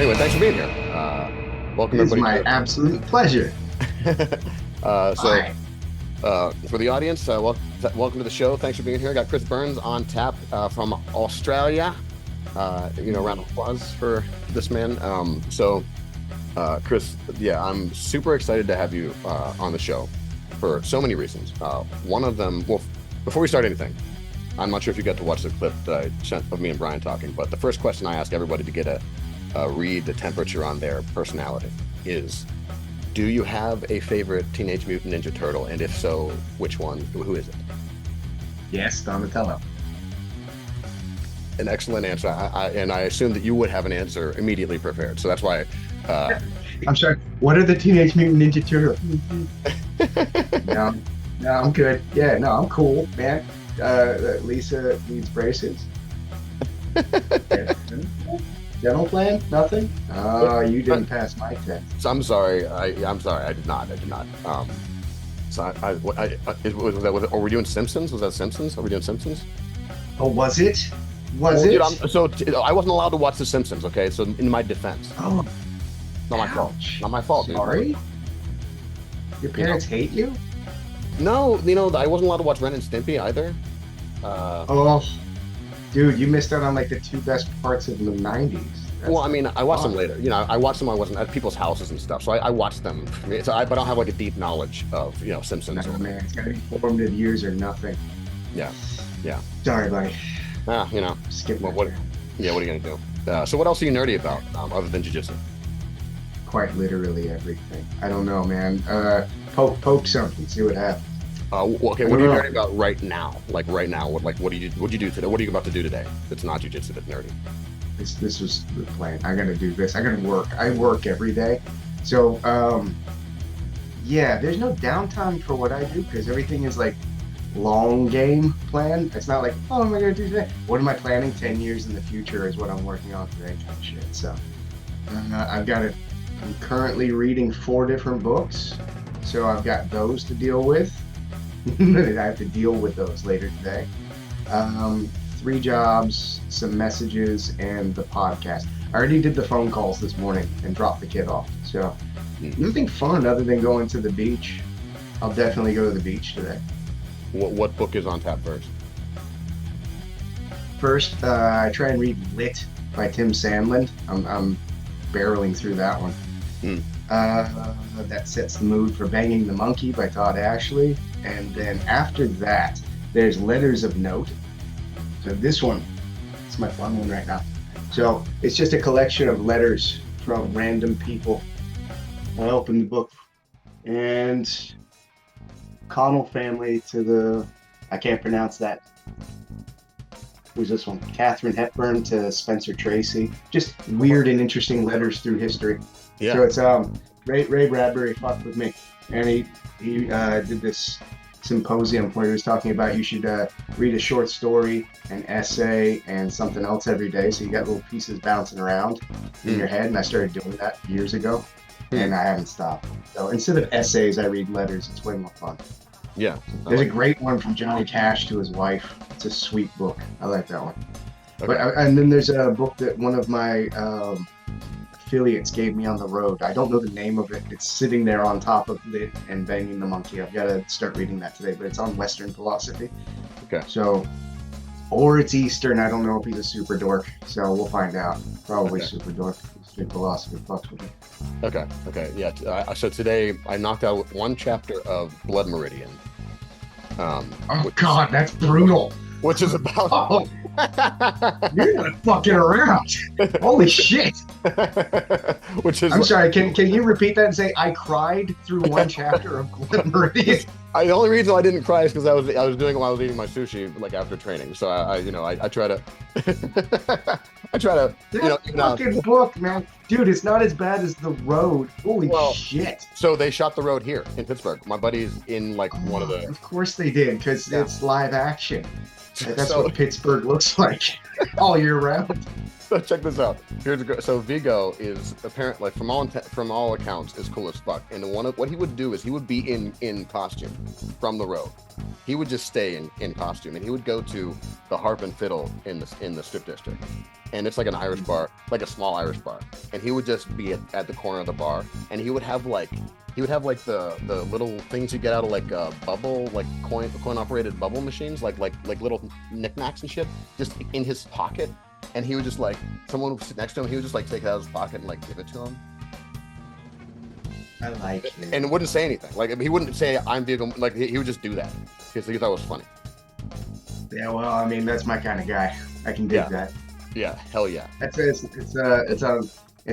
Anyway, thanks for being here. Welcome, It's everybody. my absolute pleasure. For the audience, welcome to the show. Thanks for being here. Got Chris Burns on tap from Australia. Round of applause for this man. Chris, I'm super excited to have you on the show for so many reasons. One of them, well, before we start anything, I'm not sure if you got to watch the clip that I sent of me and Brian talking, but the first question I ask everybody to get a read the temperature on their personality is, do you have a favorite Teenage Mutant Ninja Turtle? And if so, which one? Who is it? Yes, Donatello. An excellent answer. I assume that you would have an answer immediately prepared. So that's why. I'm sorry. What are the Teenage Mutant Ninja Turtles? No, I'm good. Yeah, no, I'm cool, man. Lisa needs braces. Dental plan? Nothing? You didn't pass my test. So I'm sorry. I'm sorry. I did not. Are we doing Simpsons? Was that Simpsons? Are we doing Simpsons? Oh, was it? Was it? Dude, I wasn't allowed to watch The Simpsons. Okay, so in my defense. Oh, not my fault. Not my fault. Sorry. Dude. Your parents hate you? No, I wasn't allowed to watch Ren and Stimpy either. Dude, you missed out on like the two best parts of the 90s. Well, I mean, I watched them later. I watched them. I wasn't at people's houses and stuff, so I watched them. But I don't have like a deep knowledge of Simpsons. No, man, it's gotta be formative years or nothing. Yeah. Sorry, buddy. Skip what are you gonna do? So what else are you nerdy about other than jiu-jitsu? Quite literally everything. I don't know, man. Poke something, see what happens. Okay, what are you nerdy about right now? Like right now, what do you do today? What are you about to do today? That's not jiu-jitsu. That's nerdy. This was the plan. I gotta do this. I gotta work. I work every day. So there's no downtime for what I do because everything is like long game plan. It's not like, oh, what am I gonna do today? What am I planning 10 years in the future is what I'm working on today kind of shit. So I'm currently reading 4 different books. So I've got those to deal with. I have to deal with those later today. 3 jobs, some messages, and the podcast. I already did the phone calls this morning and dropped the kid off. So nothing fun other than going to the beach. I'll definitely go to the beach today. What book is on tap first? First, I try and read Lit by Tim Sandland. I'm barreling through that one. That sets the mood for Banging the Monkey by Todd Ashley. And then after that, there's Letters of Note. So this one, it's my fun one right now. So it's just a collection of letters from random people. I opened the book and Connell family to I can't pronounce that. Who's this one? Katharine Hepburn to Spencer Tracy. Just weird and interesting letters through history. Yeah. So it's Ray Bradbury fucked with me, and he did this symposium where he was talking about you should read a short story, an essay, and something else every day. So you got little pieces bouncing around in your head, and I started doing that years ago, and I haven't stopped. So instead of essays, I read letters. It's way more fun. Yeah. There's a great one from Johnny Cash to his wife. It's a sweet book. I like that one. Okay. And then there's a book that one of my affiliates gave me on the road. I don't know the name of it. It's sitting there on top of Lit and Banging the Monkey. I've got to start reading that today, but it's on Western philosophy. Okay. So, or it's Eastern. I don't know if he's a super dork. So we'll find out. Probably super dork. Eastern philosophy fucks with me. Okay. Yeah. So today I knocked out 1 chapter of Blood Meridian. God, that's brutal. Which is about. Oh, you're not fucking around. Holy shit. Which is. I'm sorry. Can you repeat that and say I cried through 1 chapter of Blood Meridian? The only reason I didn't cry is because I was doing it while I was eating my sushi, like after training. So I try to. I try to. Fucking book, man, dude. It's not as bad as The Road. Holy shit. So they shot The Road here in Pittsburgh. My buddy's in like one of the. Of course they did, because it's live action. That's what Pittsburgh looks like all year round. So check this out. So Viggo is apparently, from all accounts, is cool as fuck. And what he would do is he would be in costume from the road. He would just stay in costume, and he would go to the Harp and Fiddle in the strip district, and it's like an Irish bar, like a small Irish bar. And he would just be at the corner of the bar, and he would have like the little things you get out of like bubble, like coin operated bubble machines, like little knickknacks and shit, just in his pocket. And he would just like, someone would sit next to him, he would just like take it out of his pocket and like give it to him. I like it. And wouldn't say anything. Like, he wouldn't say, I'm Viggo. Like, he would just do that because he thought it was funny. Yeah, well, I mean, that's my kind of guy. I can dig that. Yeah, hell yeah. It's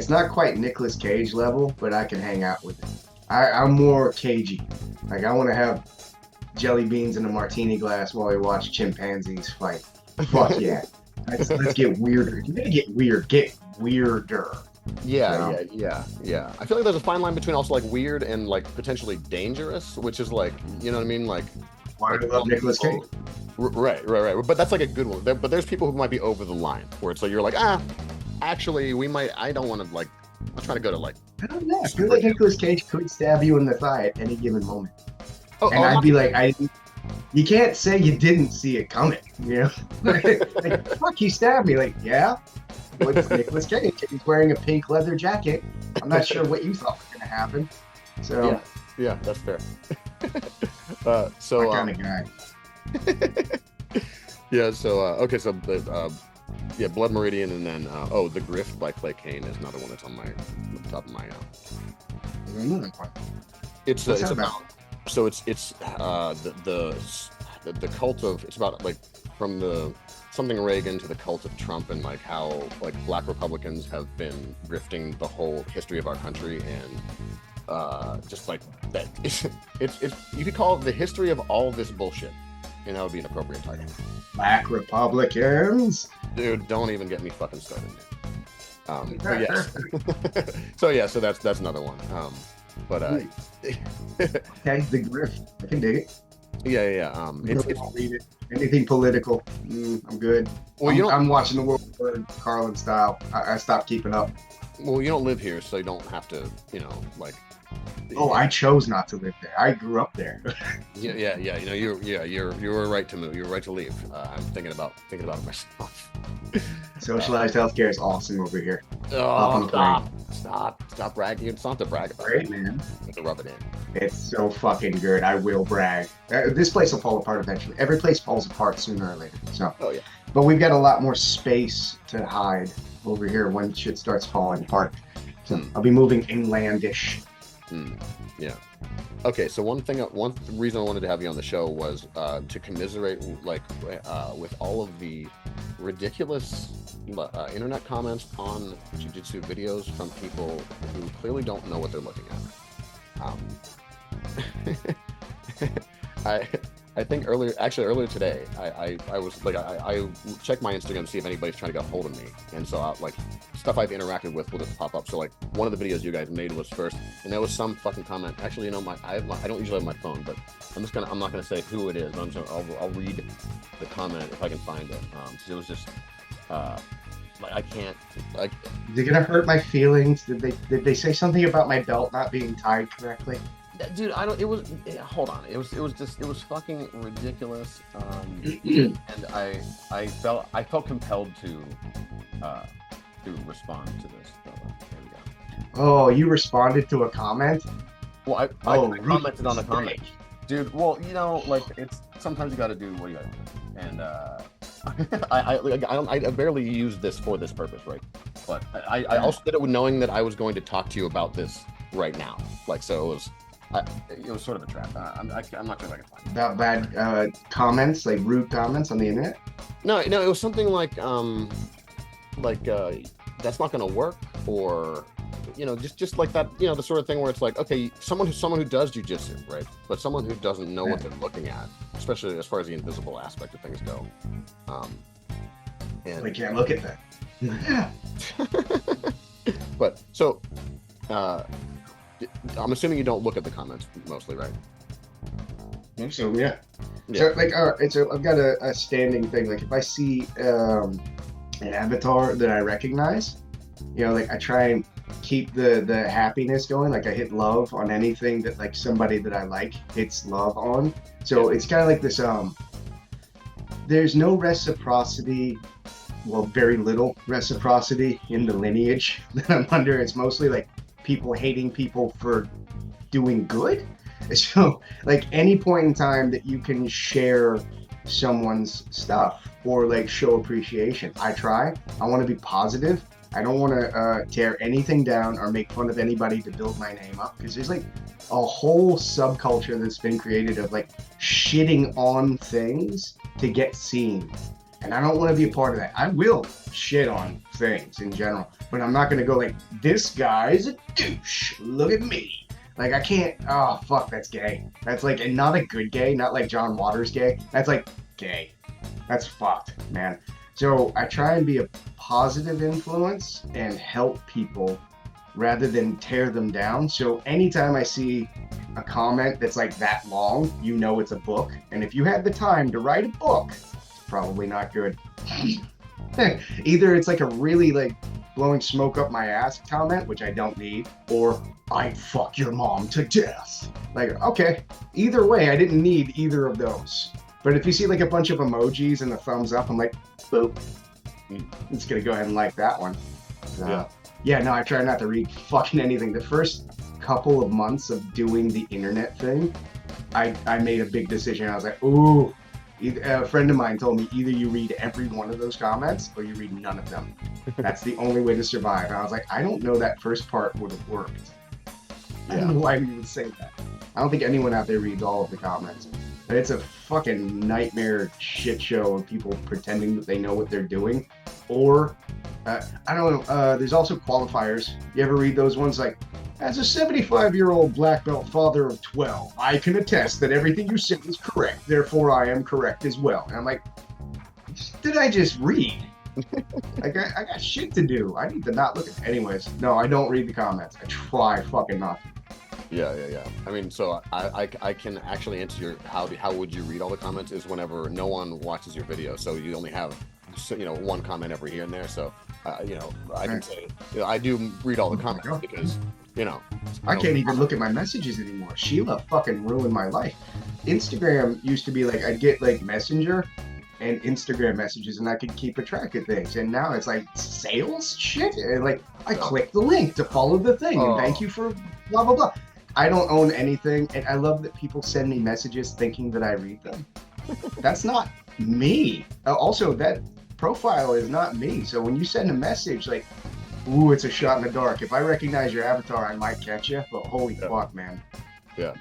not quite Nicolas Cage level, but I can hang out with it. I'm more cagey. Like, I want to have jelly beans in a martini glass while we watch chimpanzees fight. Fuck yeah. Let's get weirder. If you're gonna get weird, get weirder. Yeah. I feel like there's a fine line between also like weird and like potentially dangerous, which is like, you know what I mean? Like, why do I love Nicolas Cage? Right. But that's like a good one. But there's people who might be over the line, where it's like you're like, actually, I don't want to like. I'm trying to go to like. I don't know. I feel like Nicolas Cage could stab you in the thigh at any given moment. I'd be like, you can't say you didn't see it coming, you know? Like, fuck, he stabbed me. Like, yeah, but it's Nicolas Cage. He's wearing a pink leather jacket. I'm not sure what you thought was going to happen. So yeah, that's fair. my kind of guy. Yeah. So okay. So Blood Meridian, and then The Grift by Clay Kane is another one that's on the top of my. It's about. So it's the cult of, it's about like from the something Reagan to the cult of Trump, and like how like Black Republicans have been grifting the whole history of our country, and just like that. It's you could call it the history of all this bullshit, and that would be an appropriate title. Black Republicans, dude, don't even get me fucking started. So that's another one. Okay, The Grift. I can dig it. Yeah. I'll read it. Anything political, I'm good. Well, I'm watching the world burn Carlin style. I stopped keeping up. Well, you don't live here, so you don't have to, like. Oh, I chose not to live there. I grew up there. Yeah. You were right to move. You were right to leave. I'm thinking about it myself. Socialized healthcare is awesome over here. Oh, stop bragging. It's not to brag about. Great, man. To rub it in. It's so fucking good. I will brag. This place will fall apart eventually. Every place falls apart sooner or later. So. Oh yeah. But we've got a lot more space to hide over here when shit starts falling apart. So I'll be moving inlandish. Yeah. Okay, so one reason I wanted to have you on the show was to commiserate with all of the ridiculous internet comments on jiu-jitsu videos from people who clearly don't know what they're looking at. I think earlier today, I was like, I checked my Instagram to see if anybody's trying to get a hold of me, and so stuff I've interacted with will just pop up. So like one of the videos you guys made was first, and there was some fucking comment. Actually, I don't usually have my phone, but I'm not gonna say who it is, but I'll read the comment if I can find it. It was just I can't like. Is it gonna hurt my feelings? Did they say something about my belt not being tied correctly? Dude, hold on. It was fucking ridiculous. And I felt compelled to respond to this. There we go. Oh, you responded to a comment? Well, I commented on the comment. Dude, well, like it's sometimes you got to do what you got to do. And I barely use this for this purpose, right? But I also did it knowing that I was going to talk to you about this right now. Like, so it was sort of a trap. I'm not sure if I can find it. About bad comments, like rude comments on the internet? No, it was something like that's not going to work, or just like that, the sort of thing where it's like, okay, someone who does jiu-jitsu, right? But someone who doesn't know what they're looking at, especially as far as the invisible aspect of things go. And we can't look at that. But so, I'm assuming you don't look at the comments mostly, right? I think so, yeah. So like, all right, so I've got a standing thing. Like if I see an avatar that I recognize. Like I try and keep the happiness going. Like I hit love on anything that like somebody that I like hits love on. So it's kind of like this. There's no reciprocity. Well, very little reciprocity in the lineage that I'm under. It's mostly like people hating people for doing good. So, like any point in time that you can share someone's stuff or like show appreciation, I try. I want to be positive. I don't want to tear anything down or make fun of anybody to build my name up, because there's like a whole subculture that's been created of like shitting on things to get seen. And I don't want to be a part of that. I will shit on things in general, but I'm not going to go like, this guy's a douche. Look at me. Like, I can't. Oh, fuck, that's gay. That's like, and not a good gay, not like John Waters gay. That's like gay. That's fucked, man. So I try and be a positive influence and help people rather than tear them down. So anytime I see a comment that's like that long, you know it's a book. And if you had the time to write a book, probably not good. Either it's like a really like blowing smoke up my ass comment, which I don't need, or I'd fuck your mom to death. Like, okay, either way, I didn't need either of those. But if you see like a bunch of emojis and a thumbs up, I'm like, boop. I'm just gonna go ahead and like that one. Yeah, no, I try not to read fucking anything. The first couple of months of doing the internet thing, I made a big decision. I was like, ooh. A friend of mine told me either you read every one of those comments or you read none of them. That's the only way to survive. And I was like, I don't know that first part would have worked. I don't know why you would say that. I don't think anyone out there reads all of the comments. But it's a fucking nightmare shit show of people pretending that they know what they're doing. Or, I don't know, there's also qualifiers. You ever read those ones like, as a 75-year-old black belt father of 12, I can attest that everything you said is correct. Therefore, I am correct as well. And I'm like, did I just read? I got shit to do. I need to not look at. Anyways, no, I don't read the comments. I try fucking not to. Yeah. I mean, so I can actually answer your how would you read all the comments is whenever no one watches your video, so you only have one comment every here and there. So I can say I do read all the comments because. I can't even look at my messages anymore. Sheila fucking ruined my life. Instagram used to be like, I'd get like Messenger and Instagram messages and I could keep a track of things. And now it's like sales shit. And like, I click the link to follow the thing and thank you for blah, blah, blah. I don't own anything. And I love that people send me messages thinking that I read them. That's not me. Also, that profile is not me. So when you send a message like, ooh, it's a shot in the dark. If I recognize your avatar, I might catch you. But holy fuck, man. Yeah.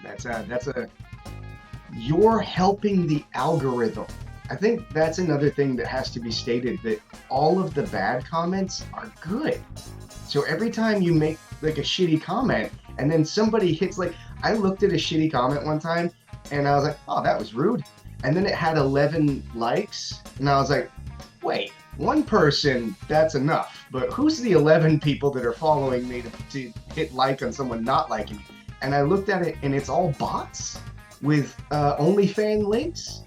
You're helping the algorithm. I think that's another thing that has to be stated, that all of the bad comments are good. So every time you make like a shitty comment and then somebody hits like, I looked at a shitty comment one time and I was like, oh, that was rude. And then it had 11 likes and I was like, wait. One person, that's enough. But who's the 11 people that are following me to hit like on someone not liking me? And I looked at it, and it's all bots with OnlyFans links.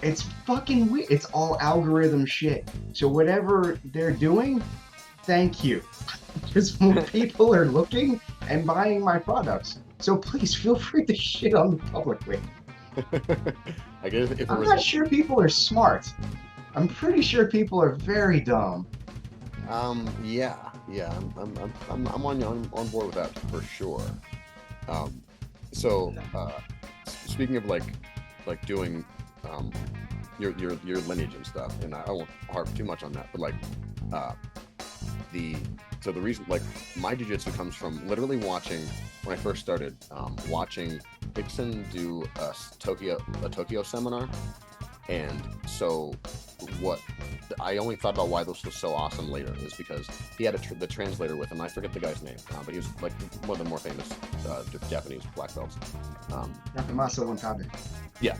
It's fucking weird. It's all algorithm shit. So whatever they're doing, thank you. Because more people are looking and buying my products. So please feel free to shit on me publicly. I guess I'm not sure people are smart. I'm pretty sure people are very dumb. Yeah. I'm on board with that for sure. Speaking of like doing your lineage and stuff, and I won't harp too much on that, but like the reason like my jiu-jitsu comes from literally watching when I first started watching Rickson do a Tokyo seminar. And so what I only thought about why this was so awesome later is because he had the translator with him. I forget the guy's name, but he was like one of the more famous Japanese black belts. Nakamasa Watabe. Yeah,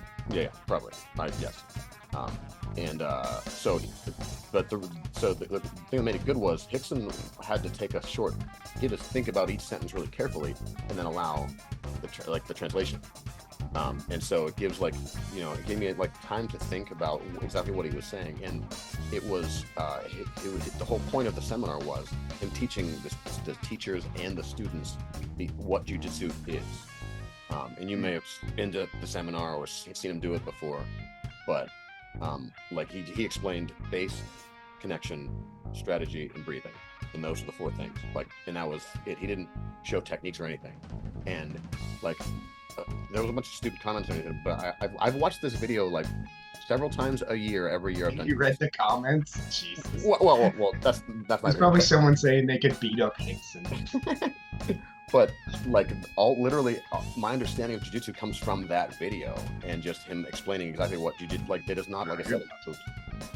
probably. Yes. So the thing that made it good was Rickson had to take he had to think about each sentence really carefully and then allow the translation. And so it gives like, it gave me like time to think about exactly what he was saying. And it was the whole point of the seminar was him teaching the teachers and the students what Jiu-Jitsu is. And you may have been to the seminar or seen him do it before, but like he explained base, connection, strategy, and breathing. And those are the 4 things. Like, and that was it. He didn't show techniques or anything. And like, there was a bunch of stupid comments and everything, but I've watched this video like several times a year. Every year I've done. You read the comments? Jesus. Well, that's my. There's probably someone saying they could beat up Hickson. But like, literally, my understanding of Jiu-Jitsu comes from that video and just him explaining exactly what Jiu-Jitsu. Like, it is not like a set of moves,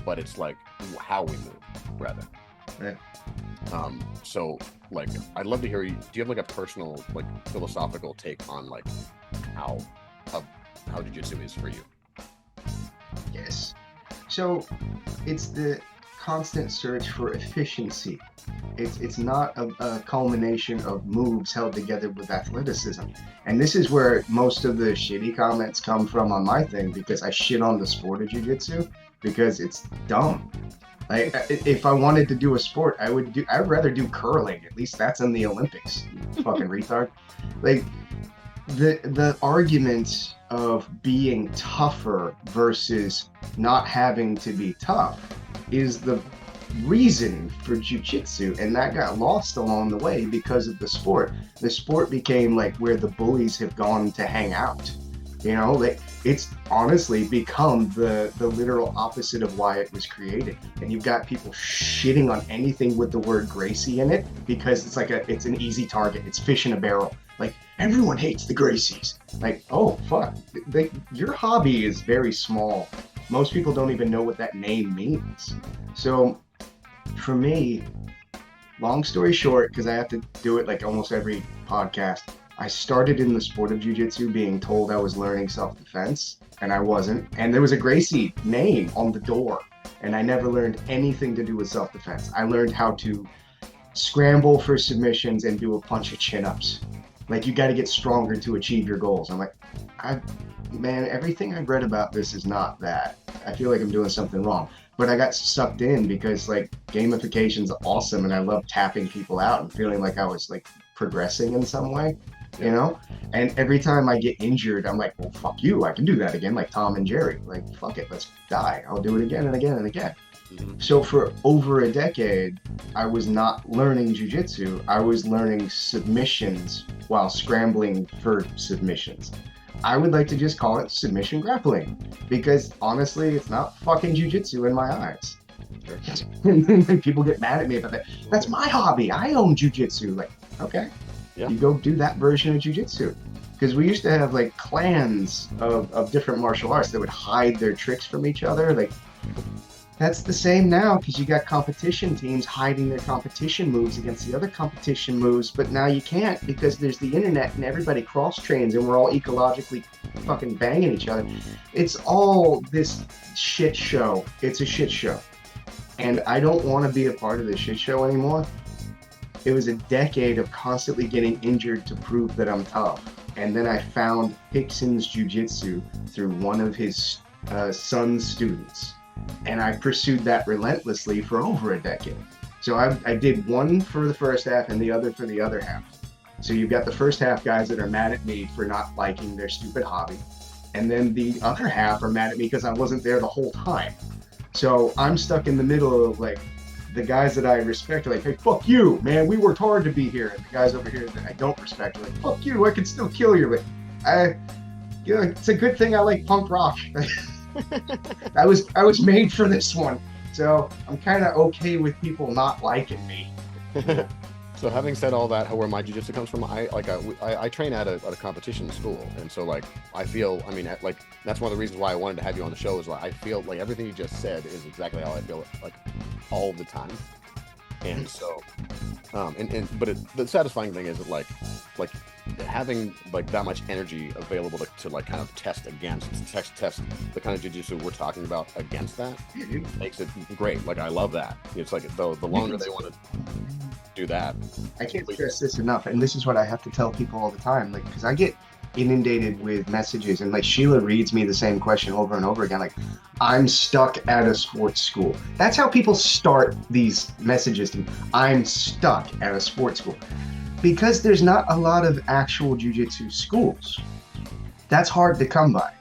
but it's like how we move, rather. Right. So like, I'd love to hear you. Do you have like a personal, like, philosophical take on like how Jiu-Jitsu is for you? Yes. So it's the constant search for efficiency. It's not a culmination of moves held together with athleticism. And this is where most of the shitty comments come from on my thing, because I shit on the sport of jiu-jitsu because it's dumb. Like, if I wanted to do a sport, I'd rather do curling. At least that's in the Olympics. You fucking retard. Like, the argument of being tougher versus not having to be tough is the reason for jiu-jitsu, and that got lost along the way because of the sport. The sport became like where the bullies have gone to hang out. Like, it's honestly become the literal opposite of why it was created. And you've got people shitting on anything with the word Gracie in it because it's an easy target. It's fish in a barrel. Like, everyone hates the Gracies. Like, oh fuck, your hobby is very small. Most people don't even know what that name means. So for me, long story short, because I have to do it like almost every podcast, I started in the sport of jiu-jitsu being told I was learning self-defense, and I wasn't. And there was a Gracie name on the door, and I never learned anything to do with self-defense. I learned how to scramble for submissions and do a bunch of chin-ups. Like, you got to get stronger to achieve your goals. I'm like, man, everything I've read about this is not that. I feel like I'm doing something wrong. But I got sucked in because, like, gamification's awesome, and I love tapping people out and feeling like I was, like, progressing in some way. And every time I get injured, I'm like, well, fuck you, I can do that again, like Tom and Jerry. Like, fuck it, let's die. I'll do it again and again and again. Mm-hmm. So for over a decade, I was not learning jiu-jitsu. I was learning submissions while scrambling for submissions. I would like to just call it submission grappling, because honestly, it's not fucking jiu-jitsu in my eyes. Sure. People get mad at me about that. That's my hobby. I own jiu-jitsu. Like, okay. Yeah. You go do that version of jiu-jitsu. Because we used to have like clans of different martial arts that would hide their tricks from each other. Like, that's the same now, because you got competition teams hiding their competition moves against the other competition moves, but now you can't because there's the internet and everybody cross-trains and we're all ecologically fucking banging each other. It's all this shit show. It's a shit show. And I don't want to be a part of this shit show anymore. It was a decade of constantly getting injured to prove that I'm tough. And then I found Hickson's Jiu-Jitsu through one of his son's students. And I pursued that relentlessly for over a decade. So I did one for the first half and the other for the other half. So you've got the first half guys that are mad at me for not liking their stupid hobby. And then the other half are mad at me because I wasn't there the whole time. So I'm stuck in the middle of like, the guys that I respect are like, hey, fuck you, man, we worked hard to be here. And the guys over here that I don't respect are like, fuck you, I can still kill you. But it's a good thing I like punk rock. I was made for this one. So I'm kind of okay with people not liking me. So having said all that, where my jiu-jitsu comes from, I train at a competition school, and so like I feel, I mean, like that's one of the reasons why I wanted to have you on the show is like I feel like everything you just said is exactly how I feel like all the time. And so, but the satisfying thing is that like having like that much energy available to like kind of test the kind of jiu-jitsu we're talking about against that makes it great. Like I love that. It's like the longer they want to do that. I can't stress this enough, and this is what I have to tell people all the time. Like, because I get inundated with messages, and like Sheila reads me the same question over and over again, like, I'm stuck at a sports school. That's how people start these messages to me. I'm stuck at a sports school. Because there's not a lot of actual jiu-jitsu schools. That's hard to come by.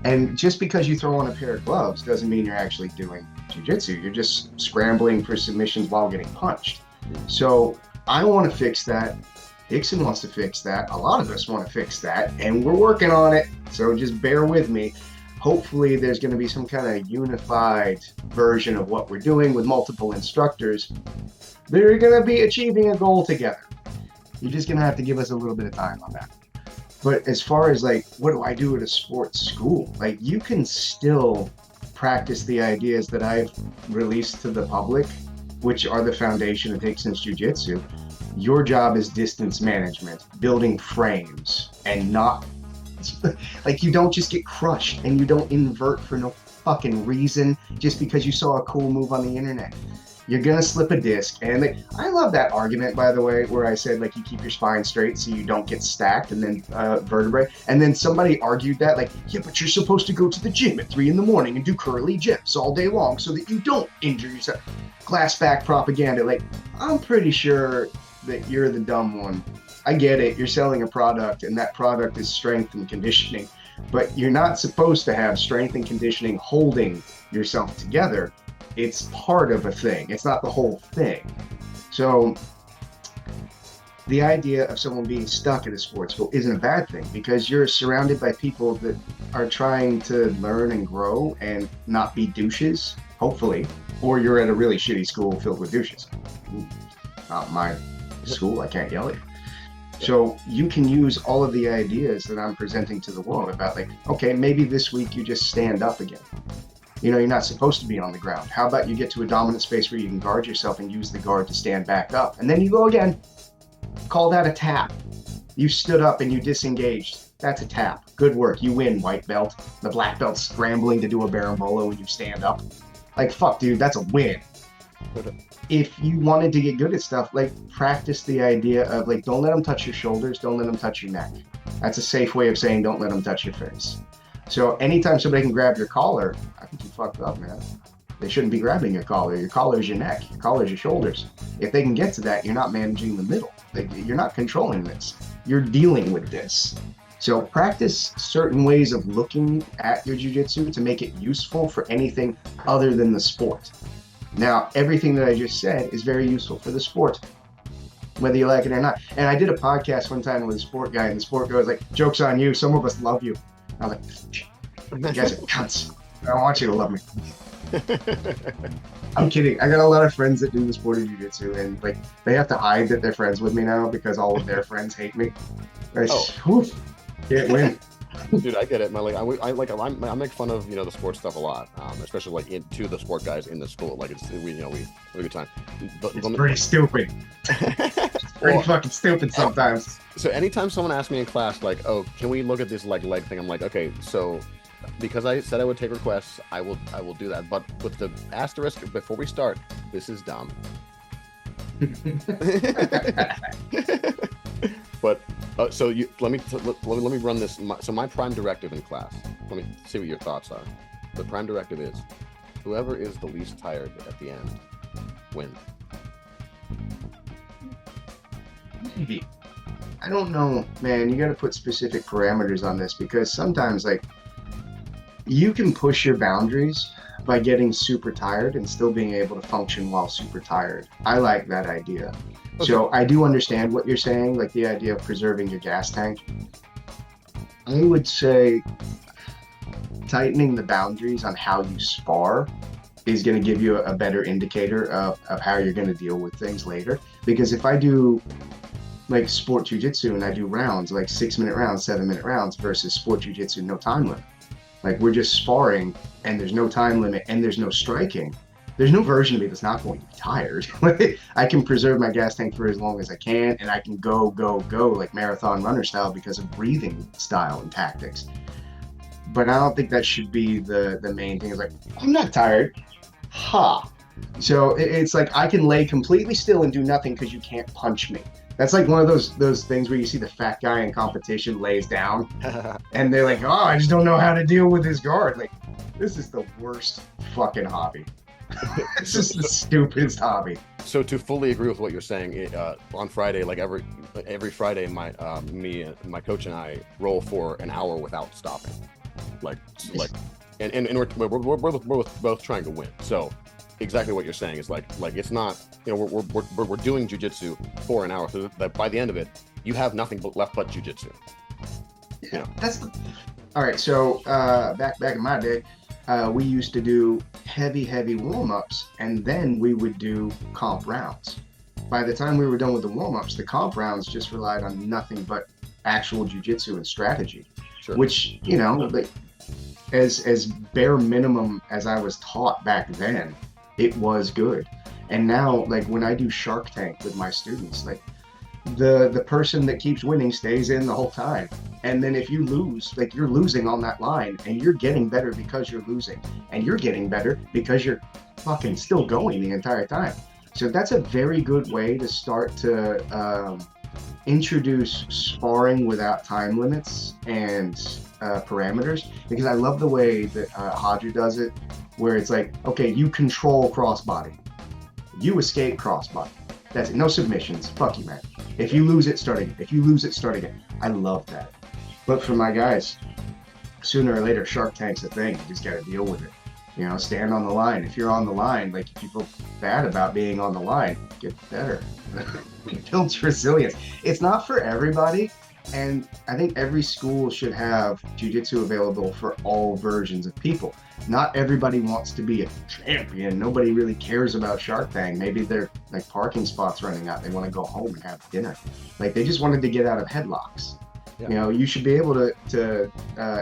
And just because you throw on a pair of gloves doesn't mean you're actually doing jiu-jitsu. You're just scrambling for submissions while getting punched. So I want to fix that. Rickson wants to fix that. A lot of us want to fix that, and we're working on it. So just bear with me. Hopefully there's going to be some kind of unified version of what we're doing with multiple instructors. They're going to be achieving a goal together. You're just going to have to give us a little bit of time on that. But as far as like, what do I do at a sports school? Like, you can still practice the ideas that I've released to the public, which are the foundation of Rickson's Jiu-Jitsu. Your job is distance management, building frames, and not, like, you don't just get crushed and you don't invert for no fucking reason just because you saw a cool move on the internet. You're gonna slip a disc, and like, I love that argument, by the way, where I said like you keep your spine straight so you don't get stacked and then vertebrae. And then somebody argued that like, yeah, but you're supposed to go to the gym at 3 a.m. and do curly jips all day long so that you don't injure yourself. Glass back propaganda. Like, I'm pretty sure that you're the dumb one. I get it. You're selling a product, and that product is strength and conditioning, but you're not supposed to have strength and conditioning holding yourself together. It's part of a thing. It's not the whole thing. So the idea of someone being stuck at a sports school isn't a bad thing, because you're surrounded by people that are trying to learn and grow and not be douches, hopefully, or you're at a really shitty school filled with douches. Not my school, I can't yell at you. So you can use all of the ideas that I'm presenting to the world about, like, okay, maybe this week you just stand up again. You know, you're not supposed to be on the ground. How about you get to a dominant space where you can guard yourself and use the guard to stand back up? And then you go again. Call that a tap. You stood up and you disengaged. That's a tap. Good work. You win, white belt. The black belt's scrambling to do a berimbolo when you stand up. Like, fuck, dude, that's a win. If you wanted to get good at stuff, like, practice the idea of, like, don't let them touch your shoulders, don't let them touch your neck. That's a safe way of saying don't let them touch your face. So anytime somebody can grab your collar, I think you fucked up, man. They shouldn't be grabbing your collar. Your collar is your neck. Your collar is your shoulders. If they can get to that, you're not managing the middle. Like, you're not controlling this. You're dealing with this. So practice certain ways of looking at your jiu-jitsu to make it useful for anything other than the sport. Now, everything that I just said is very useful for the sport, whether you like it or not. And I did a podcast one time with a sport guy, and the sport guy was like, joke's on you, some of us love you. I was like, you guys are cunts. I don't want you to love me. I'm kidding. I got a lot of friends that do the sporty jiu-jitsu, and like, they have to hide that they're friends with me now because all of their friends hate me. Can't win. Dude, I get it. I make fun of, you know, the sports stuff a lot, especially like to the sport guys in the school. Like, we have a good time. But it's pretty stupid. It's pretty fucking stupid sometimes. So anytime someone asks me in class, like, oh, can we look at this like leg thing? I'm like, okay, so because I said I would take requests, I will do that. But with the asterisk before we start, this is dumb. But so let me run this. So my prime directive in class. Let me see what your thoughts are. The prime directive is, whoever is the least tired at the end wins. Maybe. I don't know, man. You got to put specific parameters on this, because sometimes, like, you can push your boundaries by getting super tired and still being able to function while super tired. I like that idea. Okay. So I do understand what you're saying, like the idea of preserving your gas tank. I would say tightening the boundaries on how you spar is going to give you a better indicator of how you're going to deal with things later. Because if I do like sport jiu-jitsu and I do rounds, like 6-minute rounds, 7-minute rounds versus sport jiu-jitsu, no time limit. Like, we're just sparring and there's no time limit and there's no striking. There's no version of me that's not going to be tired. I can preserve my gas tank for as long as I can, and I can go like marathon runner style because of breathing style and tactics. But I don't think that should be the main thing. It's like, I'm not tired. Ha! So it's like, I can lay completely still and do nothing because you can't punch me. That's like one of those things where you see the fat guy in competition lays down, and they're like, "Oh, I just don't know how to deal with his guard." Like, this is the worst fucking hobby. This is the stupidest hobby. So to fully agree with what you're saying, on Friday, like every Friday, me, my coach and I roll for an hour without stopping, and we're both trying to win. So exactly what you're saying is like it's not, we're doing jujitsu for an hour, so that by the end of it, you have nothing left but jujitsu. Yeah, all right. So back in my day, we used to do heavy warm-ups, and then we would do comp rounds. By the time we were done with the warm-ups, the comp rounds just relied on nothing but actual jiu-jitsu and strategy. Sure. Which, like, as bare minimum as I was taught back then, it was good. And now, like, when I do Shark Tank with my students, like, the person that keeps winning stays in the whole time. And then if you lose, like, you're losing on that line, and you're getting better because you're losing, and you're getting better because you're fucking still going the entire time. So that's a very good way to start to introduce sparring without time limits and parameters, because I love the way that Hadra does it, where it's like, okay, you control crossbody, you escape crossbody. That's it. No submissions. Fuck you, man. If you lose it, start again. If you lose it, start again. I love that. But for my guys, sooner or later, Shark Tank's a thing. You just got to deal with it. Stand on the line. If you're on the line, like, if you feel bad about being on the line, get better. It builds resilience. It's not for everybody. And I think every school should have jiu-jitsu available for all versions of people. Not everybody wants to be a champion. Nobody really cares about Shark Tank. Maybe they're like parking spots running out. They want to go home and have dinner. Like, they just wanted to get out of headlocks. Yeah. You should be able to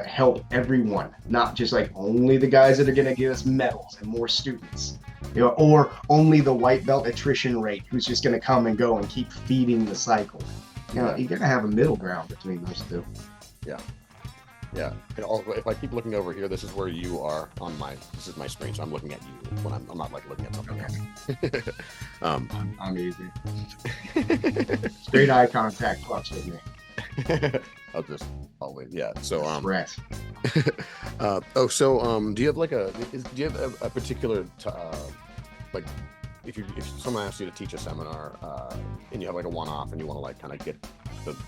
help everyone, not just like only the guys that are going to give us medals and more students, or only the white belt attrition rate who's just going to come and go and keep feeding the cycle. You got to have a middle ground between those two. Yeah. Yeah. And also, if I keep looking over here, this is where you are on this is my screen, so I'm looking at you when I'm not like looking at something else. I'm easy. Straight eye contact fucks with me. I'll wait. Yeah. So Rat. do you have like a particular like, if someone asks you to teach a seminar and you have like a one-off and you want to like kind of get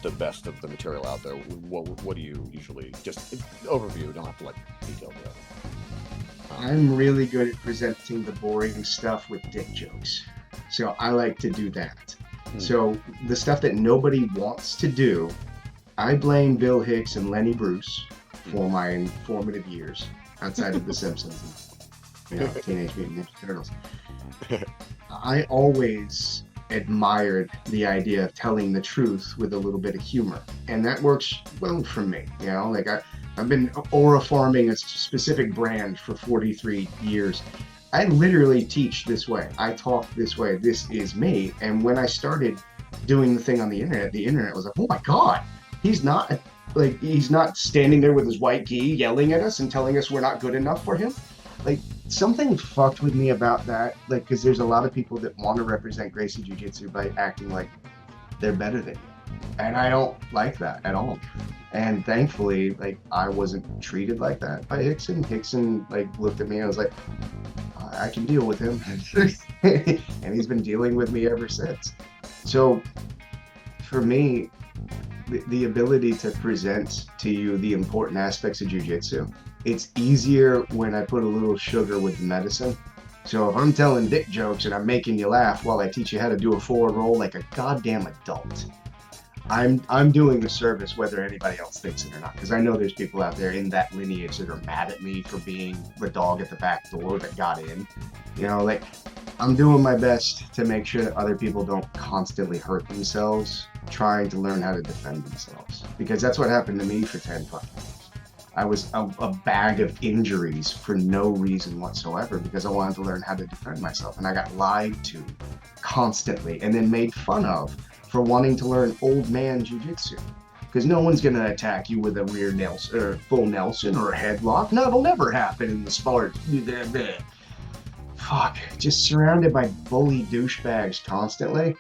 the best of the material out there, what do you usually, just overview? You don't have to like detail it. I'm really good at presenting the boring stuff with dick jokes, so I like to do that. So the stuff that nobody wants to do, I blame Bill Hicks and Lenny Bruce for my informative years outside of The Simpsons and Teenage Mutant Ninja Turtles. I always admired the idea of telling the truth with a little bit of humor, and that works well for me. Like I've been aura farming a specific brand for 43 years. I literally teach this way. I talk this way. This is me. And when I started doing the thing on the internet was like, oh my God, he's not standing there with his white gi yelling at us and telling us we're not good enough for him. Like, something fucked with me about that, like, because there's a lot of people that want to represent Gracie Jiu-Jitsu by acting like they're better than you. And I don't like that at all. And thankfully, like, I wasn't treated like that by Hickson. Hickson, like, looked at me and was like, I can deal with him. And he's been dealing with me ever since. So for me, the ability to present to you the important aspects of jiu-jitsu, it's easier when I put a little sugar with the medicine. So if I'm telling dick jokes and I'm making you laugh while I teach you how to do a forward roll like a goddamn adult, I'm doing the service whether anybody else thinks it or not, because I know there's people out there in that lineage that are mad at me for being the dog at the back door that got in. Like, I'm doing my best to make sure that other people don't constantly hurt themselves trying to learn how to defend themselves, because that's what happened to me for 10 fucking years. I was a bag of injuries for no reason whatsoever because I wanted to learn how to defend myself, and I got lied to constantly and then made fun of for wanting to learn old man jiu-jitsu, because no one's gonna attack you with a rear Nelson or full Nelson or a headlock. No, it'll never happen in the sport. just surrounded by bully douchebags constantly.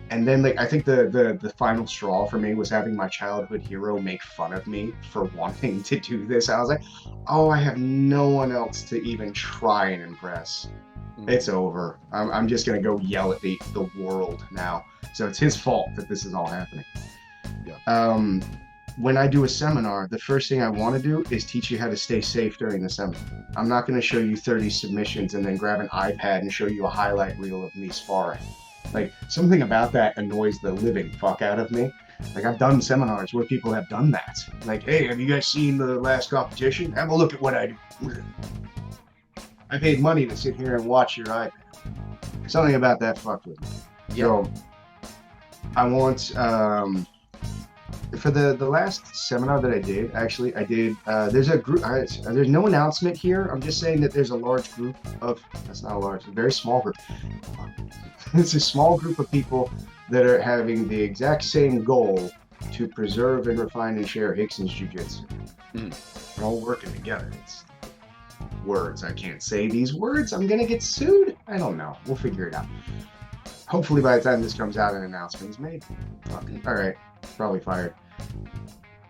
And then like I think the final straw for me was having my childhood hero make fun of me for wanting to do this. I was like, oh, I have no one else to even try and impress. It's over. I'm just gonna go yell at the world now. So it's his fault that this is all happening. Yeah. When I do a seminar, the first thing I want to do is teach you how to stay safe during the seminar. I'm not going to show you 30 submissions and then grab an iPad and show you a highlight reel of me sparring. Like, something about that annoys the living fuck out of me. Like, I've done seminars where people have done that. Like, hey, have you guys seen the last competition? Have a look at what I do. I paid money to sit here and watch your iPad. Something about that fucked with me. Yeah. So, I want... for the last seminar that I did, there's a group, there's no announcement here. I'm just saying that there's a large group of, that's not a large, a very small group. It's a small group of people that are having the exact same goal to preserve and refine and share Rickson's Jiu-Jitsu. We're all working together. It's words. I can't say these words. I'm going to get sued. I don't know. We'll figure it out. Hopefully by the time this comes out, an announcement is made. All right. Probably fired.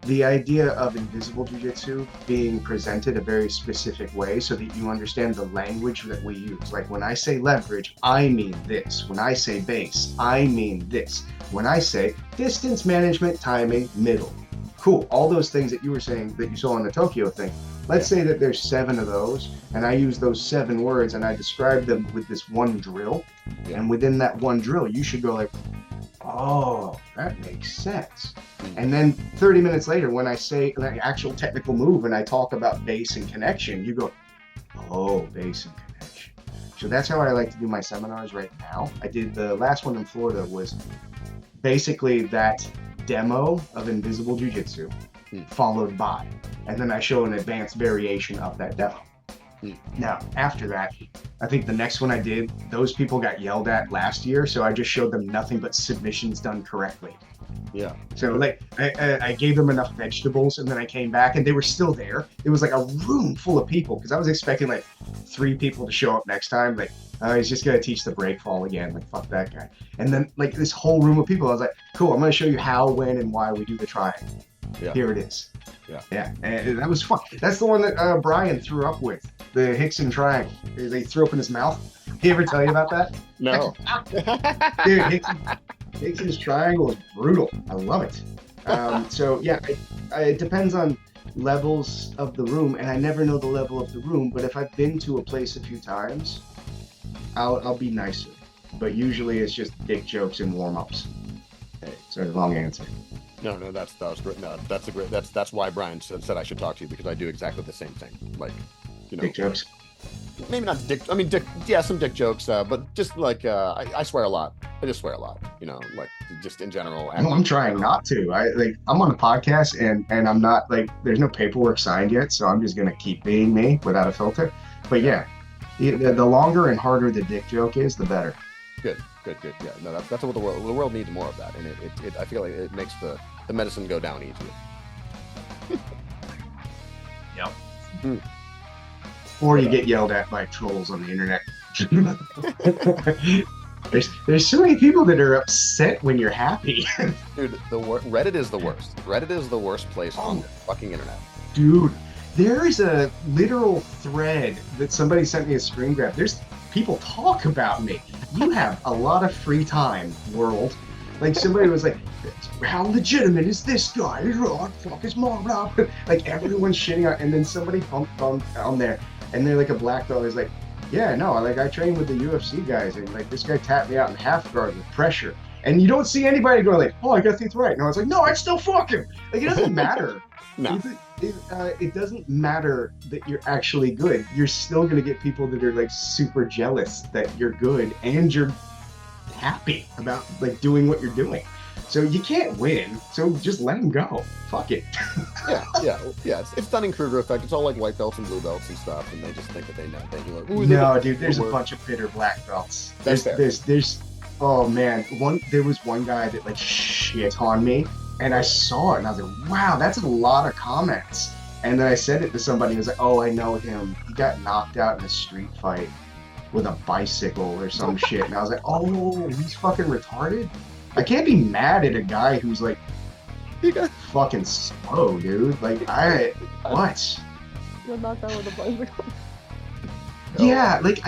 The idea of invisible jiu-jitsu being presented a very specific way so that you understand the language that we use. Like when I say leverage, I mean this. When I say base, I mean this. When I say distance management, timing, middle. Cool. All those things that you were saying that you saw in the Tokyo thing. Let's say that there's 7 of those, and I use those 7 words and I describe them with this one drill. And within that one drill, you should go like, oh, that makes sense. And then 30 minutes later, when I say an actual technical move and I talk about base and connection, you go, oh, base and connection. So that's how I like to do my seminars right now. I did the last one in Florida was basically that demo of invisible jiu-jitsu followed by, and then I show an advanced variation of that demo. Now, after that, I think the next one I did, those people got yelled at last year, so I just showed them nothing but submissions done correctly. Yeah. So like I gave them enough vegetables, and then I came back and they were still there. It was like a room full of people because I was expecting like 3 people to show up next time. Like, he's just gonna teach the break fall again. Like, fuck that guy. And then like this whole room of people, I was like, cool, I'm gonna show you how, when, and why we do the triangle. Yeah. Here it is. Yeah, and that was fun. That's the one that Brian threw up with, the Rickson triangle. They threw up in his mouth. He ever tell you about that? No. Dude, Rickson's triangle is brutal. I love it. So yeah, it depends on levels of the room, and I never know the level of the room. But if I've been to a place a few times, I'll be nicer. But usually it's just dick jokes and warm ups. Okay, so the long answer. No, that was great. No, that's why Brian said I should talk to you, because I do exactly the same thing. Like, you know, dick jokes. Maybe not dick. I mean, dick. Yeah, some dick jokes. But just like I swear a lot. I just swear a lot. You know, like just in general. No, I'm trying not to. I'm on a podcast and I'm not like, there's no paperwork signed yet, so I'm just gonna keep being me without a filter. But yeah, the longer and harder the dick joke is, the better. Good. Yeah, no, that's what the world needs more of that, and it I feel like it makes the medicine go down easier. Yep. Or you get yelled at by trolls on the internet. There's so many people that are upset when you're happy. Dude, Reddit is the worst. Reddit is the worst place on the fucking internet. Dude, there is a literal thread that somebody sent me a screen grab. There's people talk about me. You have a lot of free time, world. Like somebody was like, how legitimate is this guy? Fuck his mom, blah. Like everyone's shitting on, and then somebody pumped on there, and they're like a black belt is like, yeah, no, like I train with the UFC guys, and like this guy tapped me out in half guard with pressure, and you don't see anybody going like, oh, I got these right. No, it's like, no, I'd still fuck him. Like it doesn't matter. No. It doesn't matter that you're actually good. You're still gonna get people that are like super jealous that you're good and you're happy about like doing what you're doing. So you can't win. So just let them go. Fuck it. yeah. It's Dunning-Kruger effect. It's all like white belts and blue belts and stuff, and they just think that they know. You're like, no, dude. There's a bunch of bitter black belts. There's. Oh man, there was one guy that like shit on me. And I saw it, and I was like, wow, that's a lot of comments. And then I said it to somebody, who was like, oh, I know him. He got knocked out in a street fight. with a bicycle or some shit. And I was like, oh, he's fucking retarded? I can't be mad at a guy who's like fucking slow, dude. Like, what? You're not done with the bicycle. Yeah, like,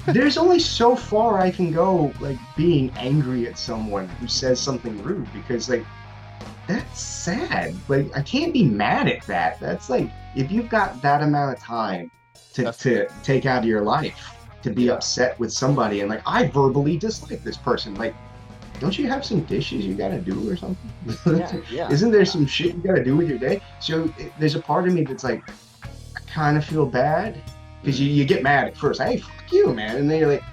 there's only so far I can go, like, being angry at someone who says something rude, because, like, that's sad. Like, I can't be mad at that. That's like, if you've got that amount of time to take out of your life to be upset with somebody, and like, I verbally dislike this person, like, don't you have some dishes you gotta do or something? Isn't there some shit you gotta do with your day? So there's a part of me that's like, I kind of feel bad, because you get mad at first. Hey, fuck you, man. And then you're like,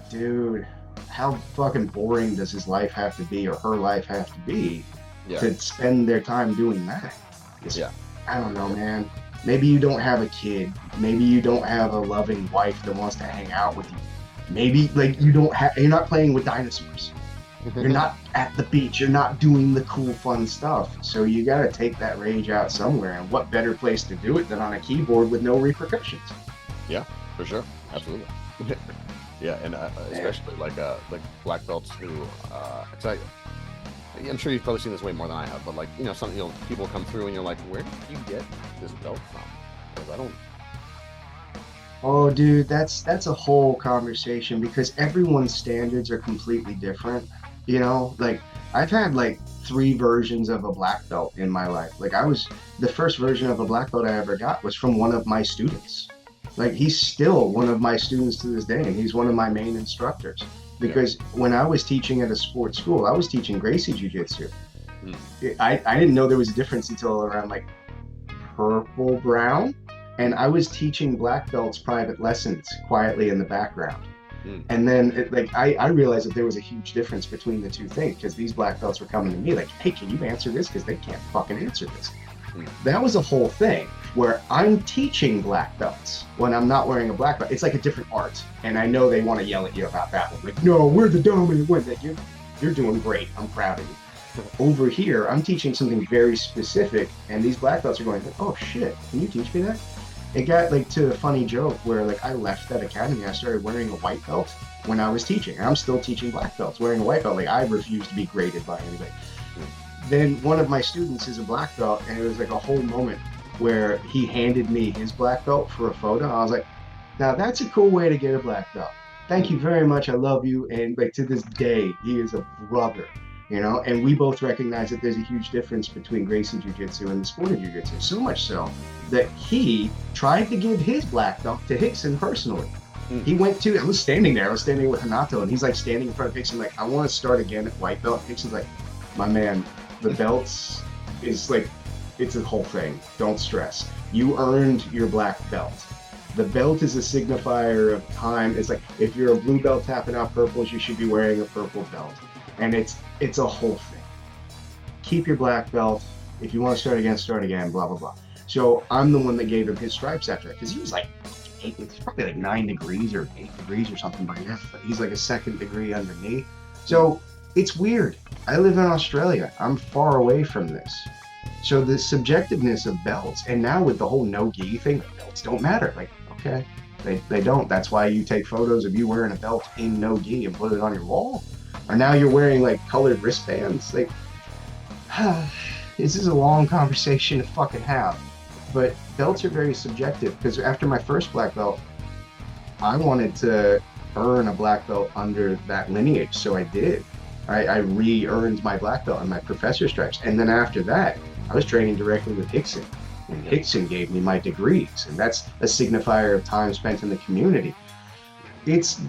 dude, how fucking boring does his life have to be, or her life have to be, to spend their time doing that? I don't know, man. Maybe you don't have a kid. Maybe you don't have a loving wife that wants to hang out with you. Maybe, like, you're not playing with dinosaurs. You're not at the beach. You're not doing the cool, fun stuff. So you got to take that rage out somewhere. And what better place to do it than on a keyboard with no repercussions? Yeah, for sure. Absolutely. Yeah, and especially like black belts who, I'm sure you've probably seen this way more than I have, but like, you know, people come through and you're like, where did you get this belt from? Because I don't. Oh, dude, that's a whole conversation, because everyone's standards are completely different. You know, like, I've had like 3 versions of a black belt in my life. Like, the first version of a black belt I ever got was from one of my students. Like, he's still one of my students to this day, and he's one of my main instructors. Because when I was teaching at a sports school, I was teaching Gracie Jiu-Jitsu. I didn't know there was a difference until around like purple brown. And I was teaching black belts private lessons quietly in the background. And then I realized that there was a huge difference between the two things, because these black belts were coming to me like, hey, can you answer this? Because they can't fucking answer this. That was a whole thing where I'm teaching black belts when I'm not wearing a black belt. It's like a different art. And I know they want to yell at you about that one. Like, no, we're the dominant one. That you're doing great. I'm proud of you. Over here, I'm teaching something very specific, and these black belts are going, oh shit, can you teach me that? It got like to a funny joke where like I left that academy. I started wearing a white belt when I was teaching. And I'm still teaching black belts, wearing a white belt. Like, I refuse to be graded by anybody. Then one of my students is a black belt, and it was like a whole moment where he handed me his black belt for a photo. I was like, now that's a cool way to get a black belt. Thank you very much. I love you. And like, to this day, he is a brother. You know, and we both recognize that there's a huge difference between Gracie Jiu-Jitsu and the sporty Jiu-Jitsu. So much so that he tried to give his black belt to Rickson personally. He went to, I was standing with Hanato, and he's like standing in front of Rickson like, I want to start again at white belt. Rickson's like, my man, the belts is like, it's a whole thing. Don't stress. You earned your black belt. The belt is a signifier of time. It's like, if you're a blue belt tapping out purples, you should be wearing a purple belt. And it's a whole thing. Keep your black belt. If you want to start again, blah, blah, blah. So I'm the one that gave him his stripes after that, because he was like, it's probably like 9 degrees or 8 degrees or something by now, but he's like a 2nd degree under me. So it's weird. I live in Australia. I'm far away from this. So the subjectiveness of belts, and now with the whole no gi thing, belts don't matter. Like, okay, they don't. That's why you take photos of you wearing a belt in no gi and put it on your wall. Or now you're wearing like colored wristbands. Like, this is a long conversation to fucking have. But belts are very subjective, because after my first black belt, I wanted to earn a black belt under that lineage, so I did. I re-earned my black belt and my professor stripes. And then after that, I was training directly with Rickson. And Rickson gave me my degrees, and that's a signifier of time spent in the community. It's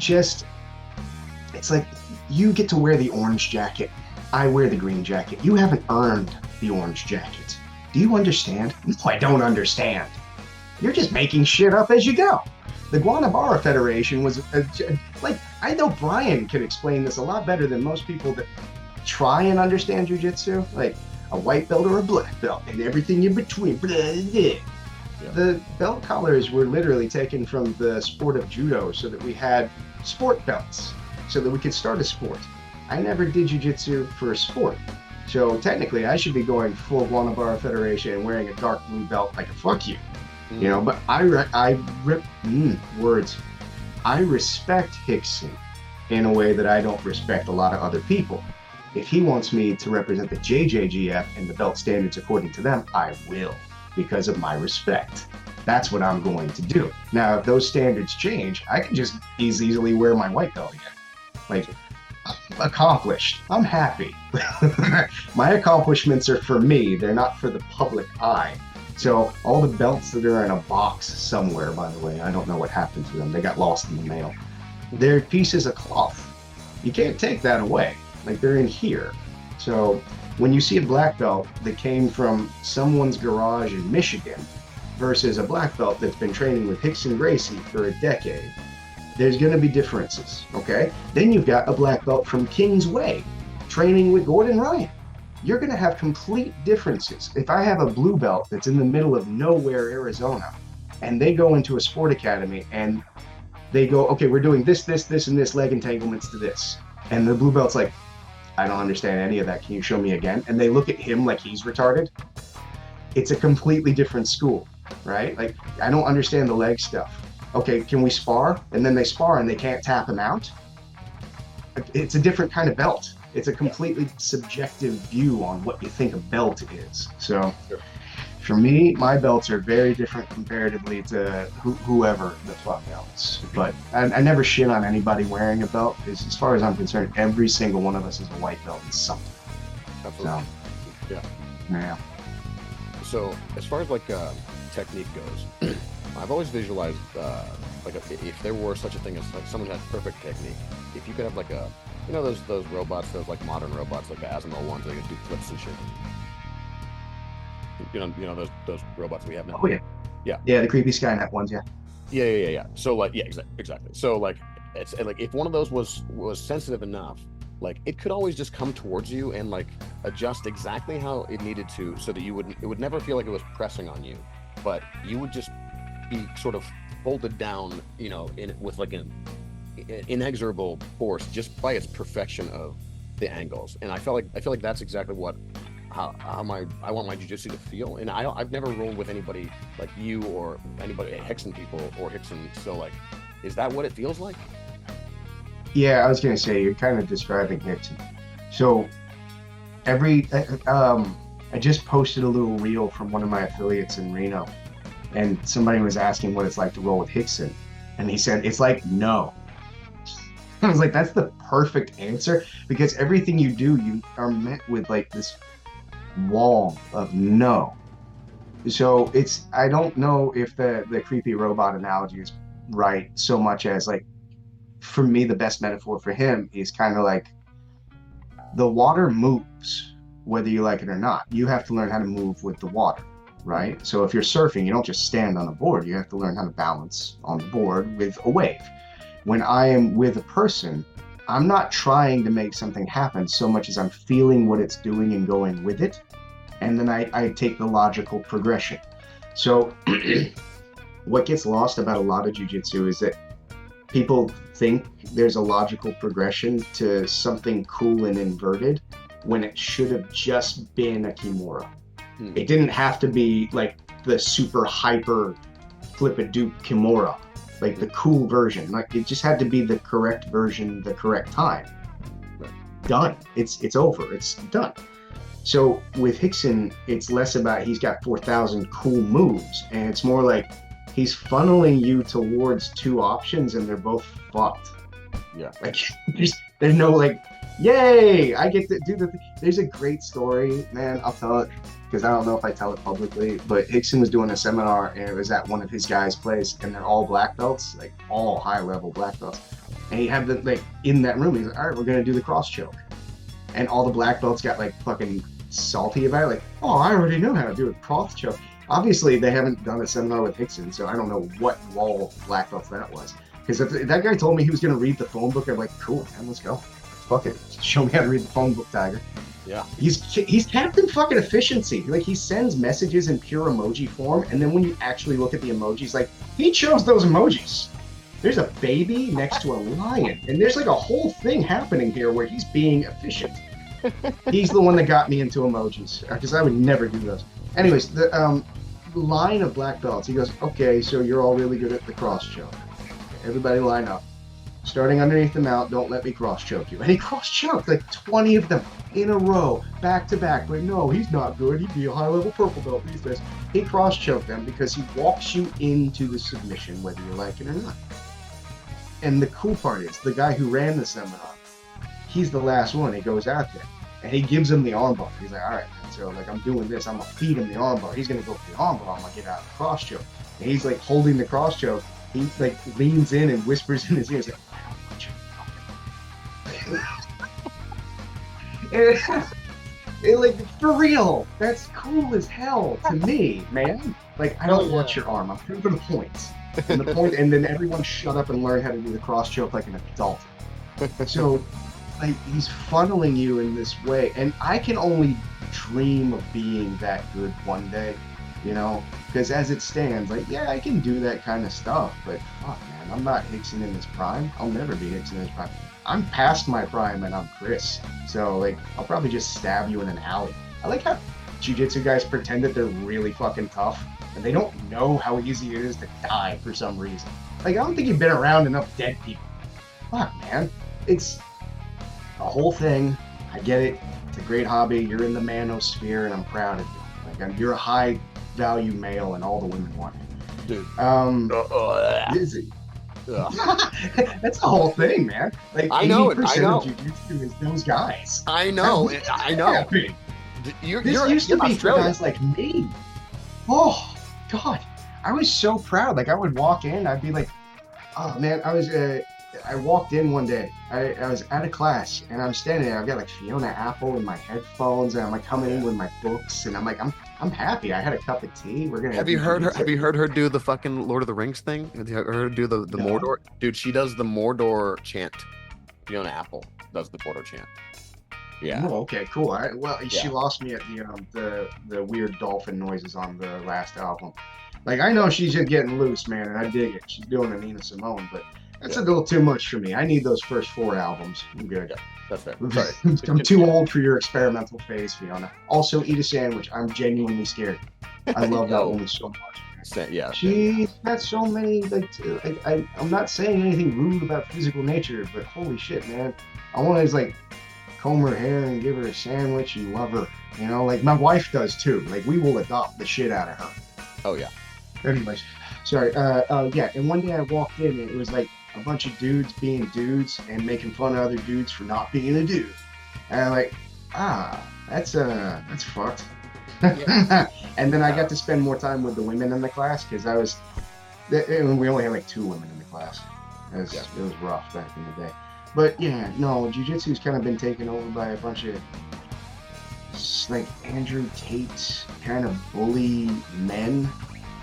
like, you get to wear the orange jacket. I wear the green jacket. You haven't earned the orange jacket. Do you understand? No, I don't understand. You're just making shit up as you go. The Guanabara Federation was, like, I know Brian can explain this a lot better than most people that try and understand jiu-jitsu. Like, a white belt or a black belt, and everything in between. Yeah. The belt collars were literally taken from the sport of judo so that we had sport belts, so that we could start a sport. I never did jiu-jitsu for a sport. So technically I should be going full Guanabara Federation and wearing a dark blue belt like a fuck you. You know, but I rip words. I respect Rickson in a way that I don't respect a lot of other people. If he wants me to represent the JJGF and the belt standards according to them, I will, because of my respect. That's what I'm going to do. Now, if those standards change, I can just easily wear my white belt again. Like, I'm accomplished. I'm happy. My accomplishments are for me. They're not for the public eye. So all the belts that are in a box somewhere, by the way, I don't know what happened to them. They got lost in the mail. They're pieces of cloth. You can't take that away. Like, they're in here. So when you see a black belt that came from someone's garage in Michigan versus a black belt that's been training with Rickson Gracie for a decade, there's going to be differences, okay? Then you've got a black belt from King's Way training with Gordon Ryan. You're going to have complete differences. If I have a blue belt that's in the middle of nowhere, Arizona, and they go into a sport academy and they go, okay, we're doing this, and this leg entanglements to this. And the blue belt's like, I don't understand any of that. Can you show me again? And they look at him like he's retarded. It's a completely different school, right? Like, I don't understand the leg stuff. Okay, can we spar? And then they spar and they can't tap him out. It's a different kind of belt. It's a completely subjective view on what you think a belt is. So for me, my belts are very different comparatively to whoever the fuck else. But I never shit on anybody wearing a belt. As far as I'm concerned, every single one of us is a white belt in something. Absolutely. So, yeah. So as far as like technique goes, I've always visualized like if there were such a thing as like someone who had perfect technique, if you could have like a, you know, those robots, those like modern robots, like the Asimo ones, they could do flips and shit. You know those robots we have now. Oh yeah. Yeah, the creepy Skynet ones. Yeah. So like, yeah, exactly. So like, it's like if one of those was sensitive enough, like it could always just come towards you and like adjust exactly how it needed to, so that it would never feel like it was pressing on you, but you would just be sort of folded down, you know, with like an inexorable force just by its perfection of the angles. And I feel like that's exactly what how I want my jiu-jitsu to feel. And I've never rolled with anybody like you or anybody Rickson people or Rickson. So like, is that what it feels like? Yeah, I was gonna say you're kind of describing Rickson. So I just posted a little reel from one of my affiliates in Reno, and somebody was asking what it's like to roll with Rickson, and he said it's like no. I was like, that's the perfect answer, because everything you do, you are met with like this wall of no. So I don't know if the creepy robot analogy is right so much as like, for me, the best metaphor for him is kind of like the water moves, whether you like it or not. You have to learn how to move with the water, right? So if you're surfing, you don't just stand on a board. You have to learn how to balance on the board with a wave. When I am with a person, I'm not trying to make something happen so much as I'm feeling what it's doing and going with it. And then I take the logical progression. So what gets lost about a lot of jiu-jitsu is that people think there's a logical progression to something cool and inverted when it should have just been a kimura. It didn't have to be like the super hyper flip-a-duke kimura, like the cool version. Like it just had to be the correct version, the correct time. Done. It's over. It's done. So with Rickson, it's less about he's got 4,000 cool moves, and it's more like he's funneling you towards two options, and they're both fucked. Yeah. Like there's no like, yay, I get to do the thing. There's a great story, man. I'll tell it because I don't know if I tell it publicly, but Rickson was doing a seminar, and it was at one of his guys' place, and they're all black belts, like all high-level black belts. And he had the like in that room. He's like, all right, we're gonna do the cross choke, and all the black belts got like fucking salty about it, like, oh, I already know how to do a cross choke. Obviously, they haven't done a seminar with Rickson, so I don't know what wall black belts that was. Because if that guy told me he was going to read the phone book, I'm like, cool, man, let's go. Fuck it. Show me how to read the phone book, Tiger. Yeah. He's Captain fucking efficiency. Like, he sends messages in pure emoji form, and then when you actually look at the emojis, like, he chose those emojis. There's a baby next to a lion, and there's like a whole thing happening here where he's being efficient. He's the one that got me into emojis, because I would never do those. Anyways, the line of black belts, he goes, okay, so you're all really good at the cross choke. everybody line up. Starting underneath the mount, don't let me cross choke you. And he cross choked like 20 of them in a row, back to back. But no, he's not good. He'd be a high level purple belt these days. He cross choked them because he walks you into the submission, whether you like it or not. And the cool part is, the guy who ran the seminar, he's the last one. He goes out there and he gives him the armbar. He's like, all right, man, so like I'm doing this. I'm gonna feed him the armbar. He's gonna go for the armbar. I'm gonna get out of the cross choke. And he's like holding the cross choke. He like leans in and whispers in his ear, he's like, it like for real, that's cool as hell to me, man. Like I don't want your arm. I'm proving points. And the point, and then everyone shut up and learn how to do the cross choke like an adult. So like he's funneling you in this way, and I can only dream of being that good one day, you know, because as it stands, like yeah, I can do that kind of stuff, but fuck man, I'm not Rickson in his prime. I'll never be Rickson in his prime. I'm past my prime and I'm Chris, so like I'll probably just stab you in an alley. I like how jiu-jitsu guys pretend that they're really fucking tough and they don't know how easy it is to die for some reason. Like I don't think you've been around enough dead people. Fuck man, it's a whole thing. I get it. It's a great hobby. You're in the manosphere and I'm proud of you. Like you're a high value male and all the women want you. Dude. Is it? That's the whole thing, man. Like I know 80% of jiu-jitsu is those guys. I know. This used to be for guys like me. Oh God, I was so proud. Like I would walk in, I'd be like, oh man, I walked in one day. I was at a class and I'm standing there. I've got like Fiona Apple in my headphones and I'm like coming in with my books and I'm like I'm happy. I had a cup of tea. We're gonna. Have you heard her do the fucking Lord of the Rings thing? Have you heard her do the Mordor? Dude, she does the Mordor chant. Fiona Apple does the Mordor chant. Yeah. Oh, okay, cool. She lost me at the weird dolphin noises on the last album. Like I know she's just getting loose, man, and I dig it. She's doing a Nina Simone, but that's a little too much for me. I need those first 4 albums. I'm good. Yeah, that's fair. Sorry. I'm too old for your experimental phase, Fiona. Also, eat a sandwich. I'm genuinely scared. I love that woman so much. Yeah. She's got so many, I'm not saying anything rude about physical nature, but holy shit, man. I want to, like, comb her hair and give her a sandwich and love her. You know, like my wife does too. Like, we will adopt the shit out of her. Oh, yeah. Anyways, sorry. Yeah, and one day I walked in and it was like, a bunch of dudes being dudes and making fun of other dudes for not being a dude. And I'm like, that's fucked. Yeah. And then I got to spend more time with the women in the class because we only had like 2 women in the class. It was rough back in the day. But yeah, no, jiu-jitsu's kind of been taken over by a bunch of like Andrew Tate's kind of bully men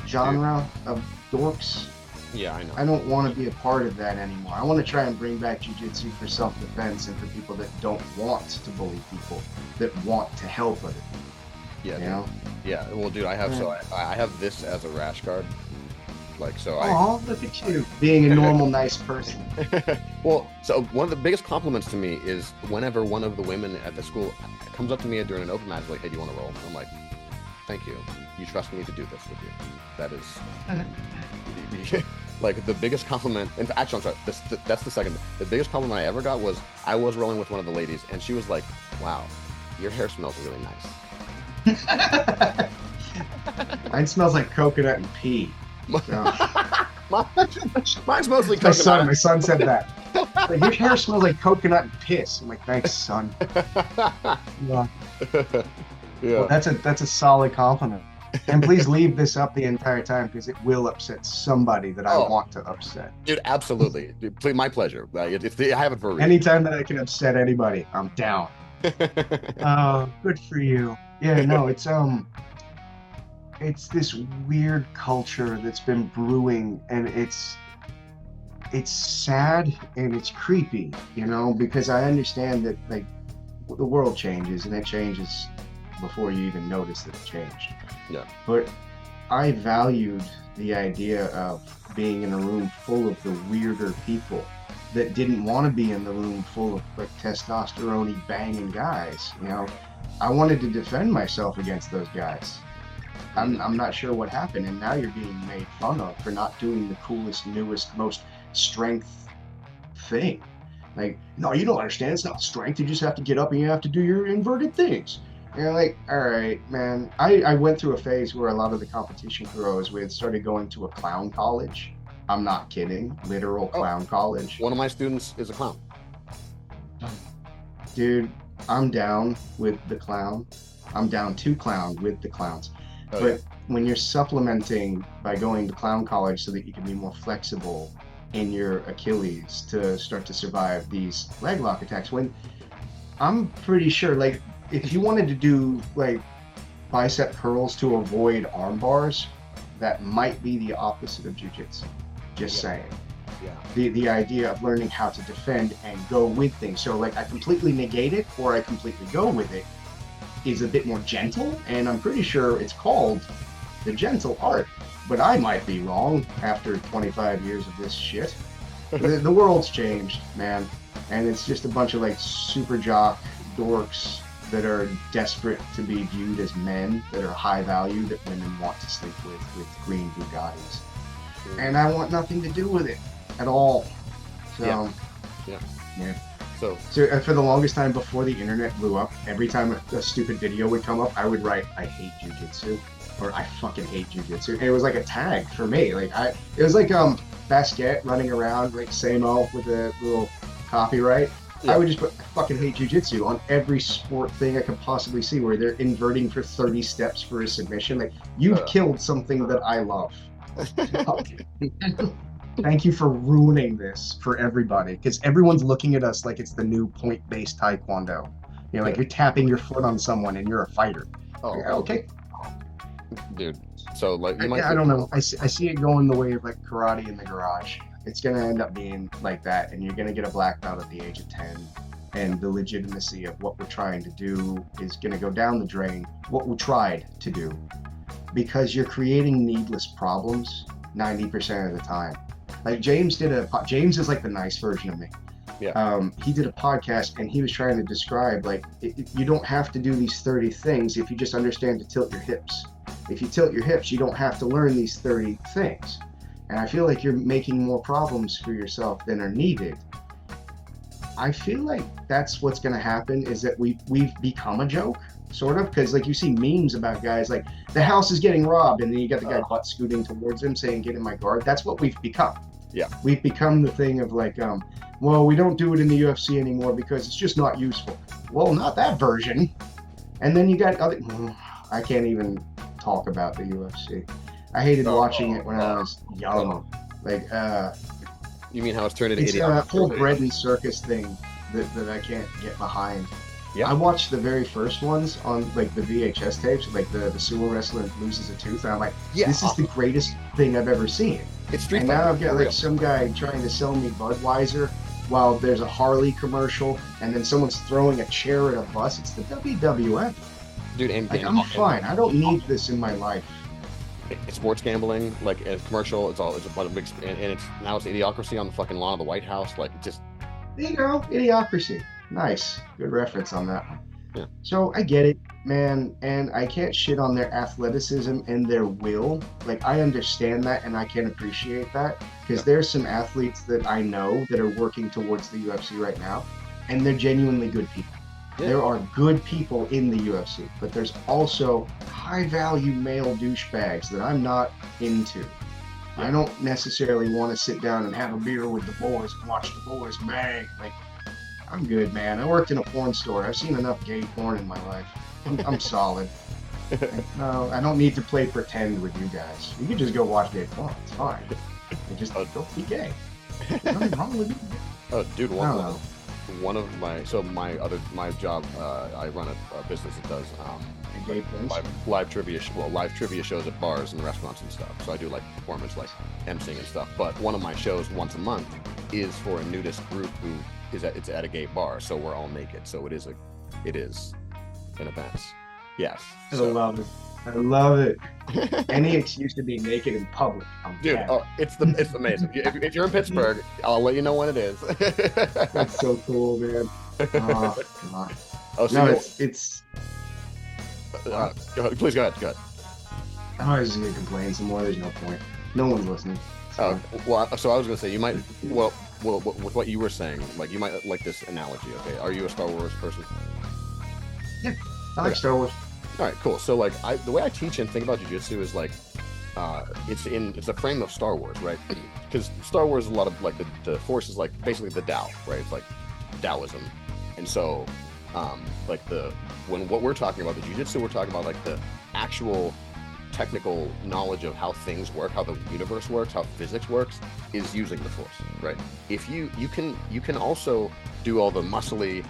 genre of dorks. Yeah, I know. I don't want to be a part of that anymore. I want to try and bring back jiu-jitsu for self-defense and for people that don't want to bully people, that want to help other people. Yeah, you know? Yeah. Well, dude, I have this as a rash guard. Like so. Oh, look at you being a normal, nice person. Well, so one of the biggest compliments to me is whenever one of the women at the school comes up to me during an open match, like, "Hey, do you want to roll?" I'm like, "Thank you. You trust me to do this with you." That is. Like the biggest compliment, and actually, I'm sorry, that's the second. The biggest compliment I ever got was I was rolling with one of the ladies, and she was like, "Wow, your hair smells really nice." Mine smells like coconut and pee. So. Mine's mostly coconut. My son said that. Like, your hair smells like coconut and piss. I'm like, thanks, son. Yeah. Well, that's a solid compliment. And please leave this up the entire time because it will upset somebody that I want to upset. Dude, absolutely. Dude, please, my pleasure. I have it for a reason. Anytime that I can upset anybody, I'm down. Oh, good for you. Yeah, no, it's this weird culture that's been brewing, and it's sad and it's creepy, you know, because I understand that like the world changes and it changes before you even notice that it changed. Yeah. But I valued the idea of being in a room full of the weirder people that didn't want to be in the room full of like testosterone-y banging guys, you know. I wanted to defend myself against those guys. I'm not sure what happened, and now you're being made fun of for not doing the coolest, newest, most strength thing. Like, no, you don't understand. It's not strength. You just have to get up and you have to do your inverted things. And you're like, all right, man. I went through a phase where a lot of the competition crew I was with started going to a clown college. I'm not kidding. Literal clown college. One of my students is a clown. Dude, I'm down with the clown. I'm down to clown with the clowns. Oh, but when you're supplementing by going to clown college so that you can be more flexible in your Achilles to start to survive these leg lock attacks, when I'm pretty sure, like, if you wanted to do like bicep curls to avoid arm bars, that might be the opposite of jiu-jitsu. Just saying. Yeah. The idea of learning how to defend and go with things. So like I completely negate it or I completely go with it is a bit more gentle, and I'm pretty sure it's called the gentle art. But I might be wrong after 25 years of this shit. The world's changed, man. And it's just a bunch of like super jock dorks that are desperate to be viewed as men, that are high value, that women want to sleep with green Bugattis. And I want nothing to do with it at all. So, yeah. So for the longest time before the internet blew up, every time a stupid video would come up, I would write, I hate jiu-jitsu, or I fucking hate jiu-jitsu. And it was like a tag for me. Like it was like Basquet running around like same-o with a little copyright. Yeah. I would just put, I fucking hate jiu-jitsu on every sport thing I could possibly see where they're inverting for 30 steps for a submission. Like, you've killed something that I love. Thank you for ruining this for everybody, because everyone's looking at us like it's the new point-based taekwondo. You know, like you're tapping your foot on someone and you're a fighter. Oh, like, okay. Dude, so like you might I don't know. I see it going the way of like karate in the garage. It's going to end up being like that, and you're going to get a black belt at the age of 10, and the legitimacy of what we're trying to do is going to go down the drain, what we tried to do, because you're creating needless problems 90% of the time. Like James is like the nice version of me. Yeah. He did a podcast and he was trying to describe like you don't have to do these 30 things if you just understand to tilt your hips. If you tilt your hips, you don't have to learn these 30 things. And I feel like you're making more problems for yourself than are needed. I feel like that's what's going to happen, is that we've become a joke, sort of, because like you see memes about guys like the house is getting robbed, and then you got the guy butt scooting towards him saying, "Get in my guard." That's what we've become. Yeah. We've become the thing of like, well, we don't do it in the UFC anymore because it's just not useful. Well, not that version. And then you got other. I can't even talk about the UFC. I hated watching it when I was young. Like, you mean how it's turned into idiot? It's a whole bread and circus thing that I can't get behind. Yeah. I watched the very first ones on like the VHS tapes, like the sumo wrestler loses a tooth, and I'm like, this is the greatest thing I've ever seen. It's Street Fighter. And now I've got like some guy trying to sell me Budweiser while there's a Harley commercial, and then someone's throwing a chair at a bus. It's the WWF. Dude, and I'm fine. I don't need this in my life. It's sports gambling, like a commercial. It's a big, and it's now it's Idiocracy on the fucking lawn of the White House. Like, just there you go, Idiocracy. Nice, good reference on that one. Yeah. So I get it, man, and I can't shit on their athleticism and their will. Like, I understand that, and I can appreciate that, because there's some athletes that I know that are working towards the UFC right now, and they're genuinely good people. Yeah. There are good people in the UFC, but there's also high-value male douchebags that I'm not into. Yeah. I don't necessarily want to sit down and have a beer with the boys and watch the boys bang. Like, I'm good, man. I worked in a porn store. I've seen enough gay porn in my life. I'm solid. No, I don't need to play pretend with you guys. You can just go watch gay porn. It's fine. And just don't be gay. There's nothing wrong with you. Oh, dude, one of my job, I run a business that does live trivia shows at bars and restaurants and stuff. So I do like performance, like emceeing and stuff. But one of my shows once a month is for a nudist group who it's at a gay bar, so we're all naked. So it is an event. Yes. I love it. Any excuse to be naked in public. Dude, it's amazing. If you're in Pittsburgh, I'll let you know when it is. That's so cool, man. Oh, God. It's. Please go ahead. I was just gonna complain some more. There's no point. No one's listening. Well, so I was gonna say you might. Well, with what you were saying, like you might like this analogy. Okay, are you a Star Wars person? Yeah, I like Star Wars. All right, cool. So like, the way I teach and think about jiu-jitsu is like, it's a frame of Star Wars, right? Because Star Wars is a lot of like the Force is like basically the Tao, right? It's like Taoism, and so like what we're talking about the jiu-jitsu, we're talking about like the actual technical knowledge of how things work, how the universe works, how physics works, is using the Force, right? If you can also do all the muscly,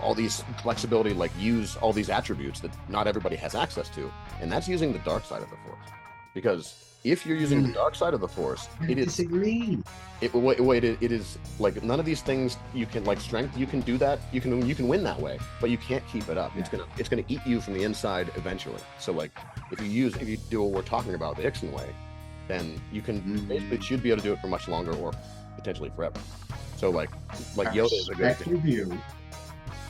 all these flexibility, like use all these attributes that not everybody has access to, and that's using the dark side of the Force. Because if you're using the dark side of the Force, it is disagree. It is like none of these things you can, like strength, you can do that, you can win that way, but you can't keep it up. It's gonna eat you from the inside eventually. So like if you do what we're talking about, the Rickson way, then you can basically should be able to do it for much longer or potentially forever. So like Yoda is a good example.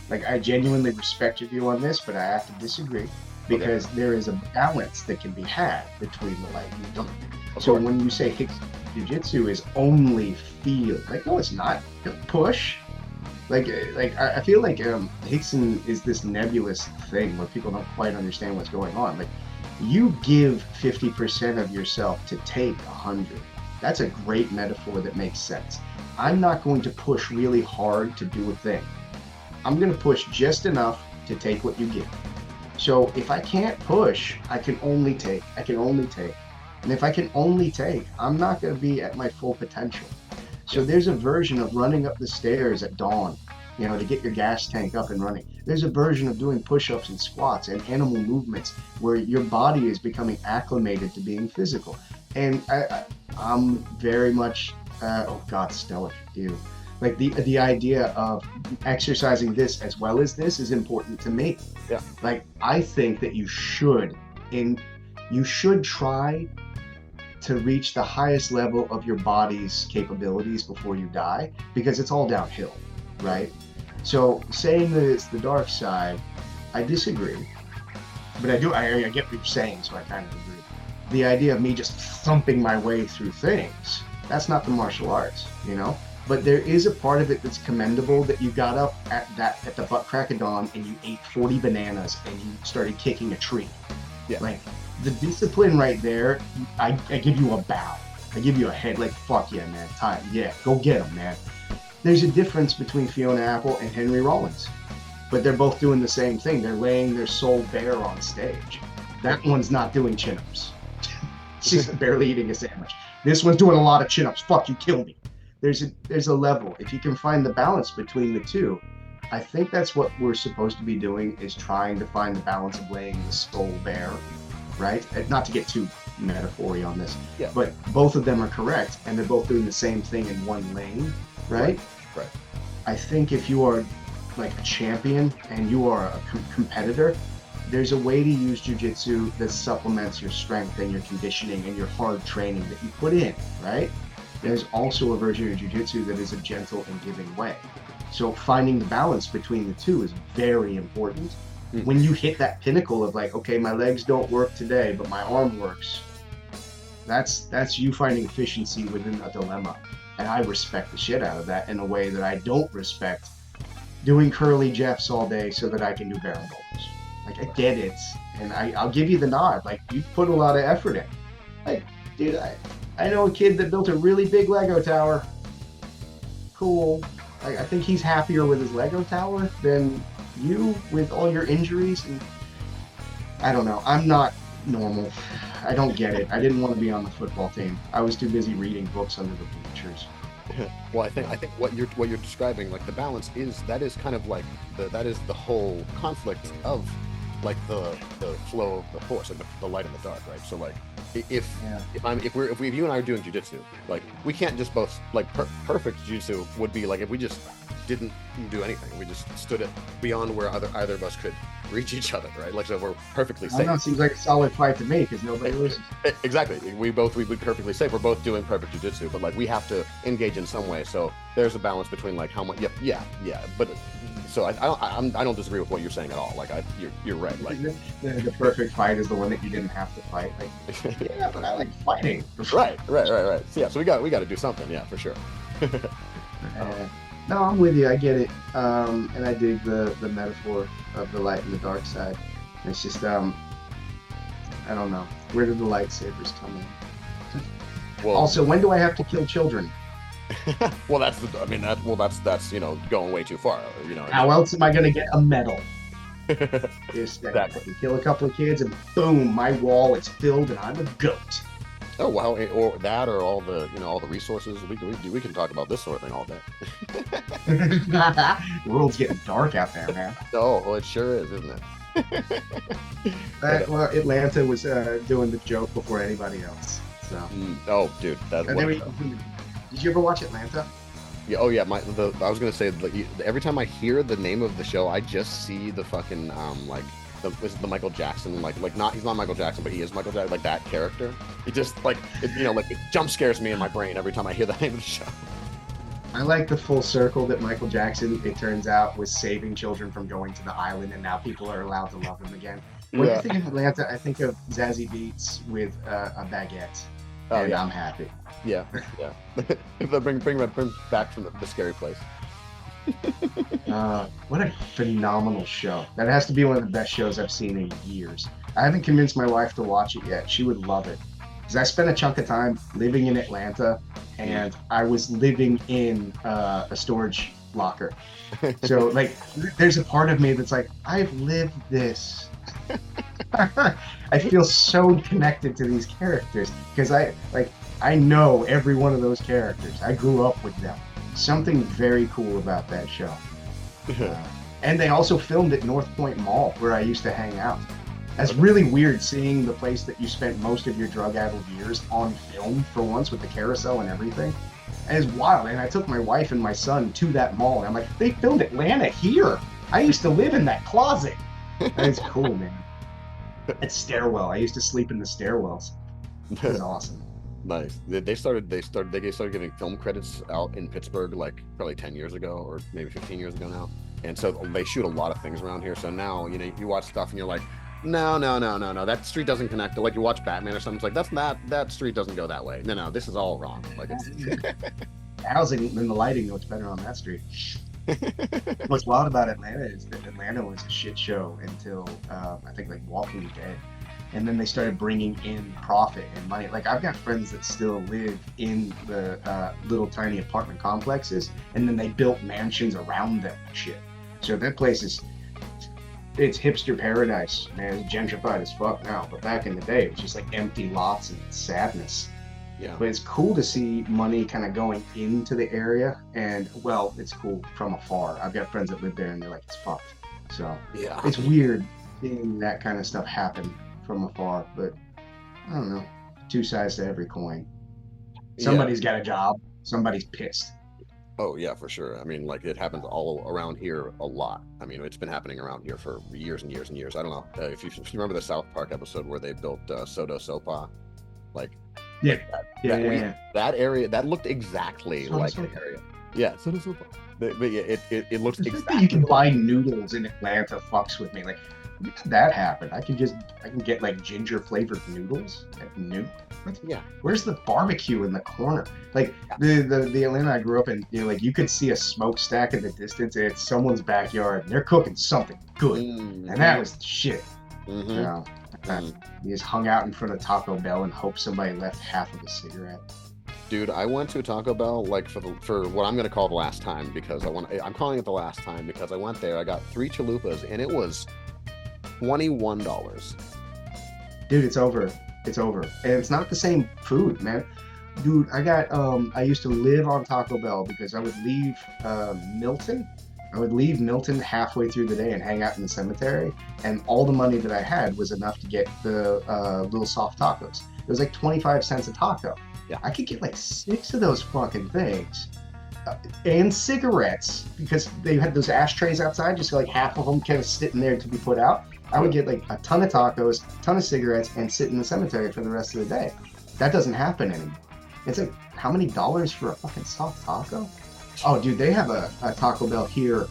Like I genuinely respect your view on this, but I have to disagree. Because there is a balance that can be had between the light and the dark. So when you say Rickson Jiu-Jitsu is only feel, like no, it's not. Push. Like I feel like Rickson is this nebulous thing where people don't quite understand what's going on. Like you give 50% of yourself to take 100. That's a great metaphor that makes sense. I'm not going to push really hard to do a thing. I'm going to push just enough to take what you give. So if I can't push, I can only take. And if I can only take, I'm not going to be at my full potential. So there's a version of running up the stairs at dawn, to get your gas tank up and running. There's a version of doing push-ups and squats and animal movements where your body is becoming acclimated to being physical. And I'm very much, stellar, ew. Like the idea of exercising this as well as this is important to me. Yeah. Like I think that you should try to reach the highest level of your body's capabilities before you die, because it's all downhill, right? So saying that it's the dark side, I disagree. But I get what you're saying, so I kind of agree. The idea of me just thumping my way through things, that's not the martial arts, But there is a part of it that's commendable, that you got up at the butt crack of dawn and you ate 40 bananas and you started kicking a tree. Yeah. Like the discipline right there, I give you a bow. I give you a head, like, fuck yeah, man. Time. Yeah, go get him, man. There's a difference between Fiona Apple and Henry Rollins, but they're both doing the same thing. They're laying their soul bare on stage. That one's not doing chin-ups. She's barely eating a sandwich. This one's doing a lot of chin-ups. Fuck you, kill me. There's a level. If you can find the balance between the two, I think that's what we're supposed to be doing, is trying to find the balance of laying the soul bare, right? And not to get too metaphor-y on this, but both of them are correct, and they're both doing the same thing in one lane, right? Right. I think if you are like a champion and you are a competitor, there's a way to use jiu-jitsu that supplements your strength and your conditioning and your hard training that you put in, right? There's also a version of jiu-jitsu that is a gentle and giving way. So finding the balance between the two is very important. When you hit that pinnacle of like, okay, my legs don't work today, but my arm works, that's you finding efficiency within a dilemma. And I respect the shit out of that in a way that I don't respect doing curly jeffs all day so that I can do barrel rolls. Like, I get it, and I'll give you the nod. Like, you put a lot of effort in. Like, dude, I know a kid that built a really big Lego tower. Cool. I think he's happier with his Lego tower than you with all your injuries. And I don't know. I'm not normal. I don't get it. I didn't want to be on the football team. I was too busy reading books under the bleachers. Well, I think what you're describing, like the balance is kind of like that is the whole conflict of like the flow of the force, like the light and the dark, right? So like if you and I are doing jiu-jitsu, like we can't just both like perfect jiu-jitsu would be like if we just didn't do anything, we just stood it beyond where either of us could reach each other, right? Like, so we're perfectly safe. It seems like a solid fight to me because nobody listens. Exactly. We would be perfectly safe. We're both doing perfect jiu-jitsu, but like we have to engage in some way. So there's a balance between like how much. Yeah. But So I don't disagree with what you're saying at all. Like you're right. Like the perfect fight is the one that you didn't have to fight. Like, yeah, but I like fighting. Right. So, yeah, so we got to do something. Yeah, for sure. No, I'm with you. I get it. And I dig the metaphor of the light and the dark side. It's just I don't know. Where did the lightsabers come in? Well, also, when do I have to kill children? well, that's going way too far. How else am I going to get a medal? Just Exactly. kill a couple of kids and boom, my wall is filled and I'm a goat. Oh wow, or that, or all the all the resources we can talk about this sort of thing all day. The world's getting dark out there, man. Oh, well, it sure is, isn't it? Well, Atlanta was doing the joke before anybody else. So. Oh, dude, that's. Did you ever watch Atlanta? Yeah. Oh, yeah. I was gonna say, every time I hear the name of the show, I just see the fucking the Michael Jackson, like not, he's not Michael Jackson, but he is Michael Jackson, like that character. It just it jump scares me in my brain every time I hear the name of the show. I like the full circle that Michael Jackson, it turns out, was saving children from going to the island, and now people are allowed to love him again. When I think of Atlanta, I think of Zazie Beetz with a baguette. Oh, yeah. I'm happy. Yeah. bring back from the scary place. What a phenomenal show. That has to be one of the best shows I've seen in years. I haven't convinced my wife to watch it yet. She would love it. Because I spent a chunk of time living in Atlanta, and I was living in a storage locker. So, like, there's a part of me that's like, I've lived this. I feel so connected to these characters because I know every one of those characters. I grew up with them. Something very cool about that show. And they also filmed at North Point Mall, where I used to hang out. That's really weird, seeing the place that you spent most of your drug-addled years on film for once, with the carousel and everything. And it's wild. And I took my wife and my son to that mall, and I'm like, they filmed Atlanta here. I used to live in that closet. And it's cool, man. It's stairwell. I used to sleep in the stairwells. It was awesome. Nice. They started giving film credits out in Pittsburgh like probably 10 years ago, or maybe 15 years ago now. And so they shoot a lot of things around here. So now, you watch stuff and you're like, no, that street doesn't connect. Like you watch Batman or something, it's like that street doesn't go that way. No, this is all wrong. Like it's the housing and the lighting looks better on that street. What's wild about Atlanta is that Atlanta was a shit show until I think like Walking Dead, and then they started bringing in profit and money. Like I've got friends that still live in the little tiny apartment complexes, and then they built mansions around them and shit. So that place it's hipster paradise, man. It's gentrified as fuck now, but back in the day it was just like empty lots and sadness. Yeah. But it's cool to see money kind of going into the area, and well, it's cool from afar. I've got friends that live there, and they're like, it's fucked. So yeah, it's weird seeing that kind of stuff happen from afar. But I don't know, two sides to every coin. Somebody's got a job. Somebody's pissed. Oh yeah, for sure. I mean, like it happens all around here a lot. I mean, it's been happening around here for years and years and years. I don't know if you remember the South Park episode where they built Sodo Sopa, like. Yeah. That area that looked exactly like the area. Yeah, but yeah, it looks exactly. You can buy noodles in Atlanta. Fucks with me. Like, when did that happen? I can get like ginger flavored noodles at noon. Yeah. Where's the barbecue in the corner? Like the Atlanta I grew up in, like you could see a smokestack in the distance, and it's someone's backyard, and they're cooking something good, and that was the shit. Mm-hmm. You just hung out in front of Taco Bell and hoped somebody left half of a cigarette. Dude, I went to Taco Bell like for what I'm gonna call the last time, because I'm calling it the last time because I went there. I got 3 chalupas and it was $21. Dude, it's over. It's over, and it's not the same food, man. Dude, I used to live on Taco Bell because I would leave Milton. I would leave Milton halfway through the day and hang out in the cemetery, and all the money that I had was enough to get the little soft tacos. It was like 25 cents a taco. Yeah. I could get like 6 of those fucking things. And cigarettes, because they had those ashtrays outside, just like half of them kind of sitting there to be put out. I would get like a ton of tacos, a ton of cigarettes, and sit in the cemetery for the rest of the day. That doesn't happen anymore. It's like, how many dollars for a fucking soft taco? Oh, dude, they have a Taco Bell here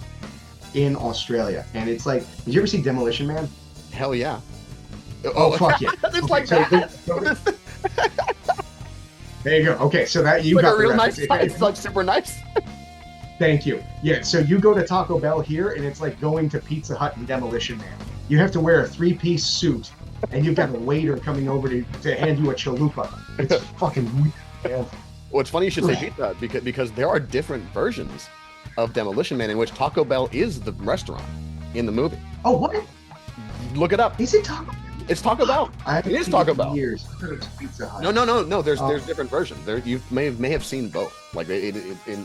in Australia, and it's like, did you ever see Demolition Man? Hell yeah. Oh fuck yeah! It's Okay, like so that. there you go. Okay, so that you Like got a real the nice. reference. It's like super nice. Thank you. Yeah, so you go to Taco Bell here, and it's like going to Pizza Hut and Demolition Man. You have to wear a 3-piece suit, and you've got a waiter coming over to hand you a chalupa. It's fucking weird. Man. Well, it's funny you should say Pizza Hut because there are different versions of Demolition Man in which Taco Bell is the restaurant in the movie. Oh, what? Look it up. Is it Taco Bell? It's Taco Bell. It is Taco Bell. Years. I thought it was Pizza Hut. No. There's different versions. There you may have seen both. Like I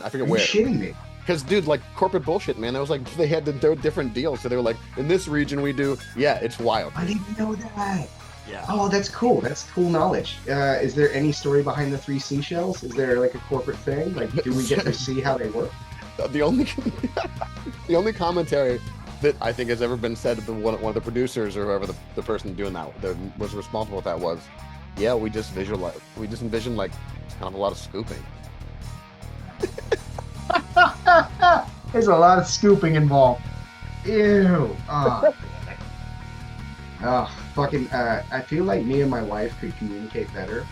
forget where. Are you shitting me? Because dude, like corporate bullshit, man. It was like there were different deals. So they were like, in this region we do. Yeah, it's wild. I didn't know that. Yeah. Oh, that's cool. That's cool knowledge. Is there any story behind the 3 seashells? Is there like a corporate thing? Like, do we get to see how they work? The only commentary that I think has ever been said to one of the producers or whoever the person doing that was responsible with that was, yeah, we just envision like kind of a lot of scooping. There's a lot of scooping involved. Ew. Fucking. I feel like me and my wife could communicate better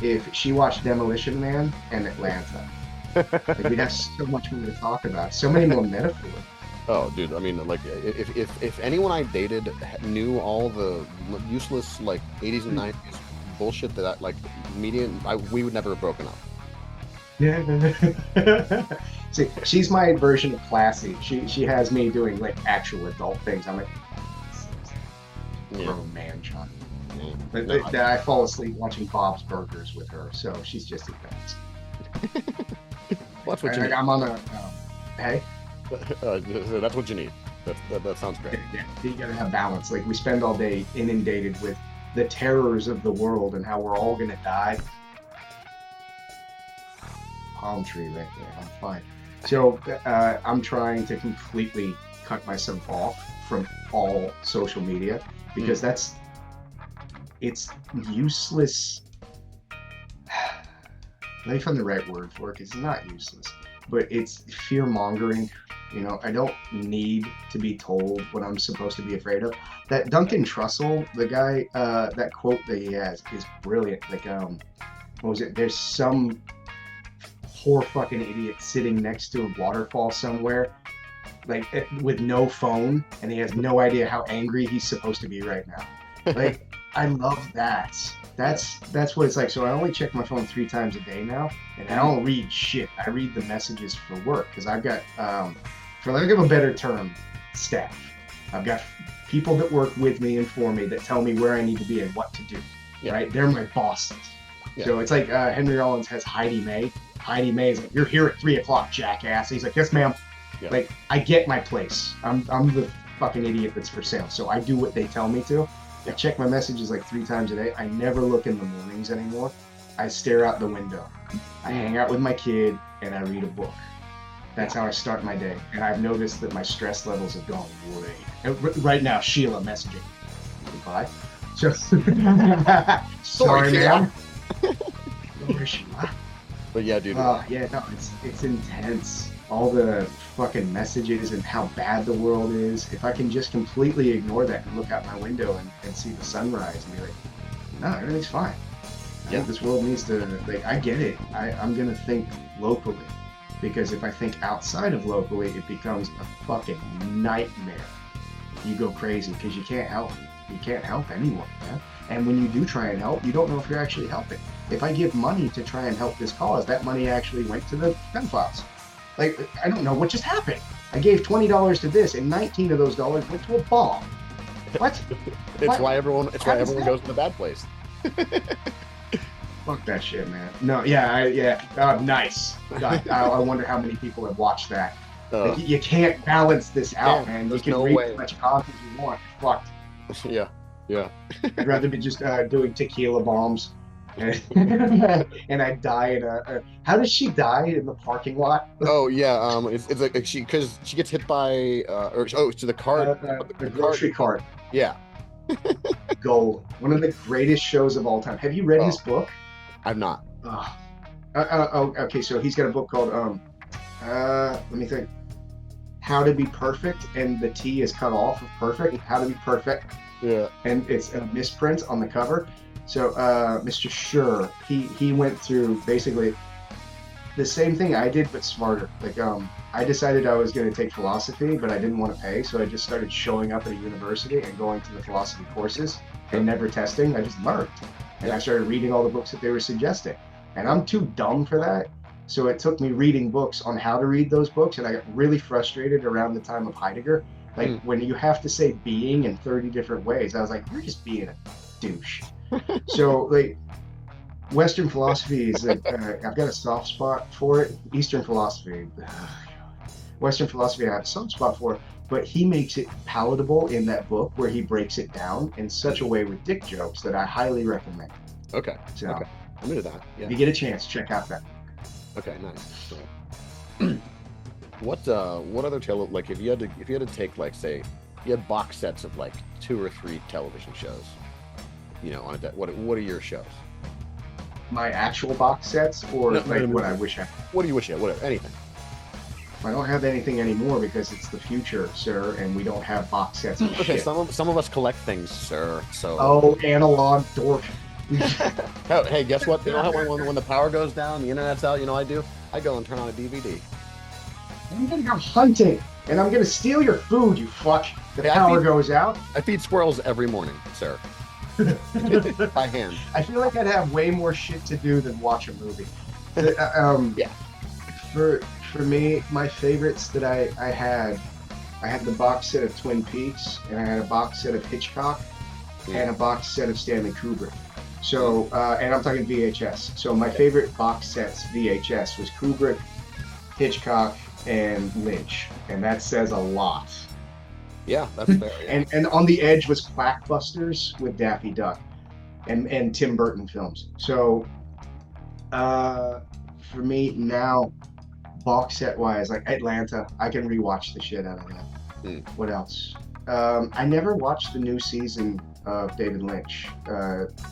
if she watched Demolition Man and Atlanta. Like, we'd have so much more to talk about. So many more metaphors. Oh, dude. I mean, like, if anyone I dated knew all the useless like 80s and 90s bullshit that like media, we would never have broken up. Yeah. See, she's my version of classy. She has me doing like actual adult things. I'm like, grown man child. Yeah. But I fall asleep watching Bob's Burgers with her, so she's just advanced. Well, that's what you need. I'm on a hey. That's what you need. That sounds great. Yeah, you gotta have balance. Like, we spend all day inundated with the terrors of the world and how we're all gonna die. Palm tree right there. I'm fine. So I'm trying to completely cut myself off from all social media because it's useless. Let me find the right word for it. It's not useless, but it's fear mongering. You know, I don't need to be told what I'm supposed to be afraid of. That Duncan Trussell, the guy, that quote that he has is brilliant. Like, what was it? There's some poor fucking idiot sitting next to a waterfall somewhere, like with no phone, and he has no idea how angry he's supposed to be right now. Like, I love that. That's what it's like. So I only check my phone 3 times a day now, and I don't read shit. I read the messages for work because I've got, for lack of a better term, staff. I've got people that work with me and for me that tell me where I need to be and what to do. Yeah. Right? They're my bosses. Yeah. So it's like Henry Rollins has Heidi May. Heidi May is like, "You're here at 3:00, jackass." He's like, "Yes, ma'am." Yeah. Like, I get my place. I'm the fucking idiot that's for sale. So I do what they tell me to. I check my messages like 3 times a day. I never look in the mornings anymore. I stare out the window. I hang out with my kid and I read a book. That's how I start my day. And I've noticed that my stress levels have gone way. Right now, Sheila messaging. Goodbye. Sorry, man. Sorry, Sheila. But yeah, dude. Yeah, no, it's intense. All the fucking messages and how bad the world is. If I can just completely ignore that and look out my window and see the sunrise and be like, no, everything's fine. I think this world needs to, like, I get it. I'm going to think locally. Because if I think outside of locally, it becomes a fucking nightmare. You go crazy because you can't help. You can't help anyone, man. And when you do try and help, you don't know if you're actually helping. If I give money to try and help this cause, that money actually went to the pedophiles. Like, I don't know what just happened. I gave $20 to this, and 19 of those dollars went to a bomb. What? It's why everyone goes to the bad place. Fuck that shit, man. No, nice. God, I wonder how many people have watched that. Like, you can't balance this out, man. You can read as much content as you want. Fucked. Yeah. I'd rather be just doing tequila bombs. And I die in a. How does she die in the parking lot? Oh yeah, it's like because she gets hit by to the cart. The grocery cart. Yeah. Gold. One of the greatest shows of all time. Have you read his book? I've not. Okay, so he's got a book called let me think. how to be perfect, and the T is cut off of perfect. How to be perfect. Yeah. And it's a misprint on the cover. So Mr. Sure, he went through basically the same thing I did, but smarter. Like I decided I was going to take philosophy, but I didn't want to pay, so I just started showing up at a university and going to the philosophy courses and never testing. I just learned, and I started reading all the books that they were suggesting. And I'm too dumb for that, so it took me reading books on how to read those books, and I got really frustrated around the time of Heidegger. Like when you have to say being in 30 different ways, I was like, you're just being a douche. So like Western philosophy is like, I've got a soft spot for it. Eastern philosophy, Western philosophy, I have a soft spot for it, but he makes it palatable in that book where he breaks it down in such a way with dick jokes that I highly recommend. Okay. So okay. I'm into that. Yeah. If you get a chance, check out that. Okay, nice. So, what other like if you had to take, like, say you had box sets of like 2 or 3 television shows, you know, on a what are your shows? My actual box sets, or what I wish I. What do you wish you had? Whatever, anything. I don't have anything anymore because it's the future, sir, and we don't have box sets of Okay, shit. some of us collect things, sir. So. Oh, analog dork. Oh, hey, guess what? You know how when the power goes down, the internet's out. You know what I do? I go and turn on a DVD. I'm gonna go hunting, and I'm gonna steal your food, you fuck. The power goes out. I feed squirrels every morning, sir. By hand. I feel like I'd have way more shit to do than watch a movie. Yeah. For me, my favorites that I had the box set of Twin Peaks, and I had a box set of Hitchcock, and a box set of Stanley Kubrick. So, and I'm talking VHS. So my favorite box sets VHS was Kubrick, Hitchcock, and Lynch, and that says a lot. Yeah, that's fair. Yeah. And on the edge was Quackbusters with Daffy Duck, and Tim Burton films. So, for me now, box set wise, like Atlanta, I can rewatch the shit out of that. What else? I never watched the new season of David Lynch.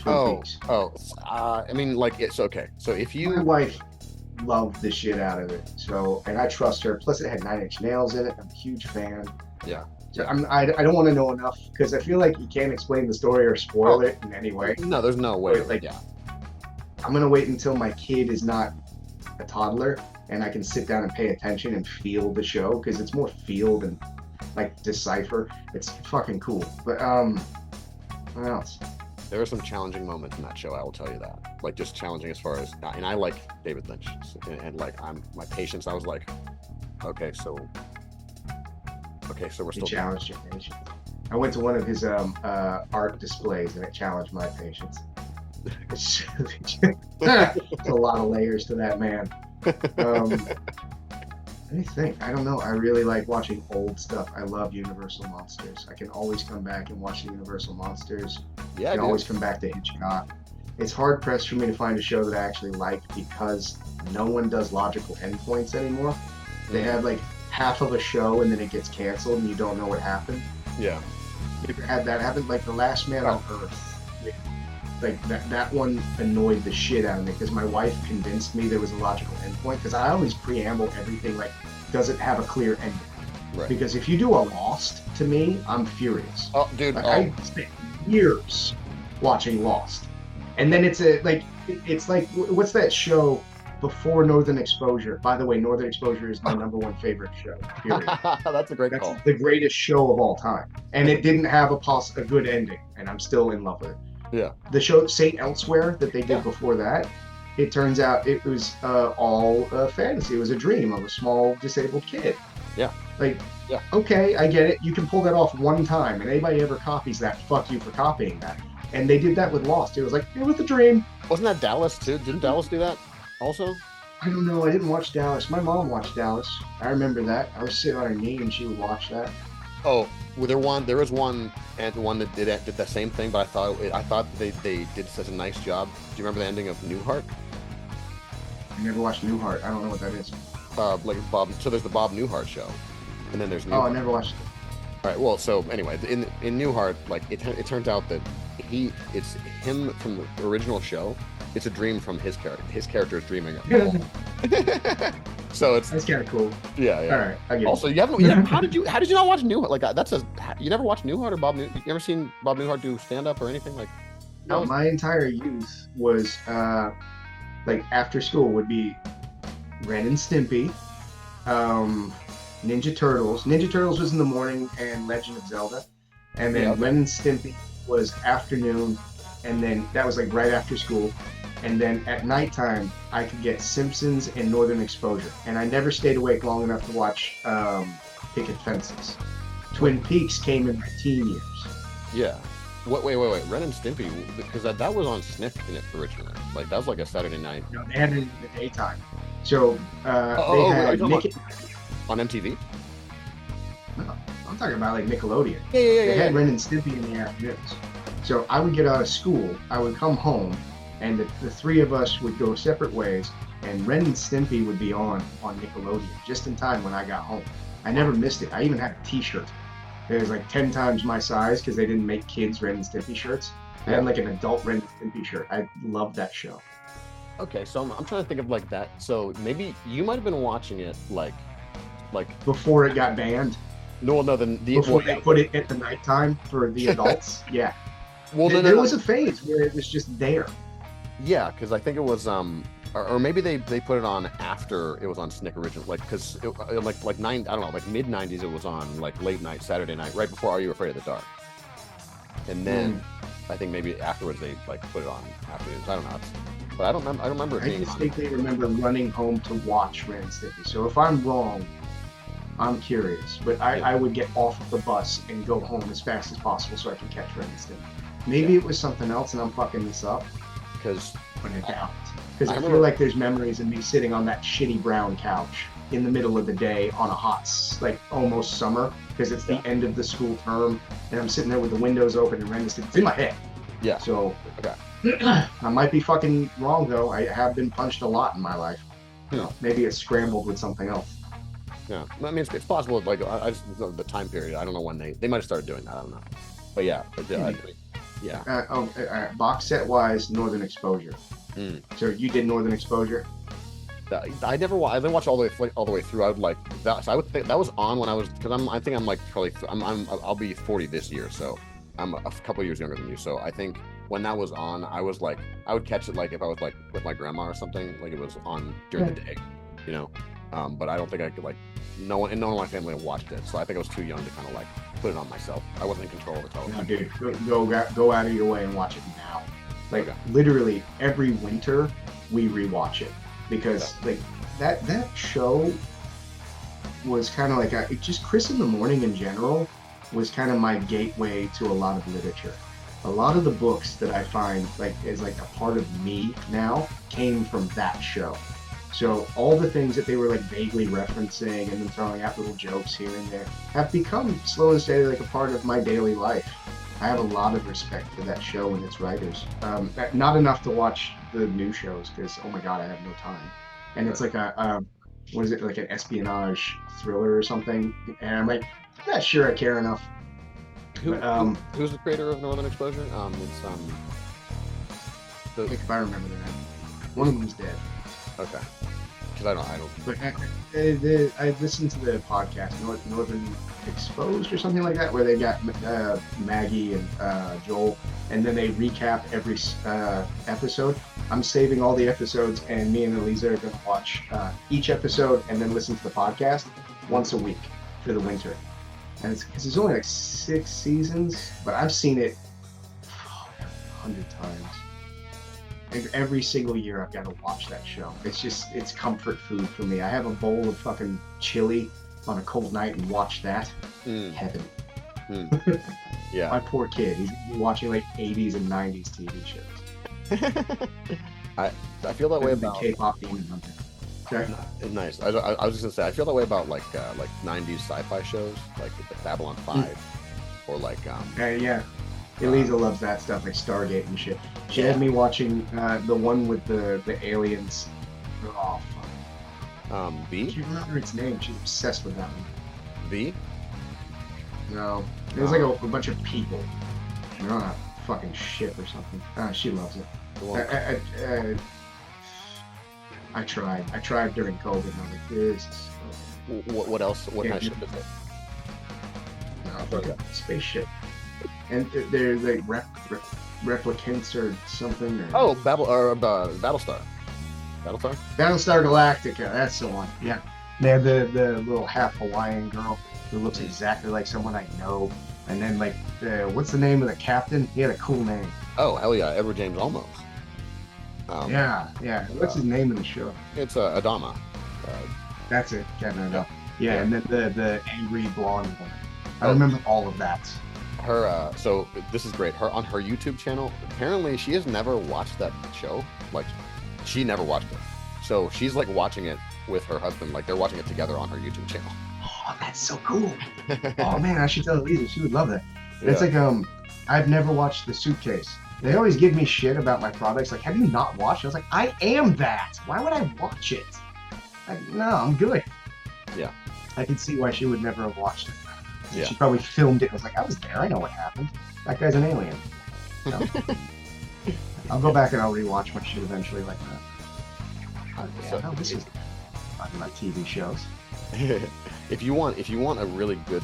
Twin Peaks. I mean, like, it's okay. So if you, my wife loved the shit out of it. So, and I trust her. Plus, it had 9 Inch Nails in it. I'm a huge fan. Yeah. So I don't want to know enough because I feel like you can't explain the story or spoil it in any way. No, there's no way. Like, I'm gonna wait until my kid is not a toddler and I can sit down and pay attention and feel the show, because it's more feel than like decipher. It's fucking cool. But what else? There are some challenging moments in that show, I will tell you that. Like, just challenging as far as, and I like David Lynch, and like, my patience, I was like, okay, so we're still. He challenged your patience. I went to one of his art displays and it challenged my patience. It's a lot of layers to that man. Let me think. I don't know. I really like watching old stuff. I love Universal Monsters. I can always come back and watch the Universal Monsters. Yeah, I can always come back to Hitchcock. It's hard pressed for me to find a show that I actually like because no one does logical endpoints anymore. They have like half of a show and then it gets canceled and you don't know what happened. Yeah. You ever had that happen? Like The Last Man on Earth. Like that one annoyed the shit out of me because my wife convinced me there was a logical endpoint, because I always preamble everything like, does it have a clear ending? Right. Because if you do a Lost, to me, I'm furious. Oh, dude. Like, I spent years watching Lost. And then it's like, what's that show before Northern Exposure? By the way, Northern Exposure is my #1 favorite show, period. That's a great call. That's the greatest show of all time. And it didn't have a good ending, and I'm still in love with it. Yeah. The show Saint Elsewhere that they did before that, it turns out it was all fantasy. It was a dream of a small disabled kid. Yeah. Like, okay, I get it. You can pull that off one time, and anybody ever copies that, fuck you for copying that. And they did that with Lost. It was like, it was a dream. Wasn't that Dallas too? Didn't Dallas do that also? I don't know. I didn't watch Dallas. My mom watched Dallas. I remember that. I was sitting on her knee and she would watch that. Oh, well, there was one, and the one that did the same thing, but I thought they did such a nice job. Do you remember the ending of Newhart? I never watched Newhart. I don't know what that is. Like Bob. So there's the Bob Newhart show, and then there's Newhart. Oh, I never watched it. All right. Well, so anyway, in Newhart, like it turns out that it's him from the original show. It's a dream from his character. His character is dreaming So it's That's kind of cool. yeah. All right, I get Also, it. you haven't. How did you not watch Newhart? Like that's a you never watched Newhart or Bob New? You ever seen Bob Newhart do stand up or anything like? No, my entire youth was like after school would be Ren and Stimpy, Ninja Turtles. Ninja Turtles was in the morning, and Legend of Zelda, and then Ren and Stimpy was afternoon, and then that was like right after school, and then at nighttime I could get Simpsons and Northern Exposure, and I never stayed awake long enough to watch Picket Fences. Twin Peaks came in my teen years. Yeah. Wait. Ren and Stimpy, because that was on Snick in it originally. Like that was like a Saturday night. No, they had it in the daytime. So they had Nick on MTV. No, I'm talking about like Nickelodeon. Yeah. They had Ren and Stimpy in the afternoons. So I would get out of school, I would come home, and the three of us would go separate ways, and Ren and Stimpy would be on Nickelodeon just in time when I got home. I never missed it. I even had a T-shirt. It was like 10 times my size because they didn't make kids Ren and Stimpy shirts. I had like an adult Ren and Stimpy shirt. I loved that show. Okay, so I'm trying to think of like that. So maybe you might have been watching it like before it got banned. No, before they put it at the nighttime for the adults. Yeah. Well, there was a phase where it was just there. Yeah, because I think it was or maybe they put it on after it was on Snick original, like because like I don't know, like mid '90s it was on like late night Saturday night, right before Are You Afraid of the Dark, and then I think maybe afterwards they like put it on afternoons. I don't know, but I don't remember. It being distinctly remember running home to watch Ren and Stimpy. So if I'm wrong, I'm curious, but I would get off of the bus and go home as fast as possible so I can catch Ren and Stimpy. Maybe it was something else and I'm fucking this up. Because I feel like there's memories of me sitting on that shitty brown couch in the middle of the day on a hot, like almost summer, because it's the end of the school term, and I'm sitting there with the windows open and Ren and Stimpy. It's in my head. Yeah. So I might be fucking wrong though. I have been punched a lot in my life. Maybe it's scrambled with something else. Yeah, I mean it's possible. Like I just know the time period. I don't know when they might have started doing that. I don't know. But yeah, box set wise, Northern Exposure. So you did Northern Exposure. I didn't watch all the way through. I would like that. So I would think that was on when I was I think I'm like probably I'll be 40 this year, so I'm a couple years younger than you. So I think when that was on, I was like I would catch it like if I was like with my grandma or something, like it was on during the day, you know. But I don't think I could like no one in my family watched it, so I think I was too young to kind of like put it on myself. I wasn't in control of the television. No, dude, go out of your way and watch it now. Like literally every winter we rewatch it because like that show was kind of like just Chris in the Morning in general was kind of my gateway to a lot of literature. A lot of the books that I find like is like a part of me now came from that show. So all the things that they were like vaguely referencing and then throwing out little jokes here and there have become slow and steady like a part of my daily life. I have a lot of respect for that show and its writers. Not enough to watch the new shows because oh my god, I have no time. And it's like a what is it, like an espionage thriller or something? And I'm like, I'm not sure I care enough. Who's the creator of Northern Exposure? If I remember the name. One of them's dead. Okay. Because I don't. But I listened to the podcast Northern Exposed or something like that, where they got Maggie and Joel, and then they recap every episode. I'm saving all the episodes, and me and Eliza are going to watch each episode and then listen to the podcast once a week for the winter. And it's only like 6 seasons, but I've seen it 100 times. And every single year I've got to watch that show. It's comfort food for me. I have a bowl of fucking chili on a cold night and watch that. Heaven. Yeah. My poor kid. He's watching like 80s and 90s TV shows. I feel that way about K-pop Demon Hunter. Okay. Nice. I was just gonna say I feel that way about like 90s sci-fi shows like Babylon 5 or like yeah. Eliza loves that stuff, like Stargate and shit. She had me watching the one with the aliens. Oh, fuck. V? I can't remember its name. She's obsessed with that one. V? No. It was like a bunch of people. They're on a fucking ship or something. She loves it. I tried during COVID, and I was like, this is What else? What kind of ship is it? fucking spaceship. And they're like replicants or something. Or... Oh, Battlestar. Battlestar? Battlestar Galactica, that's the one. Yeah. They had the little half Hawaiian girl who looks exactly like someone I know. And then like what's the name of the captain? He had a cool name. Oh, hell yeah, Edward James Olmos. Yeah. What's his name in the show? It's Adama. That's it. Yeah. And then the angry blonde woman. I Oh. remember all of that. Her so this is great. Her on her YouTube channel, apparently she has never watched that show. Like she never watched it. So she's like watching it with her husband, like they're watching it together on her YouTube channel. Oh, that's so cool. Oh man, I should tell Lisa. She would love that. Yeah. It's like I've never watched The Suitcase. They always give me shit about my products. Like, have you not watched it? I was like, I am that. Why would I watch it? No, I'm good. Yeah. I can see why she would never have watched it. Yeah. She probably filmed it. I was like, I was there. I know what happened. That guy's an alien. No. I'll go back and I'll rewatch my shit eventually like that. Oh, yeah, So- no, this is talking about TV shows. if you want a really good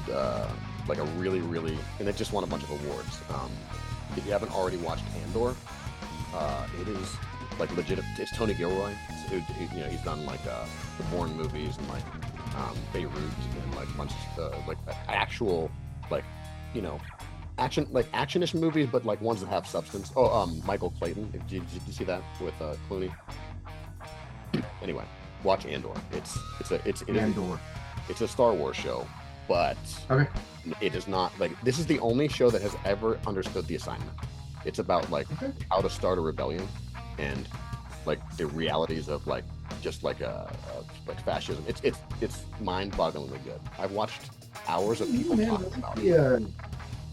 like a really and it just won a bunch of awards. If you haven't already watched Andor, it is like legit. It's Tony Gilroy. You know, he's done like the Bourne movies and like Beirut and like a bunch of like actual like actionish movies, but like ones that have substance. Oh, Michael Clayton. Did you see that with Clooney? Anyway, watch Andor. It's a Star Wars show, but Okay. it is not like this is the only show that has ever understood the assignment. It's about like how to start a rebellion and like the realities of like just like like fascism. It's mind-bogglingly good. I've watched hours of people talking about it.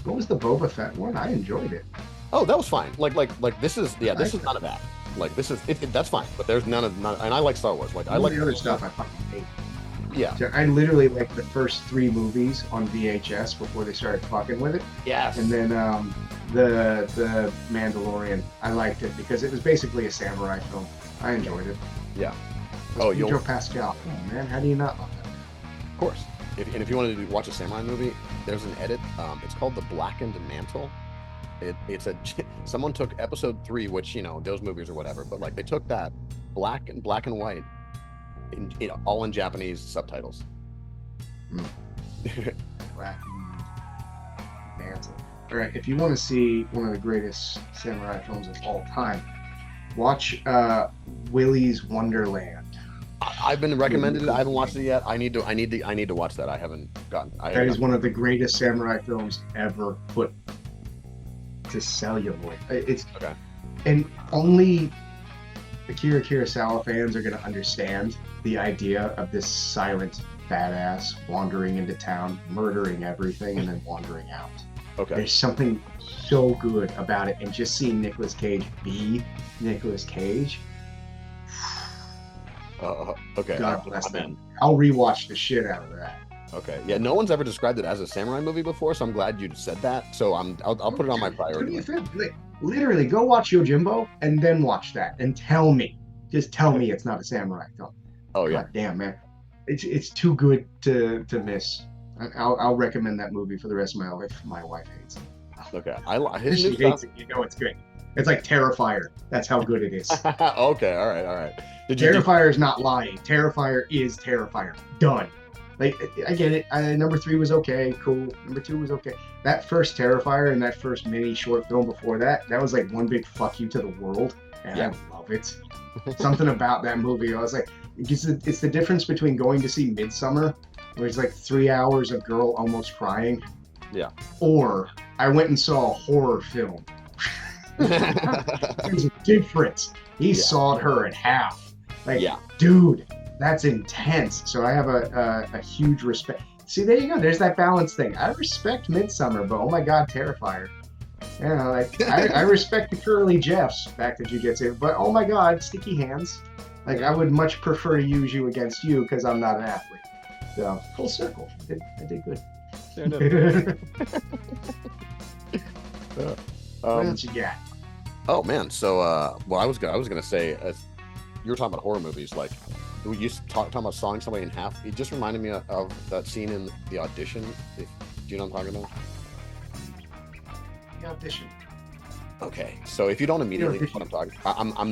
What was the Boba Fett one? I enjoyed it. Oh, that was fine. Like this is this is none of that. Like this is that's fine. But there's none, and I like Star Wars. Like I like the other stuff I fucking hate. Yeah. So I literally like the first 3 movies on VHS before they started fucking with it. Yes. And then the Mandalorian, I liked it because it was basically a samurai film. I enjoyed it. Yeah. Oh, you'll Pedro Pascal. Oh, man, how do you not love that? Of course. If you wanted to watch a samurai movie, there's an edit. It's called The Blackened Mantle. It's someone took episode 3, which those movies or whatever, but like they took that black and white, all in Japanese subtitles. Black Mantle. All right, if you want to see one of the greatest samurai films of all time, watch Willy's Wonderland. I've been recommended it. I haven't watched it yet. I need to watch that. I haven't gotten. That is one of the greatest samurai films ever put to celluloid. It's okay. And only Akira Kurosawa fans are going to understand the idea of this silent badass wandering into town, murdering everything, and then wandering out. Okay. There's something so good about it, and just seeing Nicolas Cage be Nicolas Cage. Okay. God bless them. I'll rewatch the shit out of that. Okay. Yeah. No one's ever described it as a samurai movie before, so I'm glad you said that. So I'll put it on my priority list. Literally, go watch Yojimbo and then watch that, and tell me. Just tell me it's not a samurai film. Oh yeah. God damn, man. It's too good to miss. I'll recommend that movie for the rest of my life. My wife hates it. Okay. She hates it. You know it's good. It's like Terrifier. That's how good it is. Okay. All right. Terrifier is not lying. Terrifier is Terrifier. Done. Like, I get it. Number 3 was okay. Cool. Number 2 was okay. That first Terrifier and that first mini short film before that was like one big fuck you to the world. And I love it. Something about that movie. I was like, it's the difference between going to see Midsummer, where it's like 3 hours of girl almost crying. Yeah. Or I went and saw a horror film. There's a difference. He sawed her in half. Like, dude, that's intense. So I have a huge respect. See, there you go. There's that balance thing. I respect Midsummer, but oh my God, Terrifier. Like I respect the curly Jeffs back to Jiu-Jitsu, but oh my God, sticky hands. Like I would much prefer to use you against you because I'm not an athlete. So full circle. I did good. What else you got? Oh man, so I was gonna say you were talking about horror movies, like we used to talking about sawing somebody in half. It just reminded me of that scene in The Audition. Do you know what I'm talking about? The Audition. Okay, so if you don't immediately know what I'm talking, I'm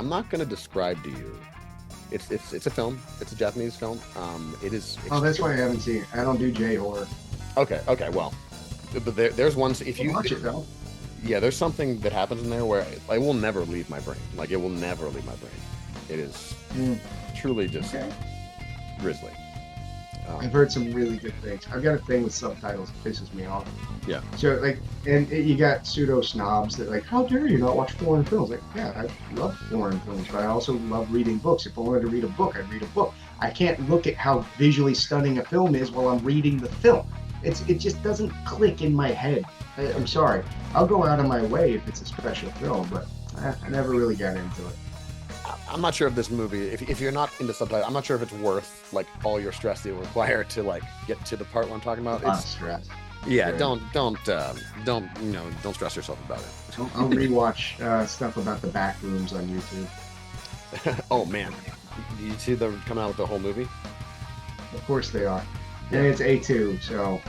not gonna describe to you. It's a film. It's a Japanese film. It is. Oh, that's why I haven't seen it. I don't do J horror. Okay. Well, but there's one. If you watch it though. Yeah, there's something that happens in there where it will never leave my brain. Like it will never leave my brain. It is truly just grisly. I've heard some really good things. I've got a thing with subtitles. It pisses me off. Yeah. So you got pseudo snobs that like, how dare you not watch foreign films? Like, yeah, I love foreign films, but I also love reading books. If I wanted to read a book, I'd read a book. I can't look at how visually stunning a film is while I'm reading the film. It just doesn't click in my head. I'm sorry. I'll go out of my way if it's a special film, but I never really got into it. I'm not sure if this movie, if you're not into subtitles, I'm not sure if it's worth like all your stress that you require to like get to the part what I'm talking about. A lot of stress. Yeah, Right. don't stress yourself about it. I'll rewatch stuff about the back rooms on YouTube. Oh man, did you see them coming out with the whole movie? Of course they are. And it's A2, so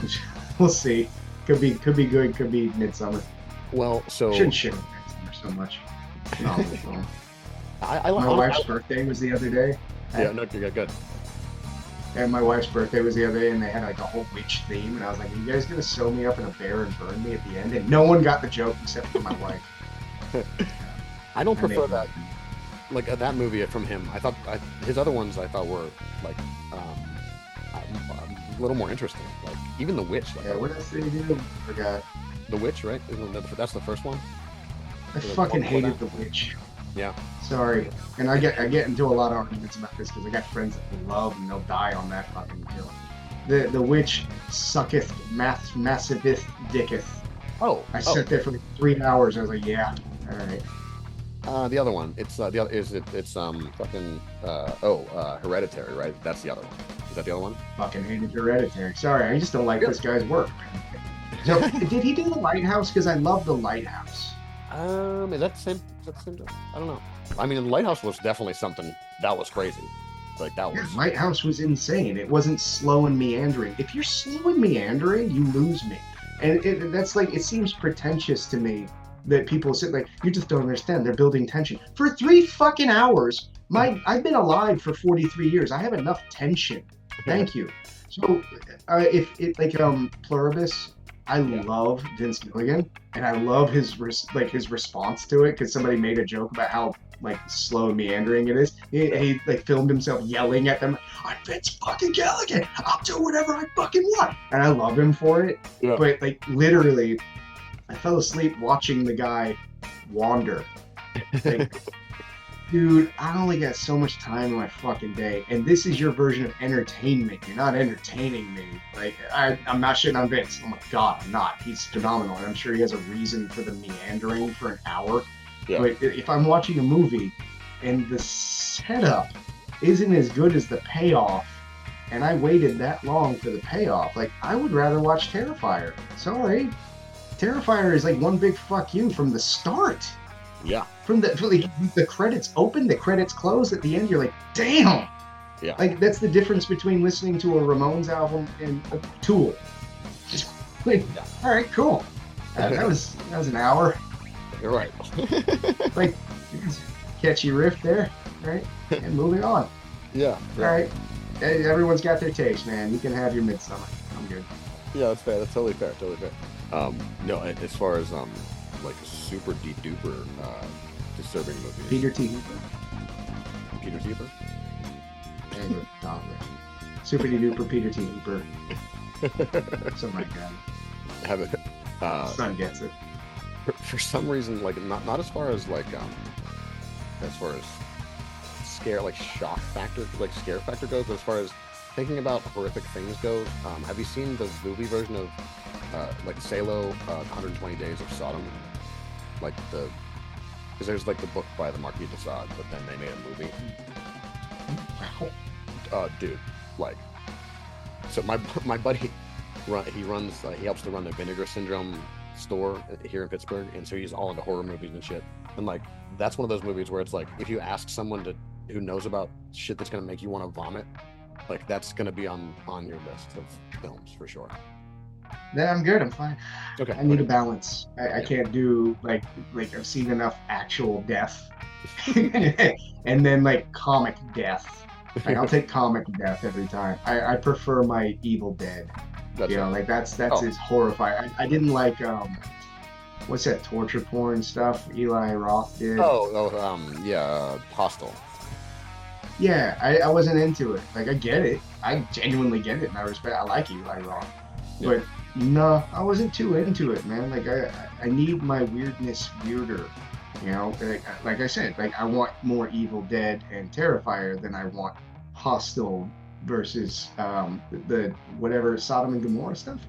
we'll see. Could be good, could be Midsummer. Well, so Shouldn't shit on Midsummer so much. No, film. I My wife's birthday was the other day. Yeah, no, good. And my wife's birthday was the other day, and they had like a whole witch theme, and I was like, "Are you guys gonna sew me up in a bear and burn me at the end?" And no one got the joke except for my wife. I don't prefer that. Like that movie from him, I thought his other ones I thought were like a little more interesting. Like even the witch. Like, Yeah, what else did he do? Forgot. The witch, right? That's the first one. I fucking hated the witch. Yeah. Sorry, and I get into a lot of arguments about this because I got friends that love and they'll die on that fucking hill. The witch sucketh, massiveth, dicketh. Oh. I sat there for like 3 hours. I was like, yeah, all right. The other one. It's the other. It's fucking Hereditary, right? That's the other one. Is that the other one? Fucking hated Hereditary. Sorry, I just don't like this guy's work. So, did he do The Lighthouse? Because I love The Lighthouse. Is that the same? I don't know. I mean, The Lighthouse was definitely something that was crazy. Like that was. Yeah, Lighthouse was insane. It wasn't slow and meandering. If you're slow and meandering, you lose me. And that's like, it seems pretentious to me that people sit like, you just don't understand. They're building tension for 3 fucking hours. I've been alive for 43 years. I have enough tension. Thank you. So, if it like Pluribus. I love Vince Gilligan, and I love his response to it because somebody made a joke about how like slow and meandering it is. He like filmed himself yelling at them, "I'm Vince fucking Gilligan. I'll do whatever I fucking want," and I love him for it. Yeah. But like literally, I fell asleep watching the guy wander. Like, dude, I only got so much time in my fucking day, and this is your version of entertainment. You're not entertaining me. Like, I'm not shitting on Vince. Oh my god, I'm not. He's phenomenal, and I'm sure he has a reason for the meandering for an hour. Yeah. But if I'm watching a movie and the setup isn't as good as the payoff, and I waited that long for the payoff, like, I would rather watch Terrifier. Sorry. Terrifier is like one big fuck you from the start. Yeah. From the credits open, the credits close, at the end you're like, damn. Yeah. Like that's the difference between listening to a Ramones album and a Tool. Just like, all right, cool. That was an hour. You're right. Like catchy riff there, right? And moving on. Yeah. All right. Hey, everyone's got their taste, man. You can have your Midsummer. I'm good. Yeah, that's fair. That's totally fair. No, as far as like a super duper disturbing movies. Peter T. Hooper. Peter T. Hooper? And Super duper Peter T. Hooper. Something like that. Have it. Son gets it. For some reason, like not as far as like as far as scare factor goes, but as far as thinking about horrific things goes, have you seen the movie version of like Salo, 120 Days of Sodom? Like because there's like the book by the Marquis de Sade, but then they made a movie. Dude, like, so my buddy, he helps to run the Vinegar Syndrome store here in Pittsburgh, and so he's all into horror movies and shit. And like that's one of those movies where it's like if you ask someone who knows about shit that's gonna make you want to vomit, like that's gonna be on your list of films for sure. Yeah, I'm good. I'm fine. Okay. I need a balance. I can't do like I've seen enough actual death, and then like comic death. Like I'll take comic death every time. I prefer my Evil Dead. That's you know, like that's as horrifying. I didn't like what's that torture porn stuff Eli Roth did? Yeah, Hostel. Yeah, I wasn't into it. Like I get it. I genuinely get it, and I like Eli Roth. Yeah. But no, I wasn't too into it, man. Like I need my weirdness weirder. You know, like I said, like I want more Evil Dead and Terrifier than I want Hostel versus the whatever Sodom and Gomorrah stuff.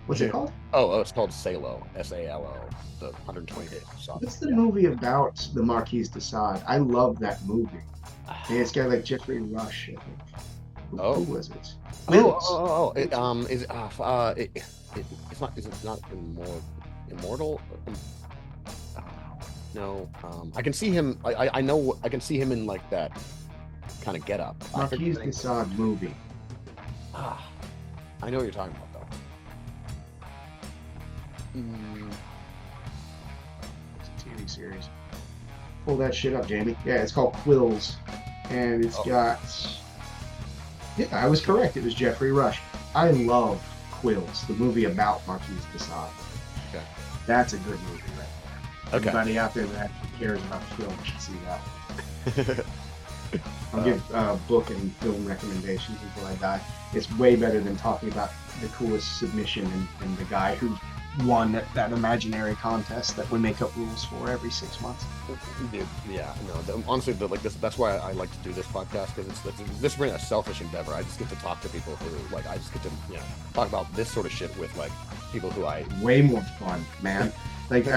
What's it called? Oh, it's called Salo, S-A-L-O, the 120 Days of Sodom. What's the movie about the Marquis de Sade? I love that movie. And it's got like Jeffrey Rush, I think. Who was it? It's not Immortal? No, I can see him. I know. I can see him in like that kind of get up. Marquis de Sade movie. I know what you're talking about though. It's a TV series. Pull that shit up, Jamie. Yeah, it's called Quills, and it's got. Yeah, I was correct. It was Jeffrey Rush. I love Quills, the movie about Marquis de Sade. Okay. That's a good movie, right there. Okay. Everybody out there that cares about film should see that. I'll give book and film recommendations until I die. It's way better than talking about the coolest submission and the guy who won that imaginary contest that we make up rules for every 6 months. Dude, yeah, no. Honestly, that's why I like to do this podcast, because this is really a selfish endeavor. I just get to talk to people who I just get to talk about this sort of shit with like people who I way more fun, man. Like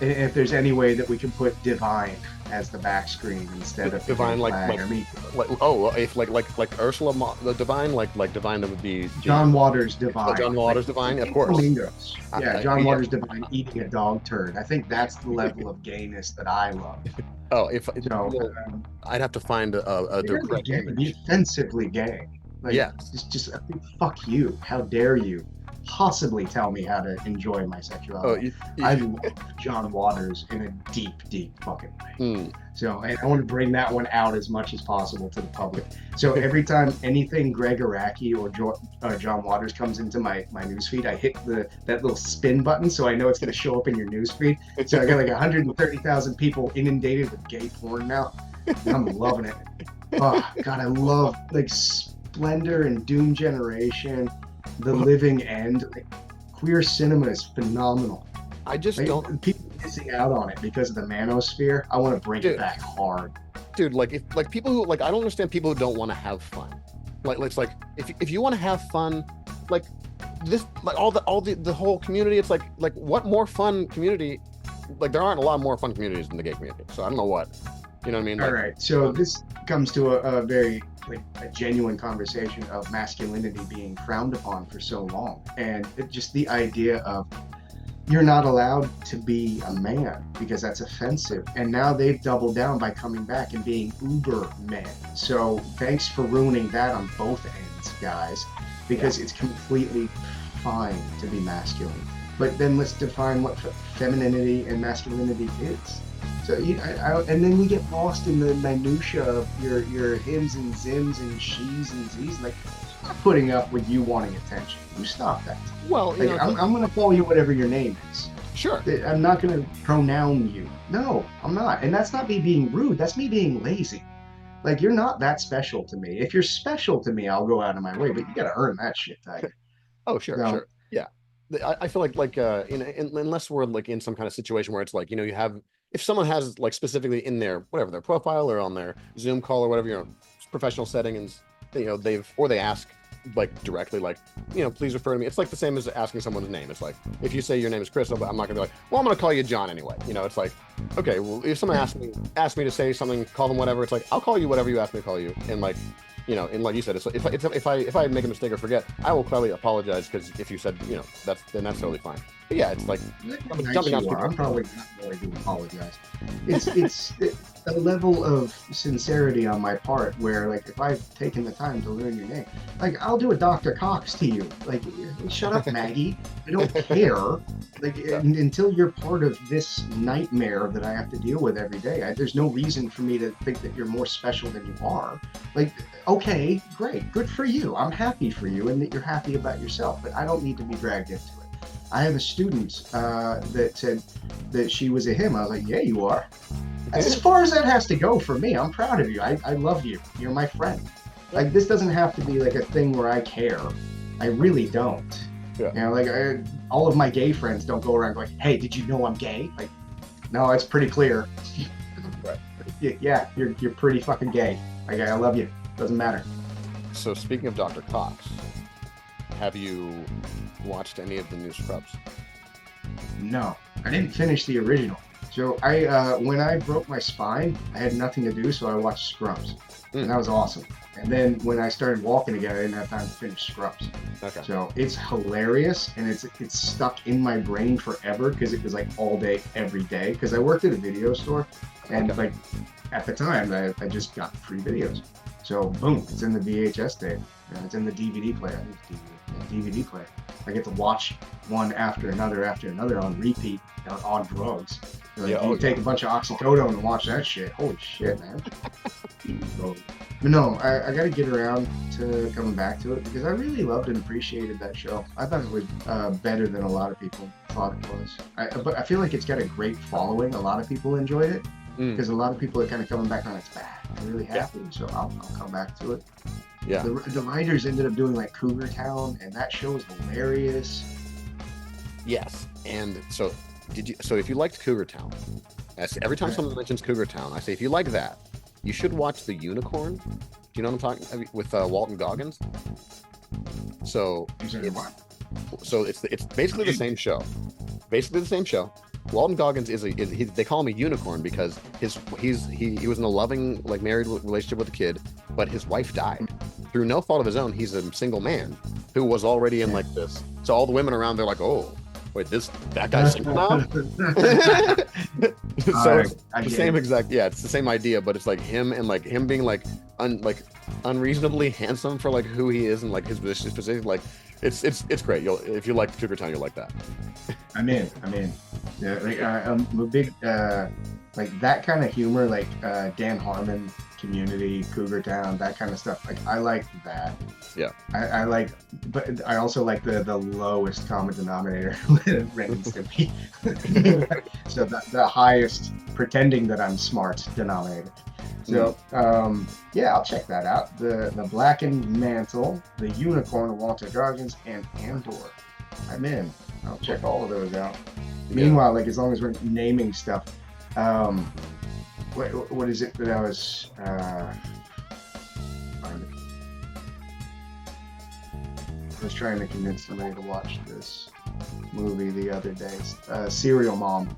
if there's any way that we can put Divine as the back screen instead of Divine, if like Ursula the Divine, like Divine, that would be John Waters Divine. John Waters Divine, of course. Flamingos. Yeah, John Waters Divine eating a dog turd. I think that's the level of gayness that I love. I'd have to find a direct be offensively gay. Like, yeah, just fuck you. How dare you possibly tell me how to enjoy my sexuality? I love John Waters in a deep fucking way. So I want to bring that one out as much as possible to the public. So every time anything Greg Araki or John Waters comes into my newsfeed, I hit that little spin button so I know it's going to show up in your newsfeed. So I got like 130,000 people inundated with gay porn now, and I'm loving it. Oh God, I love like Splendor and Doom Generation, The Living End. Like, queer cinema is phenomenal. I just don't. People missing out on it because of the Manosphere. I want to bring it back hard. Dude, like people who I don't understand people who don't want to have fun. It's like if you want to have fun, like this, like all the whole community. It's like what more fun community? Like there aren't a lot more fun communities than the gay community. So I don't know what. You know what I mean? All right. So this comes to a very a genuine conversation of masculinity being frowned upon for so long, and just the idea of you're not allowed to be a man because that's offensive. And now they've doubled down by coming back and being uber men. So thanks for ruining that on both ends, guys, because it's completely fine to be masculine. But then let's define what femininity and masculinity is. So and then we get lost in the minutia of your hims and zims and she's and z's. Like, I'm not putting up with you wanting attention. You stop that. Well, I'm going to call you whatever your name is. Sure. I'm not going to pronoun you. No, I'm not. And that's not me being rude. That's me being lazy. Like, you're not that special to me. If you're special to me, I'll go out of my way. But you got to earn that shit, Tiger. Oh, sure, sure. Yeah. I feel like unless we're like in some kind of situation where it's like, you have, if someone has like specifically in their whatever their profile or on their Zoom call or whatever, professional setting, and they ask like directly, like, please refer to me. It's like the same as asking someone's name. It's like, if you say your name is Chris, I'm not gonna be like, well, I'm gonna call you John anyway. It's like, okay, well, if someone asks me to say something, call them whatever, it's like, I'll call you whatever you ask me to call you. And like, you know, and like you said, it's, if I make a mistake or forget, I will probably apologize because if you said, you know, that's totally fine. But yeah, it's like jumping on. I'm probably not going to apologize. It's a level of sincerity on my part where, like, if I've taken the time to learn your name, like, I'll do a Dr. Cox to you. Like, shut up, Maggie. I don't care. Like, until you're part of this nightmare that I have to deal with every day, there's no reason for me to think that you're more special than you are. Like, okay, great, good for you. I'm happy for you and that you're happy about yourself, but I don't need to be dragged into it. I have a student that said that she was a him. I was like, yeah, you are. That's as far as that has to go for me. I'm proud of you. I love you. You're my friend. Like, this doesn't have to be like a thing where I care. I really don't. Yeah. You know, like, all of my gay friends don't go around going, hey, did you know I'm gay? Like, no, it's pretty clear. Right. Yeah, you're pretty fucking gay. Like, I love you. Doesn't matter. So speaking of Dr. Cox, have you watched any of the new Scrubs? No, I didn't finish the original. So when I broke my spine, I had nothing to do, so I watched Scrubs, and that was awesome. And then when I started walking again, I didn't have time to finish Scrubs. Okay. So it's hilarious, and it's stuck in my brain forever because it was like all day, every day. Because I worked at a video store, and like at the time, I just got free videos. So boom, it's in the VHS tape, and it's in the DVD player. I think it's DVD player. I get to watch one after another on repeat on drugs. Like, you take a bunch of oxycodone and watch that shit. Holy shit, man. So, but no, I got to get around to coming back to it because I really loved and appreciated that show. I thought it was better than a lot of people thought it was. But I feel like it's got a great following. A lot of people enjoyed it because a lot of people are kind of coming back on its back. I'm really happy, so I'll come back to it. Yeah. The writers ended up doing like Cougar Town, and that show is hilarious. Yes, and so if you liked Cougar Town, every time someone mentions Cougar Town, I say if you like that, you should watch The Unicorn. Do you know what I'm talking with Walton Goggins? So it's basically the same show. Basically the same show. Walton Goggins they call him a unicorn because he was in a loving, like, married relationship with a kid, but his wife died through no fault of his own. He's a single man who was already in like this. So all the women around, they're like, oh, wait, that guy's single now? So it's the same exact, it's the same idea, but it's like him and like him being like unreasonably handsome for like who he is and like his position. Like it's great. If you like Cougar Town, you'll like that. I'm in. Yeah, like, I'm a big like that kind of humor, like Dan Harmon, Community, Cougar Town, that kind of stuff. Like, I like that. Yeah. I like, but I also like the lowest common denominator, Ren and Stimpy. So the highest pretending that I'm smart denominator. So I'll check that out. The Blackened Mantle, the Unicorn of Walton Goggins, and Andor. I'm in. I'll check all of those out. Yeah. Meanwhile, like, as long as we're naming stuff, what is it that I was trying to convince somebody to watch this movie the other day. Serial Mom.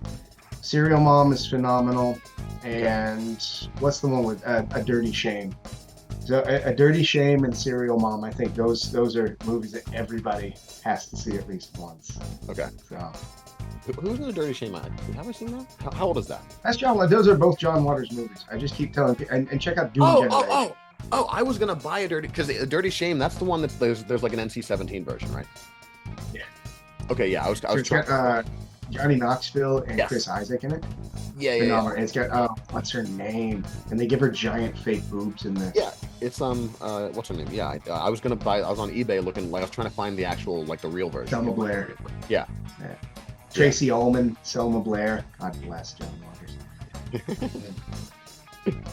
Serial Mom is phenomenal. And what's the one with A Dirty Shame? So A Dirty Shame and Serial Mom, I think those are movies that everybody has to see at least once. Okay. So who's in A Dirty Shame? Have I seen that? How old is that? That's those are both John Waters movies. I just keep telling people, and check out Doom Generation. I was gonna buy A Dirty Shame. That's the one that's there's like an NC-17 version, right? Yeah. Okay, yeah. I was got Johnny Knoxville and Chris Isaac in it. Yeah. And it's got what's her name? And they give her giant fake boobs in this. Yeah, it's what's her name? Yeah, I was gonna buy. I was on eBay looking. Like, I was trying to find the actual, like, the real version. Selma Blair. Yeah. Tracy Ullman, Selma Blair. God bless John Waters.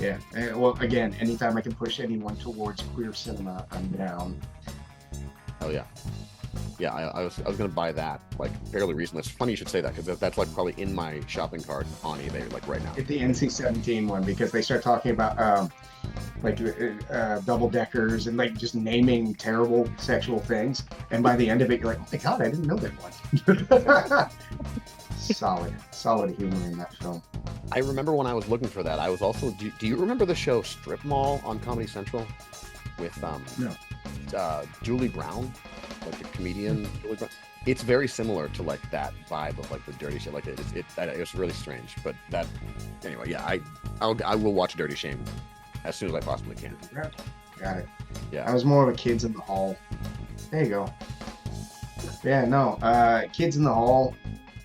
Yeah. Well, again, anytime I can push anyone towards queer cinema, I'm down. Oh yeah. Yeah, I was gonna buy that like fairly recently. It's funny you should say that because that's like probably in my shopping cart on eBay like right now. Get the NC-17 one because they start talking about double deckers and like just naming terrible sexual things, and by the end of it you're like, oh my god, I didn't know that one. Solid humor in that film. I remember when I was looking for that, I was also. Do you remember the show Strip Mall on Comedy Central? with No. Julie Brown, like the comedian Julie Brown. It's very similar to like that vibe of like the dirty shit. Like it was really strange. But that anyway, yeah, I will watch Dirty Shame as soon as I possibly can. Got it. Yeah. I was more of a Kids in the Hall. There you go. Yeah, no. Kids in the Hall.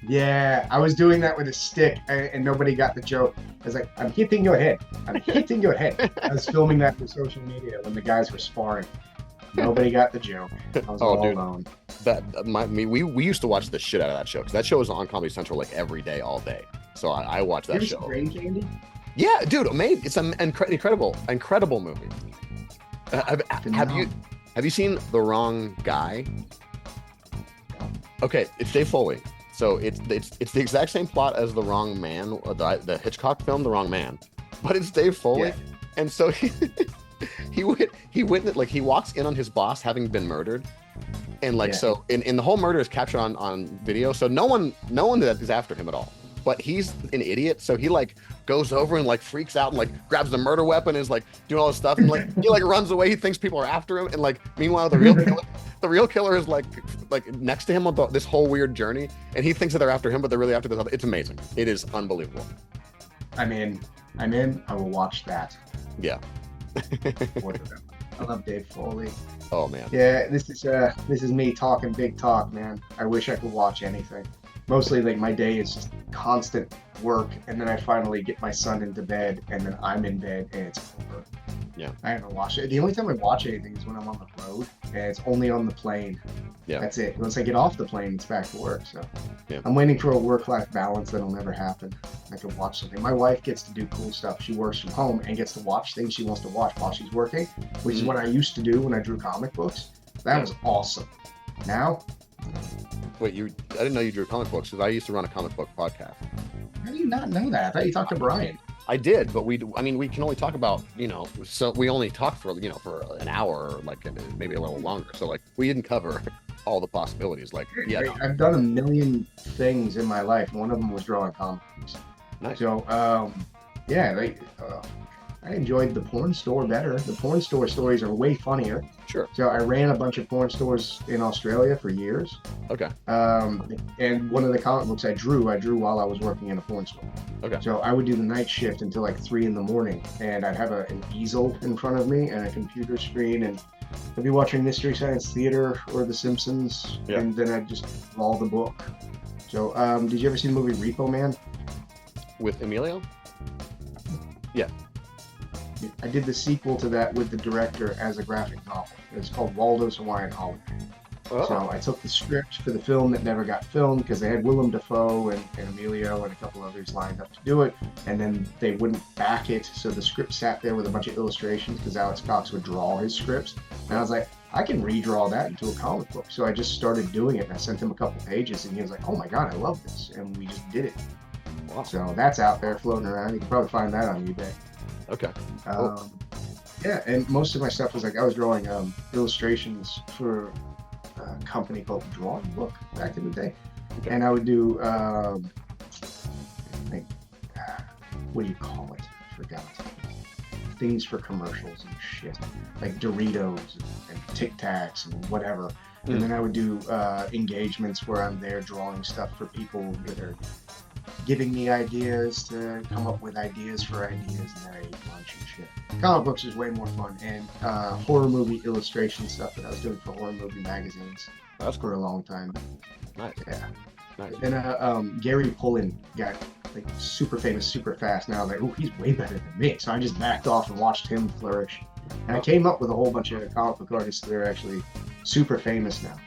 Yeah, I was doing that with a stick, and nobody got the joke. I was like, I'm hitting your head. I'm hitting your head. I was filming that for social media when the guys were sparring. Nobody got the joke. I was all alone. We used to watch the shit out of that show, because that show was on Comedy Central like every day, all day. So I watched that show. Brain Candy? Yeah, dude, amazing. It's an incredible movie. Have you seen The Wrong Guy? Okay, it's Dave Foley. So it's the exact same plot as The Wrong Man, the Hitchcock film, The Wrong Man, but it's Dave Foley, and so he walks in on his boss having been murdered, and so in the whole murder is captured on video, so no one that is after him at all. But he's an idiot, so he like goes over and like freaks out and like grabs the murder weapon and is like doing all this stuff, and like he like runs away. He thinks people are after him, and like meanwhile the real killer is like next to him on this whole weird journey, and he thinks that they're after him, but they're really after this other. It's amazing. It is unbelievable. I'm in. I will watch that. Yeah. I love Dave Foley. Oh man. Yeah, this is me talking big talk, man. I wish I could watch anything. Mostly, like, my day is just constant work, and then I finally get my son into bed, and then I'm in bed, and it's over. Yeah. I haven't watched it. The only time I watch anything is when I'm on the road, and it's only on the plane. Yeah. That's it. Once I get off the plane, it's back to work. So yeah. I'm waiting for a work-life balance that'll never happen. I can watch something. My wife gets to do cool stuff. She works from home and gets to watch things she wants to watch while she's working, which is what I used to do when I drew comic books. That was awesome. Now... Wait, I didn't know you drew comic books, because I used to run a comic book podcast. How do you not know that? I thought you talked to Brian. I did, but we can only talk about, so we only talked for an hour, or like maybe a little longer. So like we didn't cover all the possibilities. Like, yeah. I've done a million things in my life. One of them was drawing comics. Nice. So, I enjoyed the porn store better. The porn store stories are way funnier. Sure. So I ran a bunch of porn stores in Australia for years. Okay. And one of the comic books I drew while I was working in a porn store. Okay. So I would do the night shift until like 3 a.m, and I'd have an easel in front of me and a computer screen, and I'd be watching Mystery Science Theater or The Simpsons, and then I'd just draw the book. So, did you ever see the movie Repo Man? With Emilio? Yeah. I did the sequel to that with the director as a graphic novel. It's called Waldo's Hawaiian Holiday. Oh. So I took the script for the film that never got filmed, because they had Willem Dafoe and Emilio and a couple others lined up to do it, and then they wouldn't back it, so the script sat there with a bunch of illustrations, because Alex Cox would draw his scripts, and I was like, I can redraw that into a comic book. So I just started doing it, and I sent him a couple pages, and he was like, oh my god, I love this, and we just did it. Wow. So that's out there floating around. You can probably find that on eBay. Okay. Cool. Yeah, and most of my stuff was like, I was drawing illustrations for a company called Drawing Book back in the day. Okay. And I would do, what do you call it? I forgot. Things for commercials and shit. Like Doritos and Tic Tacs and whatever. And then I would do engagements where I'm there drawing stuff for people that are giving me ideas to come up with ideas for ideas, and then I ate lunch and shit. Comic books is way more fun, and horror movie illustration stuff that I was doing for horror movie magazines. That's for a long time. Nice. Yeah. Nice. And Gary Pullen got like super famous super fast. Now I was like, oh, he's way better than me. So I just backed off and watched him flourish. And I came up with a whole bunch of comic book artists that are actually super famous now.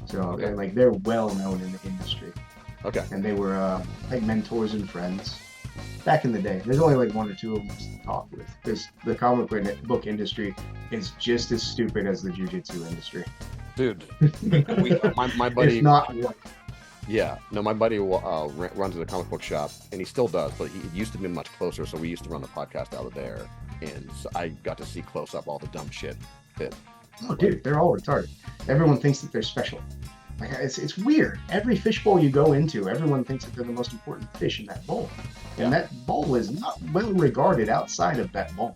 So they're well known in the industry. Okay. And they were like mentors and friends back in the day. There's only like one or two of them to talk with, because the comic book industry is just as stupid as the Jiujitsu industry. Dude, my buddy. It's not one. Yeah, no, my buddy runs a comic book shop, and he still does, but he used to be much closer, so we used to run the podcast out of there, and so I got to see close up all the dumb shit that... Oh, dude, they're all retarded. Everyone thinks that they're special. Like, it's weird. Every fishbowl you go into, everyone thinks that they're the most important fish in that bowl. And that bowl is not well regarded outside of that bowl.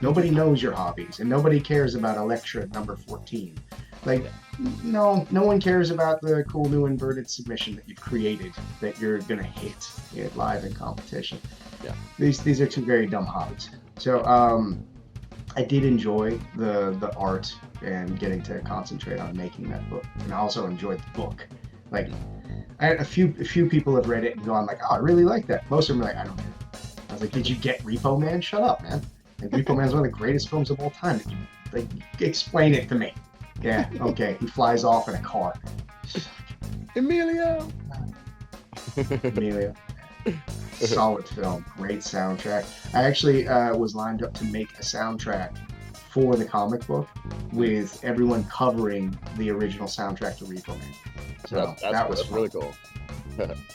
Nobody knows your hobbies, and nobody cares about Electra number 14. Like, no one cares about the cool new inverted submission that you've created that you're gonna hit live in competition. Yeah. These are two very dumb hobbies. So I did enjoy the art and getting to concentrate on making that book, and I also enjoyed the book. Like, I had a few people have read it and gone like, oh, I really like that. Most of them are like, I don't get it. I was like, did you get Repo Man? Shut up, man. Like, Repo Man is one of the greatest films of all time. Like, explain it to me. Yeah, okay. He flies off in a car. Emilio. Solid film, great soundtrack. I actually was lined up to make a soundtrack for the comic book with everyone covering the original soundtrack to Repo Man. So that was really cool.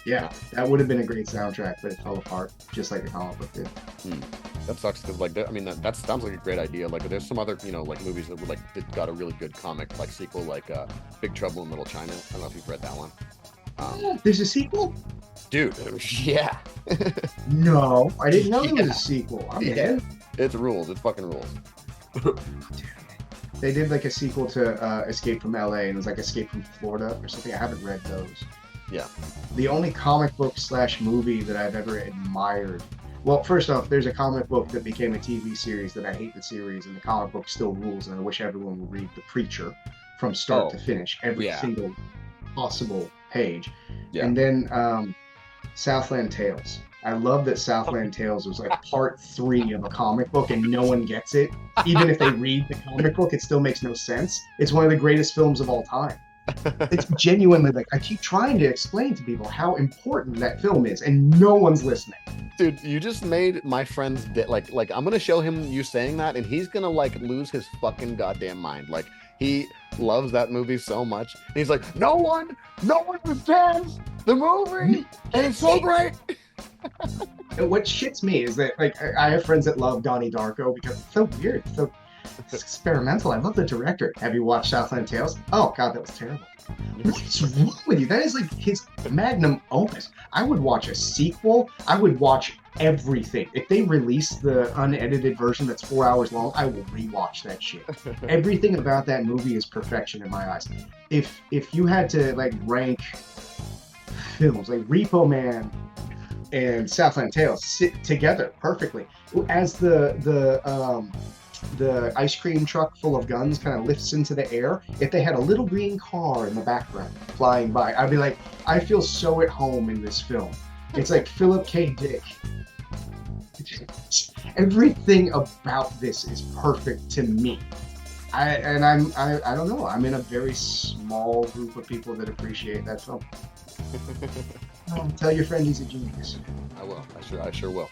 Yeah, that would have been a great soundtrack, but it fell apart just like the comic book did. That sucks because, like, I mean, that sounds like a great idea. Like, there's some other, like, movies that were like that got a really good comic like sequel, like Big Trouble in Little China. I don't know if you've read that one. There's a sequel? Dude, yeah. No, I didn't know there was a sequel. I'm in. It rules. It fucking rules. They did like a sequel to Escape from LA, and it was like Escape from Florida or something. I haven't read those. Yeah. The only comic book / movie that I've ever admired. Well, first off, there's a comic book that became a TV series that I hate the series, and the comic book still rules, and I wish everyone would read The Preacher from start to finish, every single possible page. Yeah. And then Southland Tales. I love that Southland Tales was like part 3 of a comic book and no one gets it. Even if they read the comic book, it still makes no sense. It's one of the greatest films of all time. It's genuinely like, I keep trying to explain to people how important that film is and no one's listening. Dude, you just made my friend's like I'm gonna show him you saying that and he's gonna like lose his fucking goddamn mind. Like, he loves that movie so much. And he's like, no one understands the movie and it's so great. What shits me is that, like, I have friends that love Donnie Darko because it's so weird, it's so experimental. I love the director. Have you watched Southland Tales? Oh god, that was terrible. What's wrong with you? That is like his magnum opus. I would watch a sequel. I would watch everything. If they release the unedited version that's 4 hours long, I will rewatch that shit. Everything about that movie is perfection in my eyes. If you had to like rank films, like Repo Man and Southland Tales sit together perfectly. As the ice cream truck full of guns kind of lifts into the air, if they had a little green car in the background flying by, I'd be like, I feel so at home in this film. It's like Philip K. Dick. Everything about this is perfect to me. I don't know. I'm in a very small group of people that appreciate that film. Tell your friend he's a genius. I will. I sure will.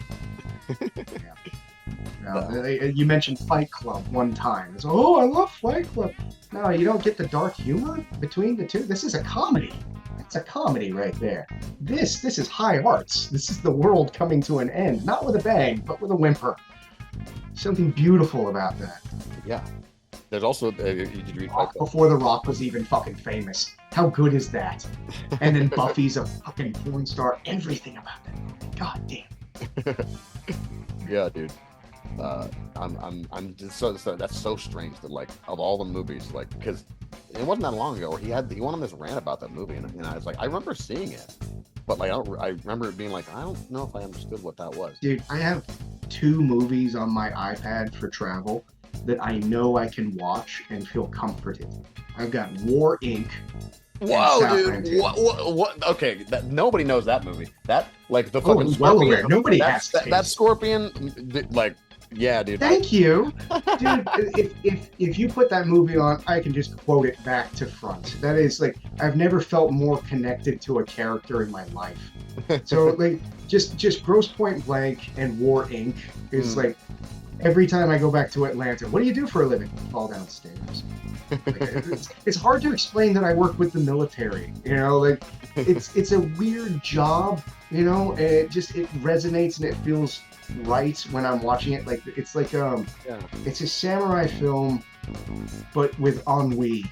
You mentioned Fight Club one time. It's, oh, I love Fight Club. No, you don't get the dark humor between the two. This is a comedy. It's a comedy right there. This is high arts. This is the world coming to an end, not with a bang, but with a whimper. Something beautiful about that. Yeah. There's also did you read Fight Club? Before The Rock was even fucking famous. How good is that? And then Buffy's a fucking porn star. Everything about that. God damn. Yeah, dude. I'm just so that's so strange that, like, of all the movies, like, because it wasn't that long ago where he went on this rant about that movie, and I was like, I remember seeing it, but like I remember it being like, I don't know if I understood what that was. Dude, I have 2 movies on my iPad for travel that I know I can watch and feel comforted. I've got War Inc. Whoa, dude! What? Okay, nobody knows that movie. That, like, the fucking scorpion. Well aware. Nobody has that scorpion. Like, yeah, dude. Thank you, dude. If you put that movie on, I can just quote it back to front. That is, like, I've never felt more connected to a character in my life. So, like, just Grosse Point Blank and War Inc. is like, every time I go back to Atlanta, what do you do for a living? Fall downstairs. Like, it's hard to explain that I work with the military. You know, like, it's a weird job. You know, and it resonates and it feels right when I'm watching it. Like, it's like it's a samurai film, but with ennui.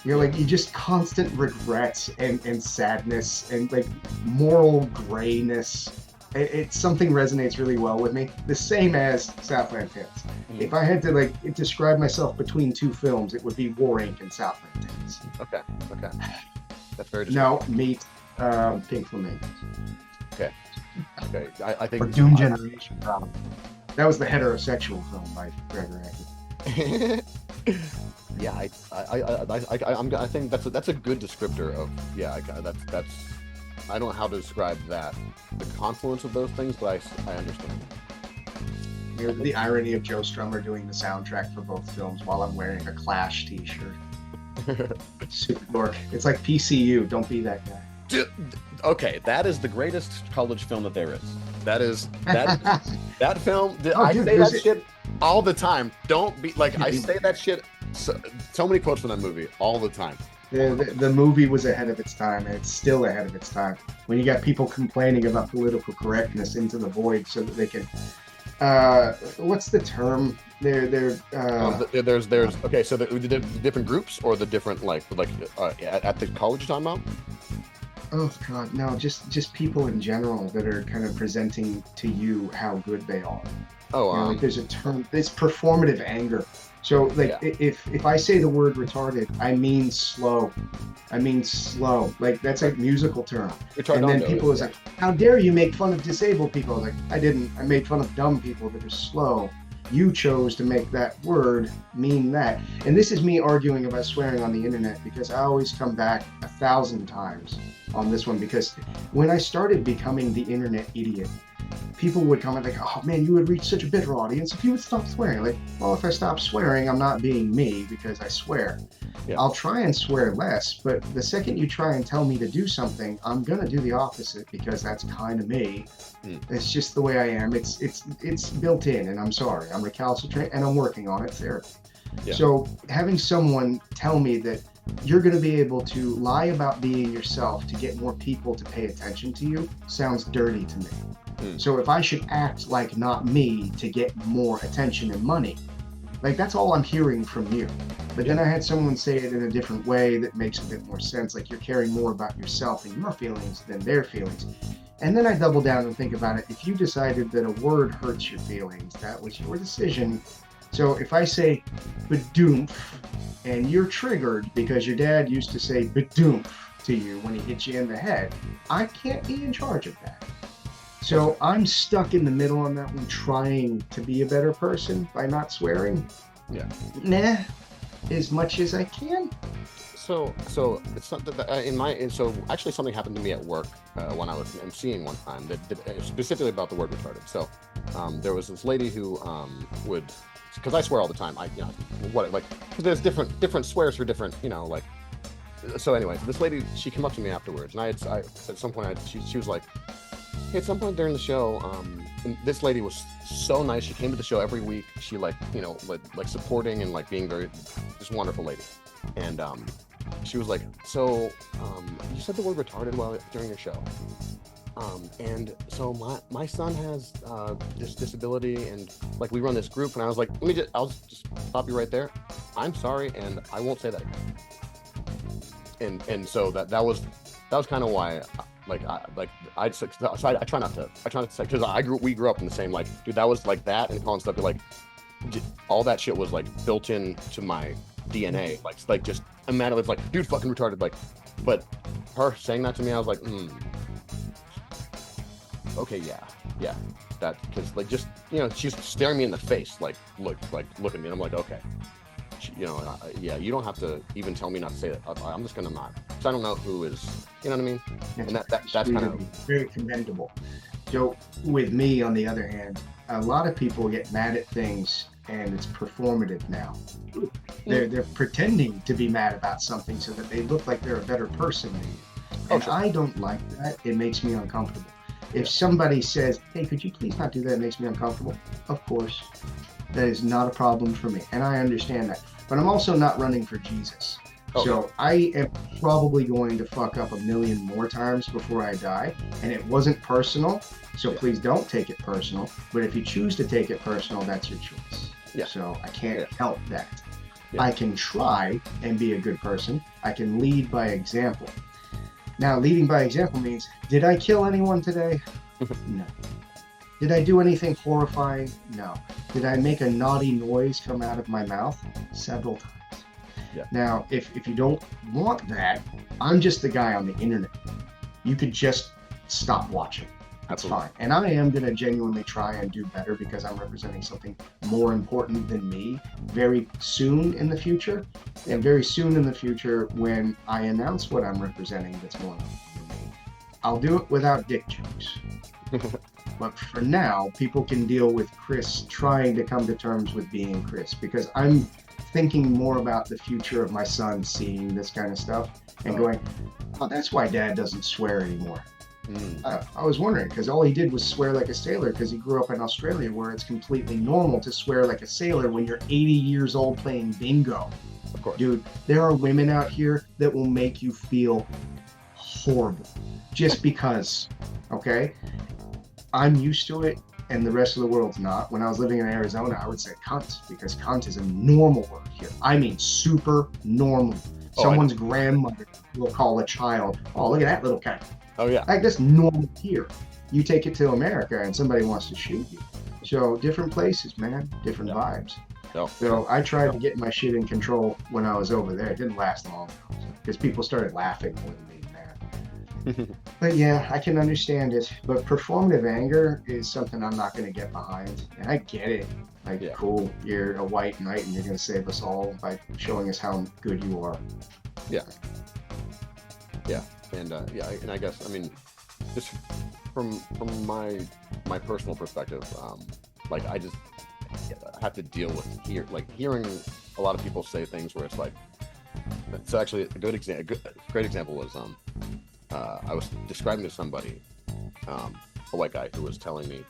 You're like, you just constant regrets and sadness and like moral grayness. It's something resonates really well with me. The same as Southland Tales. Mhm. If I had to describe myself between two films, it would be War Inc. and Southland Tales. Okay. That's very No, meet Pink Flamingos. Okay. I think Or Doom Generation, probably. That was the heterosexual film by Gregor Acker. Yeah, I think that's a good descriptor of that's I don't know how to describe that, the confluence of those things, but I understand. The irony of Joe Strummer doing the soundtrack for both films while I'm wearing a Clash t-shirt. Super dork. It's like PCU, don't be that guy. Okay, that is the greatest college film that there is. That film. I say that shit all the time. Don't be like, I say that shit. So many quotes from that movie all the time. The movie was ahead of its time, and it's still ahead of its time. When you got people complaining about political correctness into the void, so that they can, what's the term? There's okay. So the different groups or the different at the college you're talking about? Oh God, no! Just people in general that are kind of presenting to you how good they are. Oh, there's a term. It's performative anger. So if I say the word retarded, I mean slow. Like that's a musical term. And then people is like, how dare you make fun of disabled people? I was like, I didn't. I made fun of dumb people that are slow. You chose to make that word mean that. And this is me arguing about swearing on the internet because I always come back 1,000 times on this one, because when I started becoming the internet idiot, people would comment like, oh man, you would reach such a bitter audience if you would stop swearing. Like, well, if I stop swearing, I'm not being me because I swear. Yeah. I'll try and swear less, but the second you try and tell me to do something, I'm gonna do the opposite because that's kind of me. It's just the way I am. It's built in, and I'm sorry. I'm recalcitrant, and I'm working on it. Therapy. Yeah. So having someone tell me that you're going to be able to lie about being yourself to get more people to pay attention to you sounds dirty to me. So if I should act like not me to get more attention and money, like that's all I'm hearing from you. But then I had someone say it in a different way that makes a bit more sense, like you're caring more about yourself and your feelings than their feelings. And then I double down and think about it. If you decided that a word hurts your feelings, that was your decision. So if I say badoomph and you're triggered because your dad used to say badoomph to you when he hit you in the head, I can't be in charge of that. So I'm stuck in the middle on that one, trying to be a better person by not swearing. Yeah. Nah, as much as I can. So it's something that so actually something happened to me at work when I was emceeing one time that specifically about the word retarded. So there was this lady who would, because I swear all the time. Because there's different swears for different, So anyway, this lady, she came up to me afterwards, and I at some point she was like, hey, at some point during the show, and this lady was so nice. She came to the show every week. She like supporting and like being very just wonderful lady. And she was like, so you said the word retarded during your show. And so my son has this disability, and like we run this group, and I was like, I'll just stop you right there. I'm sorry, and I won't say that again. And so that was kind of why. I try not to say, because we grew up in the same, like, dude, that was like that, and calling stuff like all that shit was like built into my DNA, like just imagine it's like, dude, fucking retarded, like. But her saying that to me, I was like, okay, yeah, that, because like just she's staring me in the face, like look at me, and I'm like, okay. You don't have to even tell me not to say that. I'm just gonna not, because I don't know who is, you know what I mean? And that's kind of very commendable. So with me, on the other hand, a lot of people get mad at things, and it's performative now. They're pretending to be mad about something so that they look like they're a better person than you. And I don't like that. It makes me uncomfortable. If somebody says, hey, could you please not do that? It makes me uncomfortable. Of course. That is not a problem for me, and I understand that. But I'm also not running for Jesus. So I am probably going to fuck up 1,000,000 more times before I die, and it wasn't personal, so please don't take it personal. But if you choose to take it personal, that's your choice. So I can't help that. I can try and be a good person. I can lead by example. Now, leading by example means, did I kill anyone today? No. Did I do anything horrifying? No. Did I make a naughty noise come out of my mouth? Several times. Yeah. Now, if you don't want that, I'm just the guy on the internet. You could just stop watching. That's Absolutely. fine. And I am going to genuinely try and do better because I'm representing something more important than me very soon in the future. And very soon in the future, when I announce what I'm representing that's more important than me, I'll do it without dick jokes. But for now, people can deal with Chris trying to come to terms with being Chris, because I'm thinking more about the future of my son seeing this kind of stuff and going, oh, that's why Dad doesn't swear anymore. I was wondering, because all he did was swear like a sailor because he grew up in Australia where it's completely normal to swear like a sailor when you're 80 years old playing bingo. Of course. Dude, there are women out here that will make you feel horrible just because, okay? I'm used to it and the rest of the world's not. When I was living in Arizona, I would say cunt because cunt is a normal word here. I mean super normal. Someone's grandmother will call a child, oh, look at that little cunt. Oh, yeah. Like, that's normal here. You take it to America and somebody wants to shoot you. So different places, man, different vibes. No. So I tried to get my shit in control when I was over there. It didn't last long because people started laughing more than being mad. But yeah, I can understand it. But performative anger is something I'm not going to get behind. And I get it. Like, cool, you're a white knight and you're going to save us all by showing us how good you are. Yeah. Yeah. And and I guess, I mean, just from my personal perspective, like, I just have to deal with hearing a lot of people say things where it's like, so actually a great example was I was describing to somebody, a white guy who was telling me,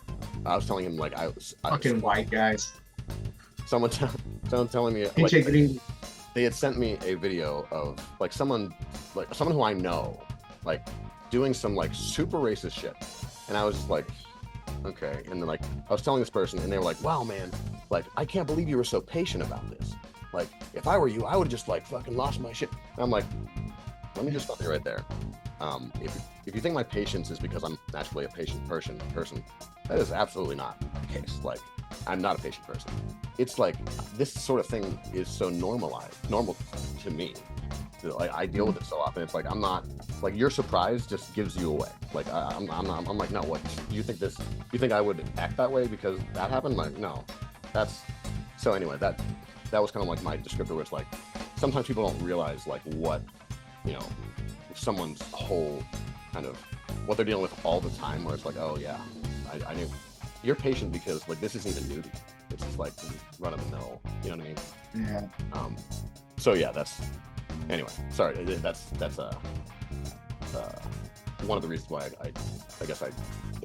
I was telling him like fucking white guys. Someone telling me like, they had sent me a video of like someone who I know, like, doing some like super racist shit, and I was just like, okay. And then like I was telling this person, and they were like, wow, man, like, I can't believe you were so patient about this. Like, if I were you, I would have just like fucking lost my shit. And I'm like, let me just stop you right there. If you think my patience is because I'm naturally a patient person, that is absolutely not the case. Like, I'm not a patient person. It's like this sort of thing is so normal to me. Like, I deal with it so often. It's like, I'm not like, your surprise just gives you away. Like, I'm like, no, what, you think I would act that way because that happened? Like, no. That's so anyway, that was kind of like my descriptor, where it's like sometimes people don't realize like what, you know, someone's whole kind of what they're dealing with all the time, where it's like, oh yeah, I knew. You're patient because like this isn't even nudie. It's just like run of the mill. You know what I mean? Yeah. So yeah, that's anyway. Sorry, that's one of the reasons why I guess I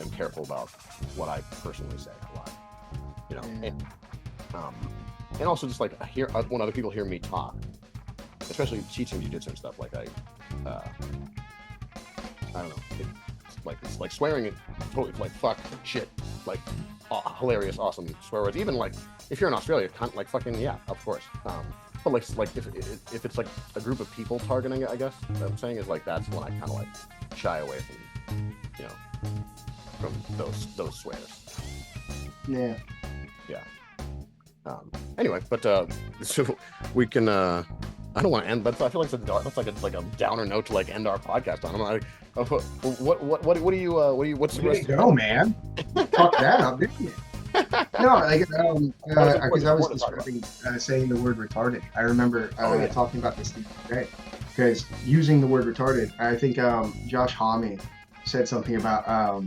am careful about what I personally say a lot. You know, and also just like when other people hear me talk, especially teaching jiu-jitsu and stuff. Like I don't know. It's like swearing. Totally like fuck, shit, like hilarious, awesome swear words. Even like if you're in Australia, like fucking yeah, of course. But like if it's like a group of people targeting it, I guess what I'm saying is like that's when I kind of like shy away from, you know, from those swears. Yeah. Yeah. Anyway, but so we can. I don't want to end, but I feel like that's like a downer note to like end our podcast on. I'm like, what do you what's the Way rest? to go, man! Fuck that up, didn't you? No, like because I was describing saying the word retarded. I remember talking about this the other day, because using the word retarded, I think Josh Homme said something about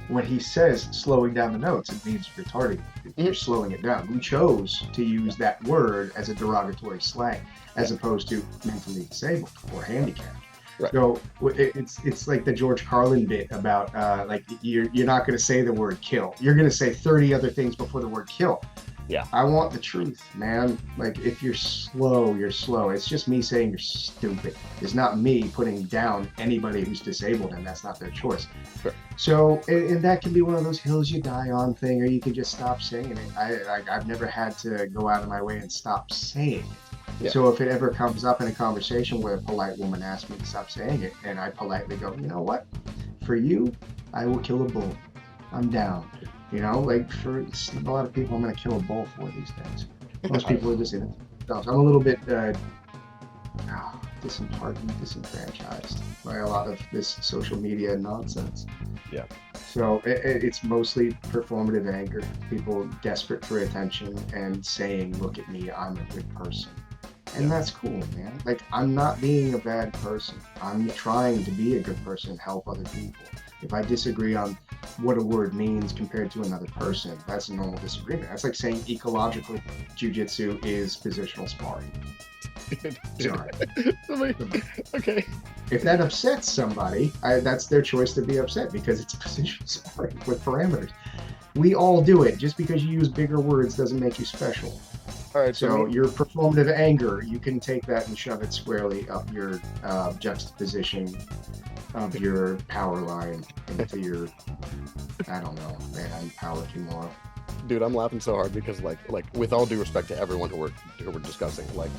when he says slowing down the notes, it means retarding. You're slowing it down. We chose to use that word as a derogatory slang, as opposed to mentally disabled or handicapped. Right. So it's like the George Carlin bit about like you're not going to say the word kill. You're going to say 30 other things before the word kill. Yeah. I want the truth, man. Like, if you're slow, you're slow. It's just me saying you're stupid. It's not me putting down anybody who's disabled, and that's not their choice. Sure. So, and that can be one of those hills you die on thing, or you can just stop saying it. I've never had to go out of my way and stop saying it. Yeah. So if it ever comes up in a conversation where a polite woman asks me to stop saying it, and I politely go, you know what? For you, I will kill a bull. I'm down. You know, like for a lot of people, I'm gonna kill a bull for these days. Most people are just in it. I'm a little bit disheartened, disenfranchised by a lot of this social media nonsense. Yeah. So it's mostly performative anger, people desperate for attention and saying, look at me, I'm a good person. And that's cool, man. Like, I'm not being a bad person. I'm trying to be a good person and help other people. If I disagree on what a word means compared to another person, that's a normal disagreement. That's like saying ecological jujitsu is positional sparring. Sorry. Okay. If that upsets somebody, that's their choice to be upset because it's positional sparring with parameters. We all do it. Just because you use bigger words doesn't make you special. All right. So your performative anger, you can take that and shove it squarely up your juxtaposition of your power line into your, I don't know, man, power kimura. Dude, I'm laughing so hard because like with all due respect to everyone who we're discussing, like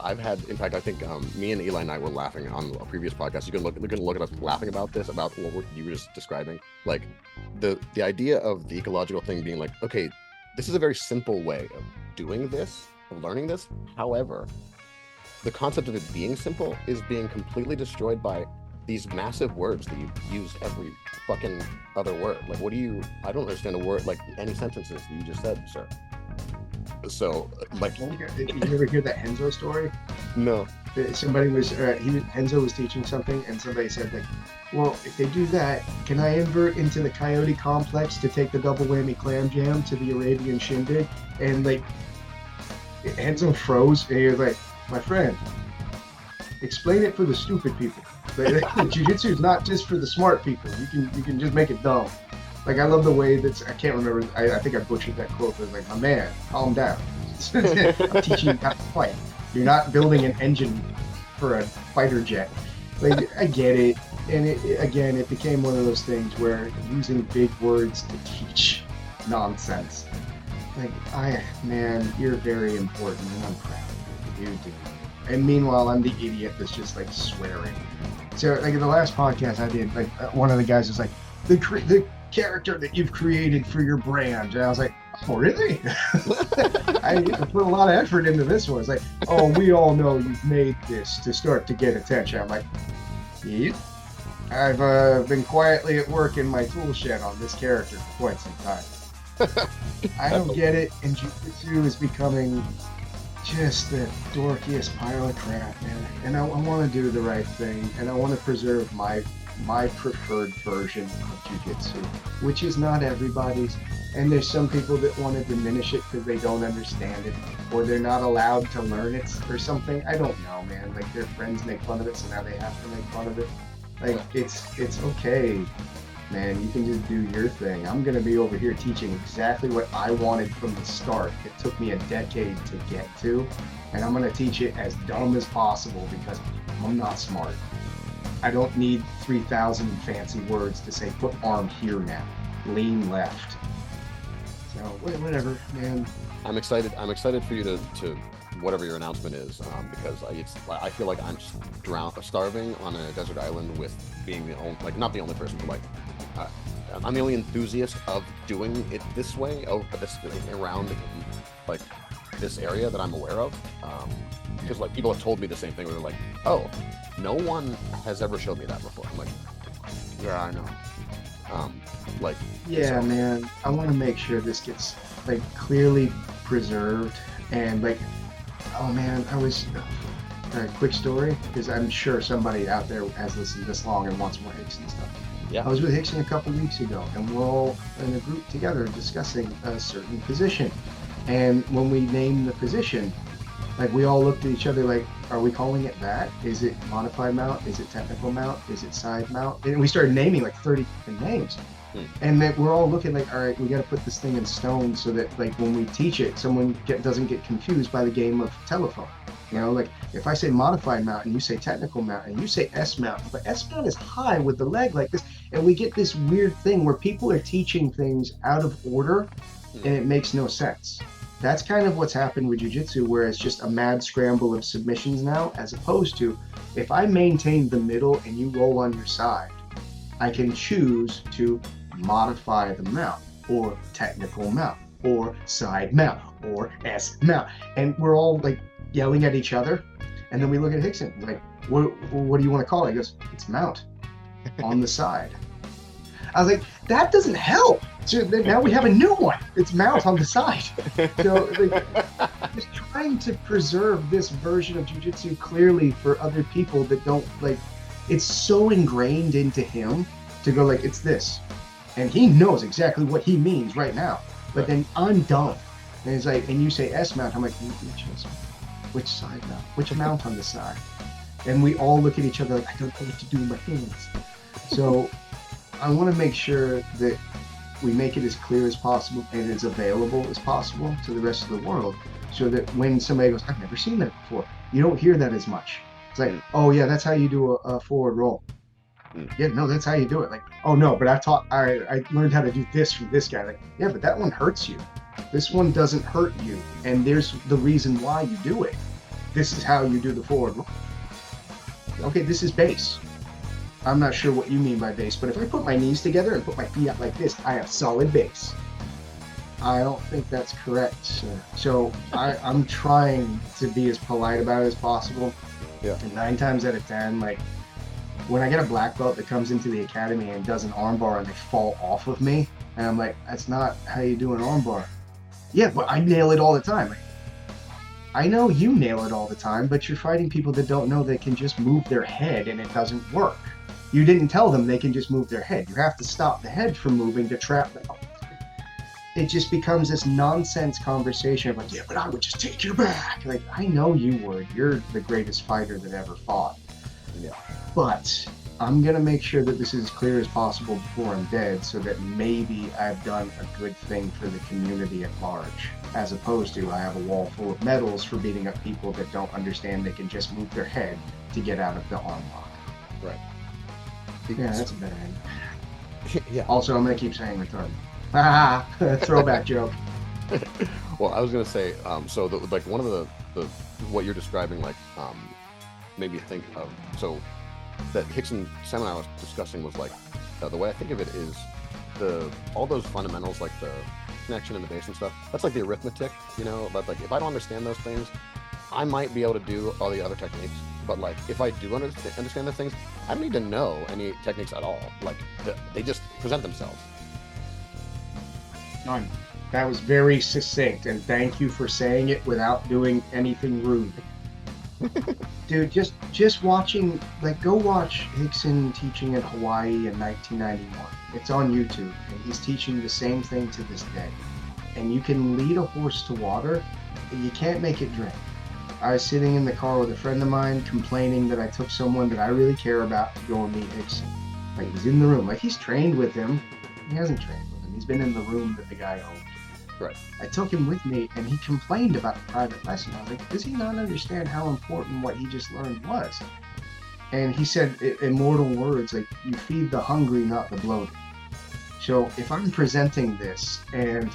I've had, in fact, I think me and Eli and I were laughing on a previous podcast. You can look at us laughing about this, about what you were just describing. Like the idea of the ecological thing being like, okay, this is a very simple way of doing this, of learning this. However, the concept of it being simple is being completely destroyed by these massive words that you use every fucking other word. Like, I don't understand a word, like any sentences you just said, sir. So, like... Did you ever hear that Henzo story? No. Somebody was, Henzo was teaching something, and somebody said, like, well, if they do that, can I invert into the Coyote Complex to take the double whammy clam jam to the Arabian Shindig? And, like, Henzo froze, and he was like, my friend, explain it for the stupid people. Jiu-jitsu is not just for the smart people. You can just make it dumb. Like, I love the way that's, I can't remember, I think I butchered that quote, but like, my man, calm down. I'm teaching you how to fight. You're not building an engine for a fighter jet. Like, I get it. And it became one of those things where using big words to teach nonsense. Like, man, you're very important and I'm proud of you. You do. And meanwhile, I'm the idiot that's just like swearing. So, like in the last podcast I did, like one of the guys was like, the character that you've created for your brand, and I was like, oh really? I put a lot of effort into this one. It's like, oh, we all know you've made this to start to get attention. I'm like, yeah. I've been quietly at work in my tool shed on this character for quite some time. I don't get it, and Jiu-Jitsu is becoming just the dorkiest pile of crap, man. And I want to do the right thing, and I want to preserve my preferred version of Jiu-Jitsu, which is not everybody's. And there's some people that want to diminish it because they don't understand it, or they're not allowed to learn it or something. I don't know, man. Like, their friends make fun of it, so now they have to make fun of it. Like, it's okay, man. You can just do your thing. I'm gonna be over here teaching exactly what I wanted from the start. It took me a decade to get to, and I'm gonna teach it as dumb as possible because I'm not smart. I don't need 3,000 fancy words to say put arm here now, lean left. So whatever, man. I'm excited for you to whatever your announcement is, because I feel like I'm just starving on a desert island with being the only, like, not the only person, but like I'm the only enthusiast of doing it this way, around like this area that I'm aware of, because like people have told me the same thing where they're like, oh, no one has ever showed me that before. I'm like, yeah, I know. Yeah, man, I want to make sure this gets like clearly preserved. And like, oh man, quick story, because I'm sure somebody out there has listened this long and wants more Hickson stuff. Yeah. I was with Hickson a couple weeks ago, and we're all in a group together discussing a certain position. And when we named the position, like, we all looked at each other like, are we calling it that? Is it modified mount? Is it technical mount? Is it side mount? And we started naming like 30 different names. And then we're all looking like, all right, we got to put this thing in stone so that, like, when we teach it, someone doesn't get confused by the game of telephone. You know, like, if I say modified mount and you say technical mount and you say S mount, but S mount is high with the leg like this, and we get this weird thing where people are teaching things out of order and it makes no sense. That's kind of what's happened with Jiu-Jitsu, where it's just a mad scramble of submissions now, as opposed to, if I maintain the middle and you roll on your side, I can choose to modify the mount, or technical mount, or side mount, or S mount. And we're all like yelling at each other. And then we look at Rickson, like, what do you want to call it? He goes, it's mount on the side. I was like, that doesn't help. So now we have a new one. It's mount on the side. So like, just trying to preserve this version of jiu-jitsu clearly for other people that don't like, it's so ingrained into him to go like, it's this. And he knows exactly what he means right now. But then I'm done. And it's like, and you say S mount, I'm like, which side mount? Which mount on the side? And we all look at each other like, I don't know what to do with my hands. So I want to make sure that we make it as clear as possible and as available as possible to the rest of the world, so that when somebody goes, I've never seen that before, you don't hear that as much. It's like, oh yeah, that's how you do a forward roll. Yeah, no, that's how you do it. Like, oh no, but I learned how to do this from this guy. Like, yeah, but that one hurts you. This one doesn't hurt you, and there's the reason why you do it. This is how you do the forward roll. Okay, this is base. I'm not sure what you mean by base, but if I put my knees together and put my feet out like this, I have solid base. I don't think that's correct, sir. So I'm trying to be as polite about it as possible. Yeah. And 9 times out of 10, like, when I get a black belt that comes into the academy and does an armbar and they fall off of me, and I'm like, that's not how you do an armbar. Yeah, but I nail it all the time. Like, I know you nail it all the time, but you're fighting people that don't know they can just move their head and it doesn't work. You didn't tell them they can just move their head. You have to stop the head from moving to trap them. It just becomes this nonsense conversation of like, yeah, but I would just take your back. Like, I know you would. You're the greatest fighter that ever fought. Yeah. But I'm going to make sure that this is as clear as possible before I'm dead, so that maybe I've done a good thing for the community at large, as opposed to I have a wall full of medals for beating up people that don't understand they can just move their head to get out of the arm lock. Right. Yeah, that's a better end. Yeah. Also, I'm going to keep saying retarded. Ah, throwback joke. Well, I was gonna say, so like one of the what you're describing, like, made me think of, so that Rickson seminar I was discussing was like, the way I think of it is all those fundamentals, like the connection and the base and stuff. That's like the arithmetic, you know. But like, if I don't understand those things, I might be able to do all the other techniques. But like, if I do understand those things, I don't need to know any techniques at all. Like, they just present themselves. That was very succinct, and thank you for saying it without doing anything rude. Dude, just watching, like, go watch Rickson teaching in Hawaii in 1991. It's on YouTube, and he's teaching the same thing to this day. And you can lead a horse to water, but you can't make it drink. I was sitting in the car with a friend of mine complaining that I took someone that I really care about to go and meet Rickson. Like, he's in the room. Like, he's trained with him. He hasn't trained with him. He's been in the room that the guy owned. Right. I took him with me, and he complained about the private lesson. I was like, does he not understand how important what he just learned was? And he said, immortal words, like, you feed the hungry, not the bloated. So if I'm presenting this, and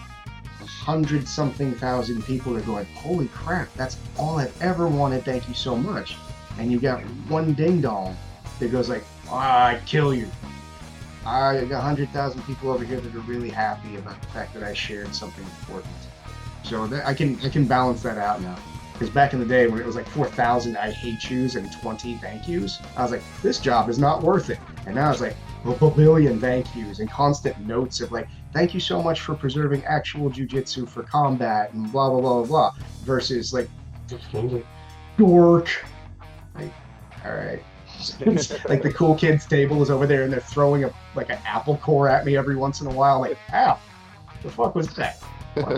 100-something thousand people are going, holy crap, that's all I've ever wanted, thank you so much. And you got one ding-dong that goes like, I'd kill you. I got 100,000 people over here that are really happy about the fact that I shared something important. So that I can balance that out now. Because back in the day when it was like 4,000 I hate yous and 20 thank yous, I was like, this job is not worth it. And now it's like a billion thank yous and constant notes of like, thank you so much for preserving actual jiu-jitsu for combat and blah, blah, blah, blah, blah. Versus like, dork. Like, all right. Like the cool kids table is over there and they're throwing an apple core at me every once in a while. Like, ow, the fuck was that?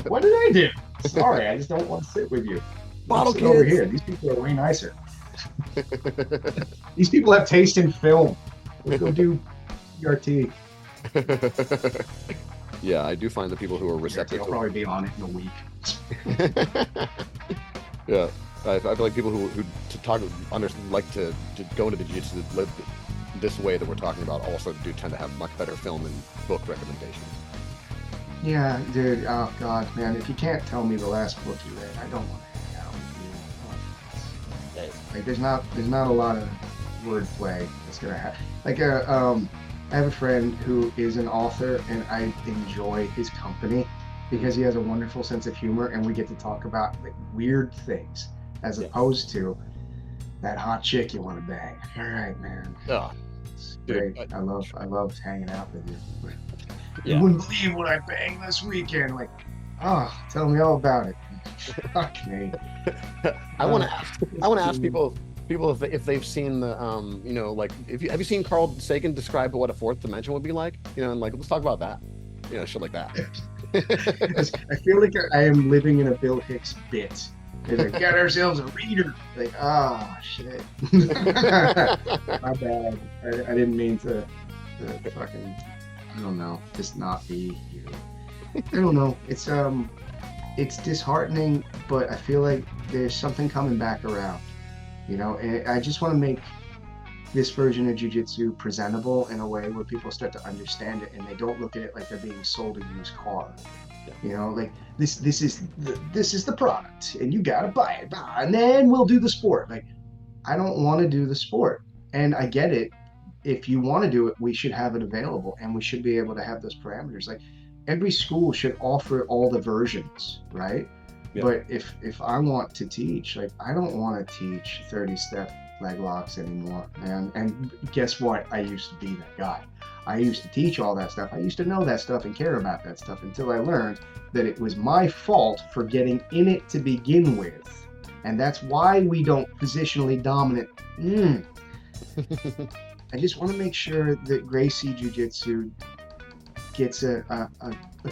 What did I do? Sorry, I just don't want to sit with you. Bottle kids over here. These people are way nicer. These people have taste in film. Let's go do ERT. Yeah, I do find the people who are receptive. I'll probably be on it in a week. Yeah. I feel like people who like to go into the jiu-jitsu that live this way that we're talking about also do tend to have much better film and book recommendations. Yeah, dude. Oh God, man! If you can't tell me the last book you read, I don't want to hang out with you. Like, there's not a lot of wordplay that's gonna happen. Like I have a friend who is an author, and I enjoy his company because he has a wonderful sense of humor, and we get to talk about like weird things as opposed to that hot chick you want to bang. All right, man. Oh, It's dude, great. I love hanging out with you. Yeah. You wouldn't believe what I banged this weekend. Like, oh, tell me all about it. Fuck me. I want to ask people if they've seen the like have you seen Carl Sagan describe what a fourth dimension would be like? And like let's talk about that. Shit like that. I feel like I am living in a Bill Hicks bit. It's like, get ourselves a reader. Like, oh shit. My bad. I didn't mean to fucking, I don't know, just not be you. I don't know. It's disheartening, but I feel like there's something coming back around. And I just want to make this version of jiu-jitsu presentable in a way where people start to understand it and they don't look at it like they're being sold a used car. Like this is the product and you gotta buy it, and then we'll do the sport. Like, I don't want to do the sport, and I get it. If you want to do it, we should have it available, and we should be able to have those parameters. Like, every school should offer all the versions, right? Yeah. But if I want to teach, like, I don't want to teach 30-step leg locks anymore, man. And guess what? I used to be that guy. I used to teach all that stuff. I used to know that stuff and care about that stuff until I learned that it was my fault for getting in it to begin with. And that's why we don't positionally dominant. I just want to make sure that Gracie Jiu-Jitsu gets a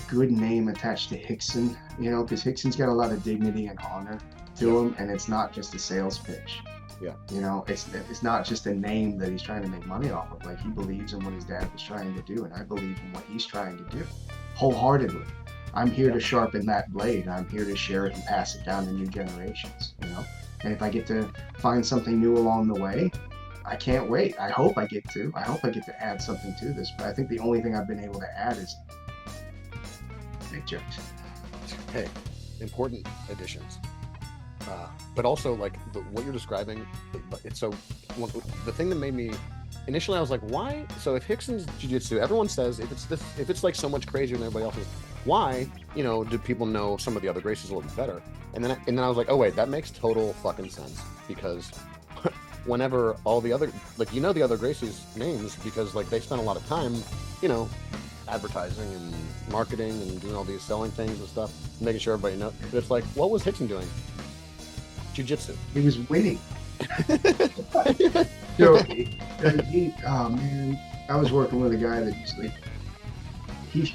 good name attached to Rickson, because Rickson's got a lot of dignity and honor to him, and it's not just a sales pitch. Yeah. It's not just a name that he's trying to make money off of. Like, he believes in what his dad was trying to do, and I believe in what he's trying to do wholeheartedly. I'm here to sharpen that blade. I'm here to share it and pass it down to new generations, And if I get to find something new along the way, I can't wait. I hope I get to add something to this, but I think the only thing I've been able to add is big jokes. Hey, important additions. But also, like, what you're describing, it's so. The thing that made me initially, I was like, why? So if Rickson's jiu-jitsu, everyone says if it's like so much crazier than everybody else's, why? Do people know some of the other Gracies a little bit better? And then I was like, oh wait, that makes total fucking sense, because whenever all the other, like, the other Gracies' names, because like they spend a lot of time, advertising and marketing and doing all these selling things and stuff, making sure everybody knows. But it's like, what was Rickson doing? Jiu-jitsu. He was winning. So, oh man, I was working with a guy that just like he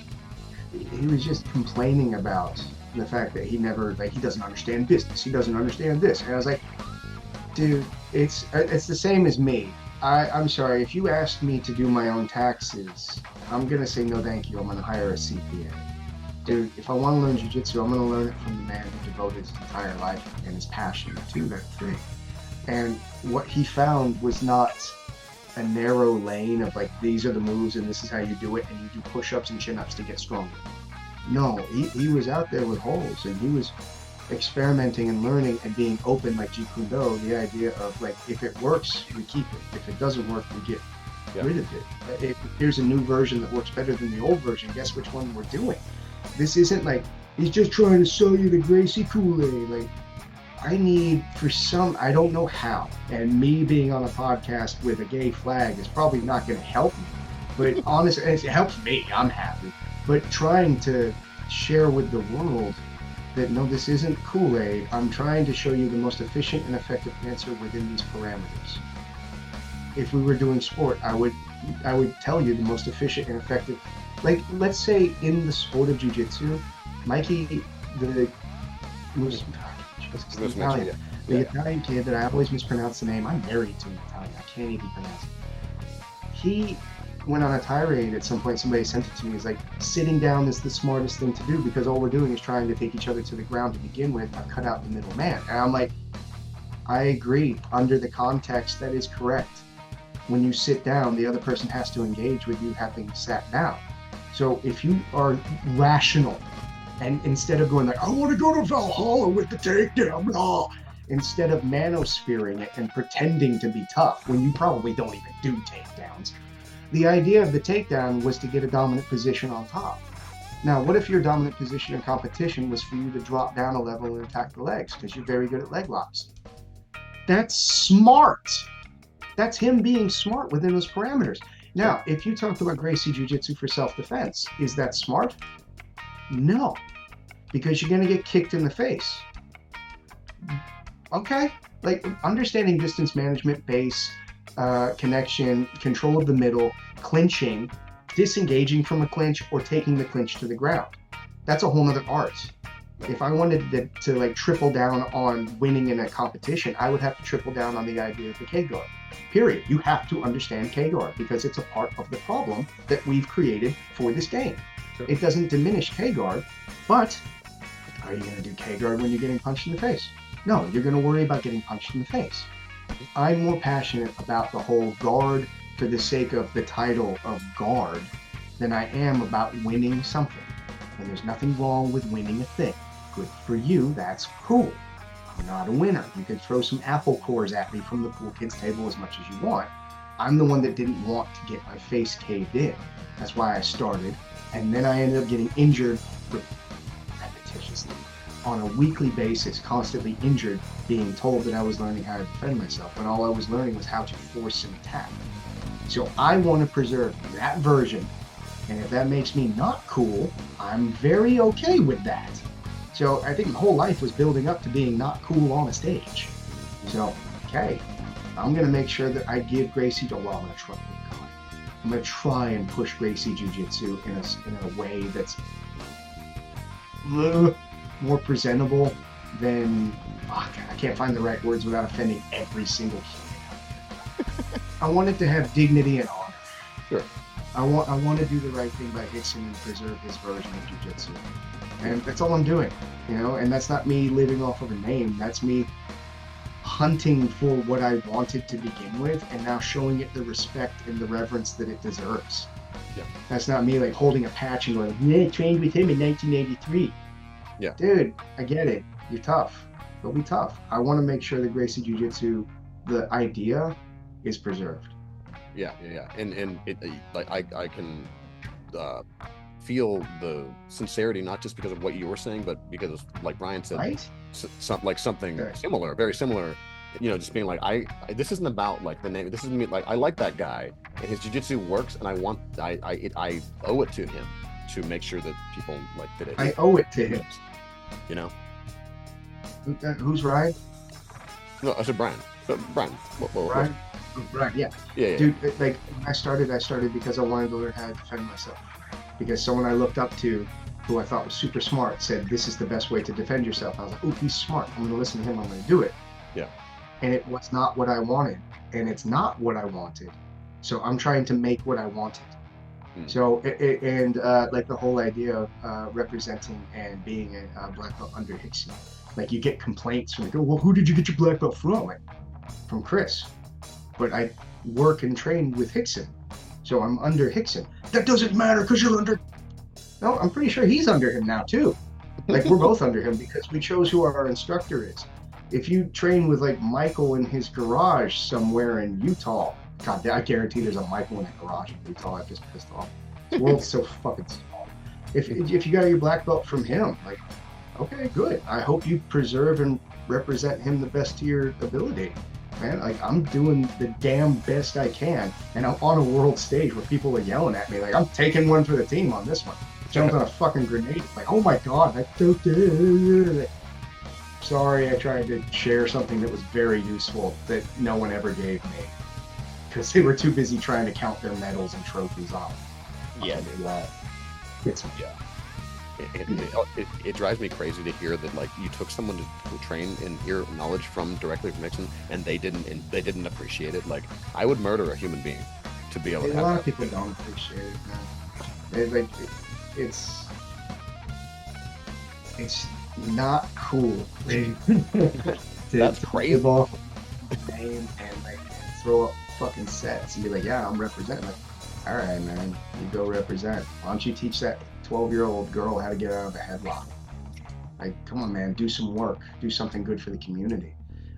was just complaining about the fact that he doesn't understand business. He doesn't understand this, and I was like, dude, it's the same as me. I'm sorry, if you asked me to do my own taxes, I'm gonna say no, thank you. I'm gonna hire a CPA. Dude, if I want to learn jiu-jitsu, I'm going to learn it from the man who devoted his entire life and his passion to that thing. And what he found was not a narrow lane of like, these are the moves and this is how you do it, and you do push-ups and chin-ups to get stronger. No, he was out there with holes, and he was experimenting and learning and being open, like Jeet Kune Do, the idea of like, if it works, we keep it. If it doesn't work, we get rid of it. If there's a new version that works better than the old version, guess which one we're doing? This isn't like, he's just trying to sell you the Gracie Kool-Aid. Like, I need I don't know how. And me being on a podcast with a gay flag is probably not going to help me. But honestly, it helps me. I'm happy. But trying to share with the world that, no, this isn't Kool-Aid. I'm trying to show you the most efficient and effective answer within these parameters. If we were doing sport, I would tell you the most efficient and effective. Like, let's say in the sport of jiu-jitsu, Mikey, the Italian kid that I always mispronounce the name, I'm married to an Italian, I can't even pronounce it. He went on a tirade at some point, somebody sent it to me, he's like, sitting down is the smartest thing to do because all we're doing is trying to take each other to the ground to begin with, or cut out the middle man. And I'm like, I agree, under the context, that is correct. When you sit down, the other person has to engage with you having sat down. So if you are rational, and instead of going like, I want to go to Valhalla with the takedown, blah, instead of manosphering it and pretending to be tough when you probably don't even do takedowns, The idea of the takedown was to get a dominant position on top. Now, what if your dominant position in competition was for you to drop down a level and attack the legs because you're very good at leg locks? That's smart. That's him being smart within those parameters. Now, if you talk about Gracie Jiu-Jitsu for self-defense, is that smart? No, because you're going to get kicked in the face. Okay, like understanding distance management, base, connection, control of the middle, clinching, disengaging from a clinch, or taking the clinch to the ground. That's a whole nother art. If I wanted to like triple down on winning in a competition, I would have to triple down on the idea of the K-guard. Period. You have to understand K-guard because it's a part of the problem that we've created for this game. Sure. It doesn't diminish K-guard, but are you going to do K-guard when you're getting punched in the face? No, you're going to worry about getting punched in the face. I'm more passionate about the whole guard for the sake of the title of guard than I am about winning something. And there's nothing wrong with winning a thing. Good for you, that's cool. I'm not a winner. You can throw some apple cores at me from the pool kids table as much as you want. I'm the one that didn't want to get my face caved in. That's why I started. And then I ended up getting injured repetitiously on a weekly basis, constantly injured, being told that I was learning how to defend myself when all I was learning was how to force an attack. So I want to preserve that version. And if that makes me not cool, I'm very okay with that. So I think my whole life was building up to being not cool on a stage. So, okay, I'm going to make sure that I give Gracie I'm going to try and push Gracie Jiu-Jitsu in a way that's more presentable than, I can't find the right words without offending every single human. I want it to have dignity and honor. Sure. I want to do the right thing by Rickson and preserve his version of Jiu-Jitsu. And that's all I'm doing, and that's not me living off of a name. That's me hunting for what I wanted to begin with and now showing it the respect and the reverence that it deserves. Yeah. That's not me like holding a patch and going, I trained with him in 1983. Yeah. Dude, I get it. You're tough. But be tough. I want to make sure that Gracie Jiu-Jitsu, the idea, is preserved. Yeah. And it like I can feel the sincerity, not just because of what you were saying, but because, like Brian said, right? Something similar, very similar. Just being like, this isn't about like the name. This isn't me. Like, I like that guy, and his jiu-jitsu works, and I owe it to him to make sure that people like that. I owe it to him. Who's Ryan? No, I said Brian. Brian. Brian. Right, yeah. Dude, like I started because I wanted to learn how to defend myself. Because someone I looked up to, who I thought was super smart, said, this is the best way to defend yourself. I was like, oh, he's smart. I'm going to listen to him. I'm going to do it. Yeah. And it was not what I wanted. And it's not what I wanted. So I'm trying to make what I wanted. So, like the whole idea of representing and being a black belt under Rickson. Like you get complaints from, well, who did you get your black belt from? Like, from Chris. But I work and train with Rickson. So I'm under Rickson. That doesn't matter because you're under... No, I'm pretty sure he's under him now too. Like we're both under him because we chose who our instructor is. If you train with like Michael in his garage somewhere in Utah, God, I guarantee there's a Michael in a garage in Utah. I'm just pissed off. The world's so fucking small. If you got your black belt from him, like, okay, good. I hope you preserve and represent him the best to your ability. Man, like I'm doing the damn best I can, and I'm on a world stage where people are yelling at me like I'm taking one for the team on this one. Jumped on a fucking grenade, like oh my god, sorry, I tried to share something that was very useful that no one ever gave me because they were too busy trying to count their medals and trophies on. Yeah, It drives me crazy to hear that like you took someone to train and hear knowledge from directly from Rickson and they didn't appreciate it. Like I would murder a human being to be able to have a lot that. of people don't appreciate it, man. It's not cool. That's crazy. Give off a name and like throw up fucking sets and be like, yeah, I'm representing. Like, all right, man, you go represent. Why don't you teach that 12-year-old girl how to get out of a headlock? Like, come on, man, do some work, do something good for the community.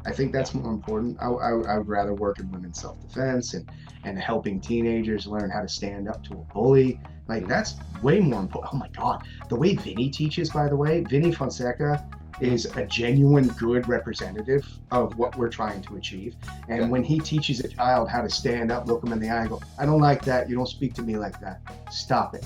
I think that's more important. I would rather work in women's self-defense and helping teenagers learn how to stand up to a bully. Like that's way more important. Oh my God. The way Vini teaches, by the way, Vini Fonseca is a genuine good representative of what we're trying to achieve. And when he teaches a child how to stand up, look them in the eye and go, I don't like that. You don't speak to me like that. Stop it.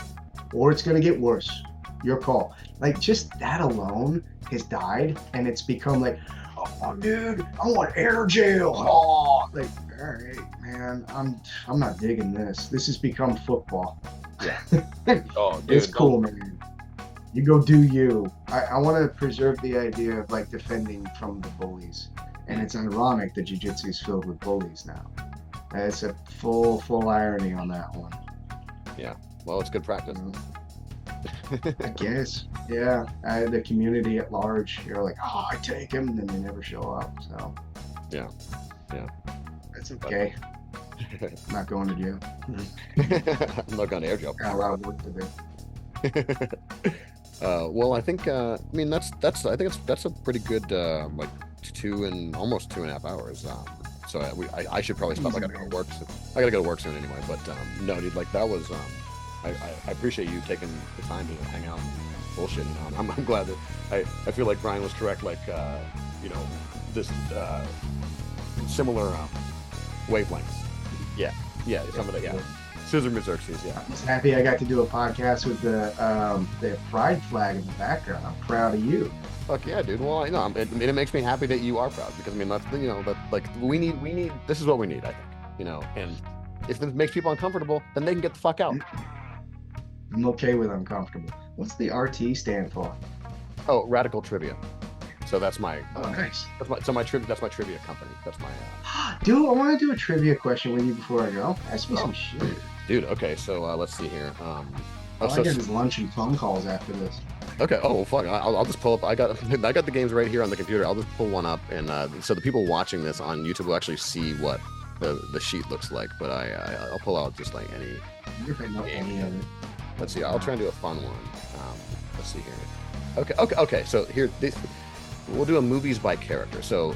Or it's going to get worse. Your call. Like just that alone has died. And it's become like, oh, dude, I want air jail. Oh, like, all right, man, I'm not digging this. This has become football. Yeah. Oh, dude, it's cool, man. You go do you. I want to preserve the idea of like defending from the bullies. And it's ironic that jiu-jitsu is filled with bullies now. It's a full irony on that one. Yeah. Well, it's good practice. I guess. Yeah. The community at large, you're like, oh, I take him, and then they never show up. So. Yeah. Yeah. That's okay. I'm not going to jail. I'm not going to air jail. Got a lot of work to do. Well, I think I mean that's a pretty good like almost 2.5 hours. So I should probably stop. I gotta go to work. I gotta go to work soon anyway. But no, dude, like that was I appreciate you taking the time to hang out and bullshit. I'm glad that I feel like Brian was correct. Like you know, this similar wavelengths. Yeah, some of that. Yeah. Scissor Circuses, yeah. I'm just happy I got to do a podcast with the pride flag in the background. I'm proud of you. Fuck yeah, dude. Well, it makes me happy that you are proud because I mean that's that like we need this is what we need, I think. And if it makes people uncomfortable, then they can get the fuck out. I'm okay with uncomfortable. What's the RT stand for? Oh, Radical Trivia. So that's my nice. That's my trivia company. That's my Dude, I want to do a trivia question with you before I go. Ask me some shit. Dude, okay, so let's see here. I get his lunch and phone calls after this. Okay. Oh fuck! I'll just pull up. I got the games right here on the computer. I'll just pull one up, and so the people watching this on YouTube will actually see what the sheet looks like. But I'll pull out just like any. If I know any of it. Let's see. I'll try and do a fun one. Let's see here. Okay. So here, we'll do a movies by character. So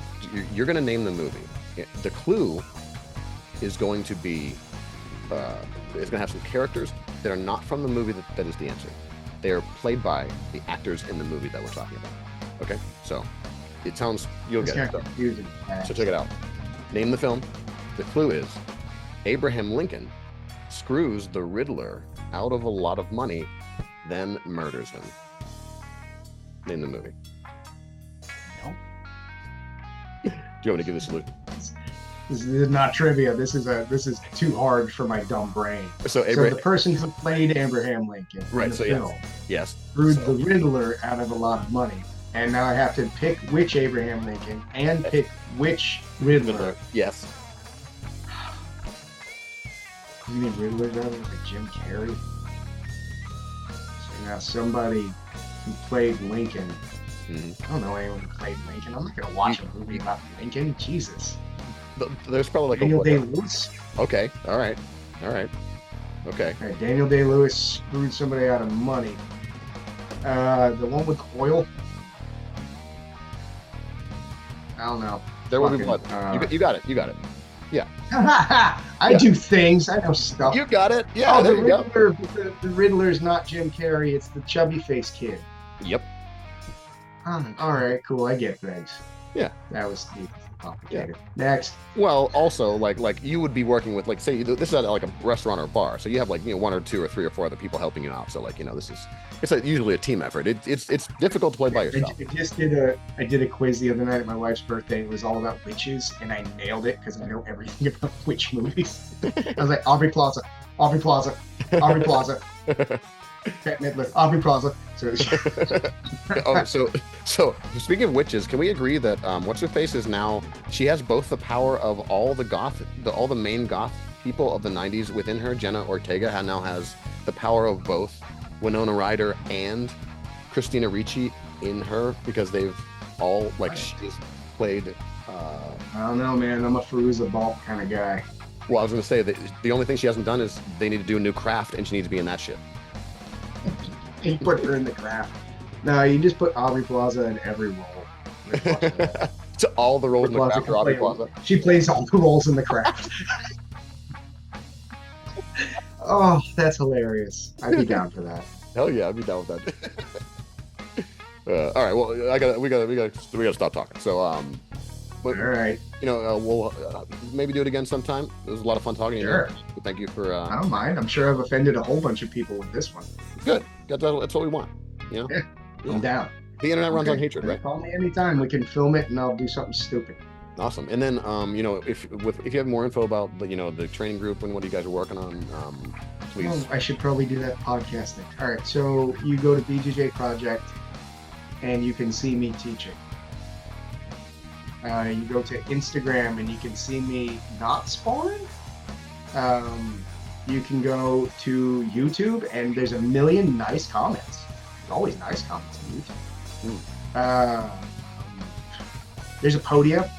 you're gonna name the movie. The clue is going to be. It's going to have some characters that are not from the movie that is the answer. They are played by the actors in the movie that we're talking about. Okay? So, it sounds... You'll get it. So check it out. Name the film. The clue is Abraham Lincoln screws the Riddler out of a lot of money, then murders him. Name the movie. No. Do you want me to give this a look? This is not trivia. This is too hard for my dumb brain. So the person who played Abraham Lincoln in the film screwed the Riddler out of a lot of money. And now I have to pick which Abraham Lincoln and pick which Riddler. Yes. You mean Riddler rather like Jim Carrey? So now somebody who played Lincoln. I don't know anyone who played Lincoln. I'm not gonna watch a movie about Lincoln. Jesus. There's probably like Daniel Day-Lewis. Okay. All right. Okay. All right, Daniel Day-Lewis screwed somebody out of money. The one with oil. I don't know. There will be blood. You got it. Yeah. I do things. I know stuff. You got it. Yeah. There you go. The Riddler's not Jim Carrey. It's the chubby face kid. Yep. All right. Cool. I get things. Yeah. That was complicated. Yeah. Next. Well, also like you would be working with like say this is at like a restaurant or a bar, so you have like 1 or 2 or 3 or 4 other people helping you out. So like it's usually a team effort. It's difficult to play by yourself. I did a quiz the other night at my wife's birthday. It was all about witches, and I nailed it because I know everything about witch movies. I was like Aubrey Plaza, Aubrey Plaza, Aubrey Plaza. Bette Midler, Aubrey Plaza. So speaking of witches, can we agree that what's her face is now she has both the power of all the main goth people of the 90s within her. Jenna Ortega now has the power of both Winona Ryder and Christina Ricci in her because they've all she's played. I don't know, man. I'm a Fairuza Balk kind of guy. Well, I was going to say that the only thing she hasn't done is they need to do a new craft, and she needs to be in that shit. You put her in the craft. No, you just put Aubrey Plaza in every role. To all the roles in the Plaza craft can are Aubrey play- Plaza. She plays all the roles in the craft. Oh, that's hilarious. I'd be down for that. Hell yeah, I'd be down with that. All right, well, we gotta stop talking. So, but, All right. we'll maybe do it again sometime. It was a lot of fun talking to you. Sure. So thank you for. I don't mind. I'm sure I've offended a whole bunch of people with this one. Good. That's what we want. You know. Yeah. I'm down. The internet runs Okay. on hatred, right? Call me anytime. We can film it, and I'll do something stupid. Awesome. And then, if you have more info about the training group and what you guys are working on, please. Oh, I should probably do that podcasting. All right. So you go to BJJ Project, and you can see me teaching. You go to Instagram, and you can see me not sparring. You can go to YouTube, and there's a million nice comments. There's always nice comments on YouTube. There's a Podia.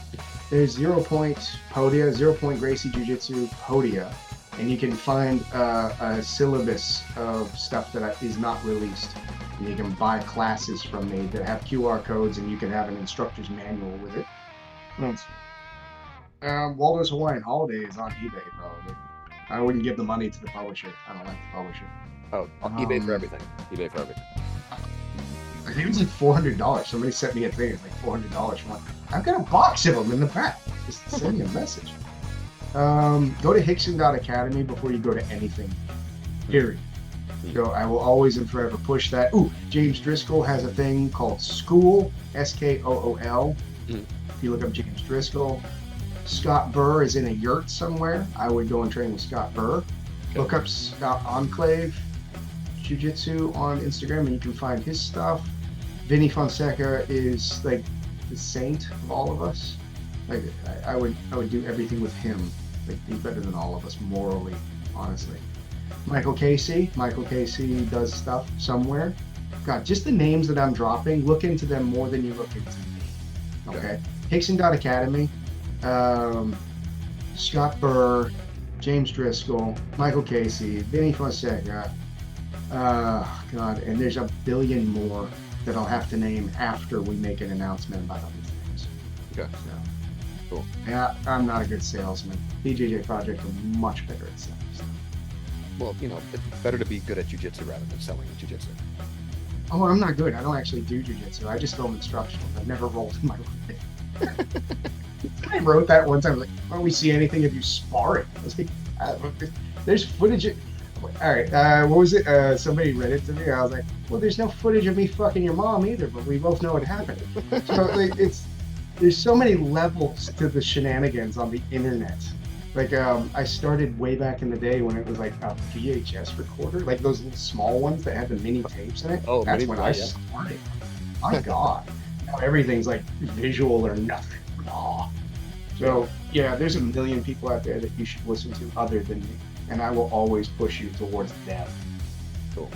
There's 0 Point Podia, 0 Point Gracie Jiu-Jitsu Podia, and you can find a syllabus of stuff that is not released. And you can buy classes from me that have QR codes, and you can have an instructor's manual with it. Waldo's Hawaiian Holiday is on eBay, probably. I wouldn't give the money to the publisher. I don't like the publisher. Oh, eBay for everything. eBay for everything. I think it was like $400. Somebody sent me a thing. It's like $400 for one. I've got a box of them in the back. Just send me a message. Go to Hickson.academy before you go to anything. Period. So I will always and forever push that. Ooh, James Driscoll has a thing called School, SKOOL. If you look up James Driscoll. Scott Burr is in a yurt somewhere. I would go and train with Scott Burr. Okay. Look up Scott Enclave Jiu-Jitsu on Instagram, and you can find his stuff. Vini Fonseca is like the saint of all of us. Like I would do everything with him. Like he's better than all of us morally, honestly. Michael Casey does stuff somewhere. God, just the names that I'm dropping, look into them more than you look into me. Okay. Hickson.academy, Scott Burr, James Driscoll, Michael Casey, Vini Fonseca. God, and there's a billion more that I'll have to name after we make an announcement about all these things. Okay. So, cool. Yeah, I'm not a good salesman. BJJ Project are much better at selling stuff. Well, it's better to be good at jujitsu rather than selling jujitsu. Oh, I'm not good. I don't actually do jujitsu. I just film instructional. I've never rolled in my life. I wrote that one time. Like, why don't we see anything of you sparring? I was like, there's footage. All right, what was it? Somebody read it to me. I was like, well, there's no footage of me fucking your mom either, but we both know it happened. So like, there's so many levels to the shenanigans on the internet. Like, I started way back in the day when it was like a VHS recorder, like those little small ones that had the mini tapes in it. Oh, that's when I started. My God, now everything's like visual or nothing. Raw. So yeah, there's a million people out there that you should listen to other than me. And I will always push you towards them. Cool.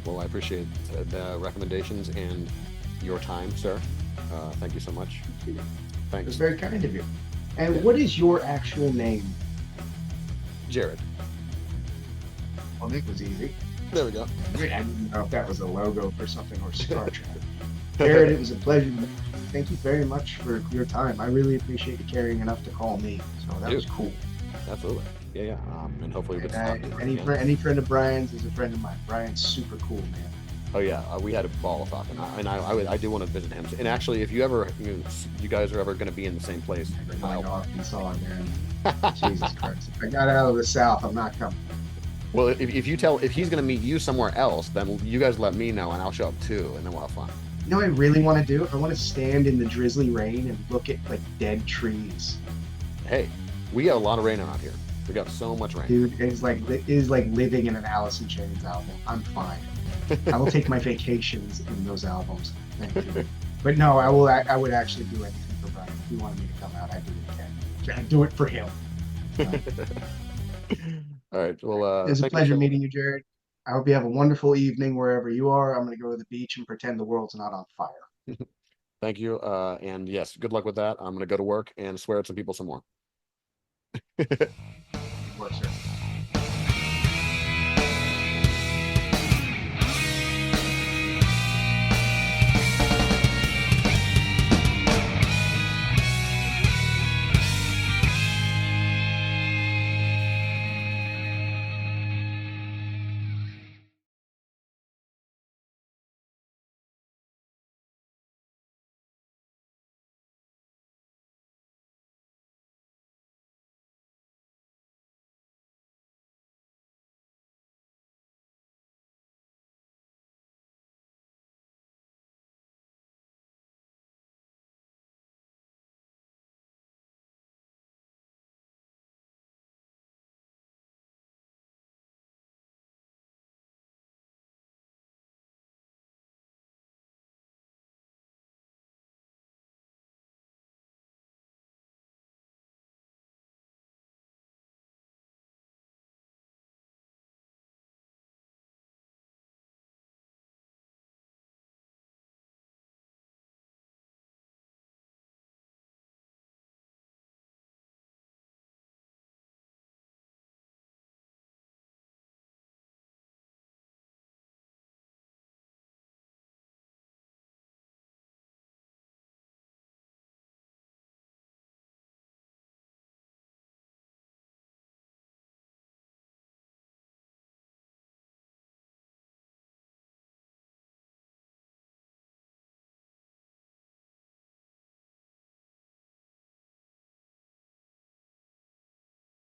Well, I appreciate the recommendations and your time, sir. Thank you so much. Thanks. It's very kind of you. And what is your actual name? Jared. Well, Nick was easy. There we go. I didn't know if that was a logo for something or Star Trek. Jared, it was a pleasure. Thank you very much for your time. I really appreciate you caring enough to call me. So that was cool. Absolutely. Yeah. And hopefully we can any friend of Brian's is a friend of mine. Brian's super cool, man. Oh yeah, we had a ball talking, and I do want to visit him. And actually, if you ever, you guys are ever going to be in the same place, I know Arkansas, man. Jesus Christ! If I got out of the South, I'm not coming. Well, if he's going to meet you somewhere else, then you guys let me know, and I'll show up too, and then we'll have fun. You know what I really want to do? I want to stand in the drizzly rain and look at like dead trees. Hey, we got a lot of rain around here. We got so much rain. Dude, it is like living in an Alice in Chains album. I'm fine. I will take my vacations in those albums. Thank you. But no, I would actually do anything for Brian. If he wanted me to come out, I'd do it again. I'd do it for him. All right. Well, it was a pleasure meeting you, Jared. I hope you have a wonderful evening wherever you are. I'm going to go to the beach and pretend the world's not on fire. Thank you. And yes, good luck with that. I'm going to go to work and swear at some people some more. Work, sir.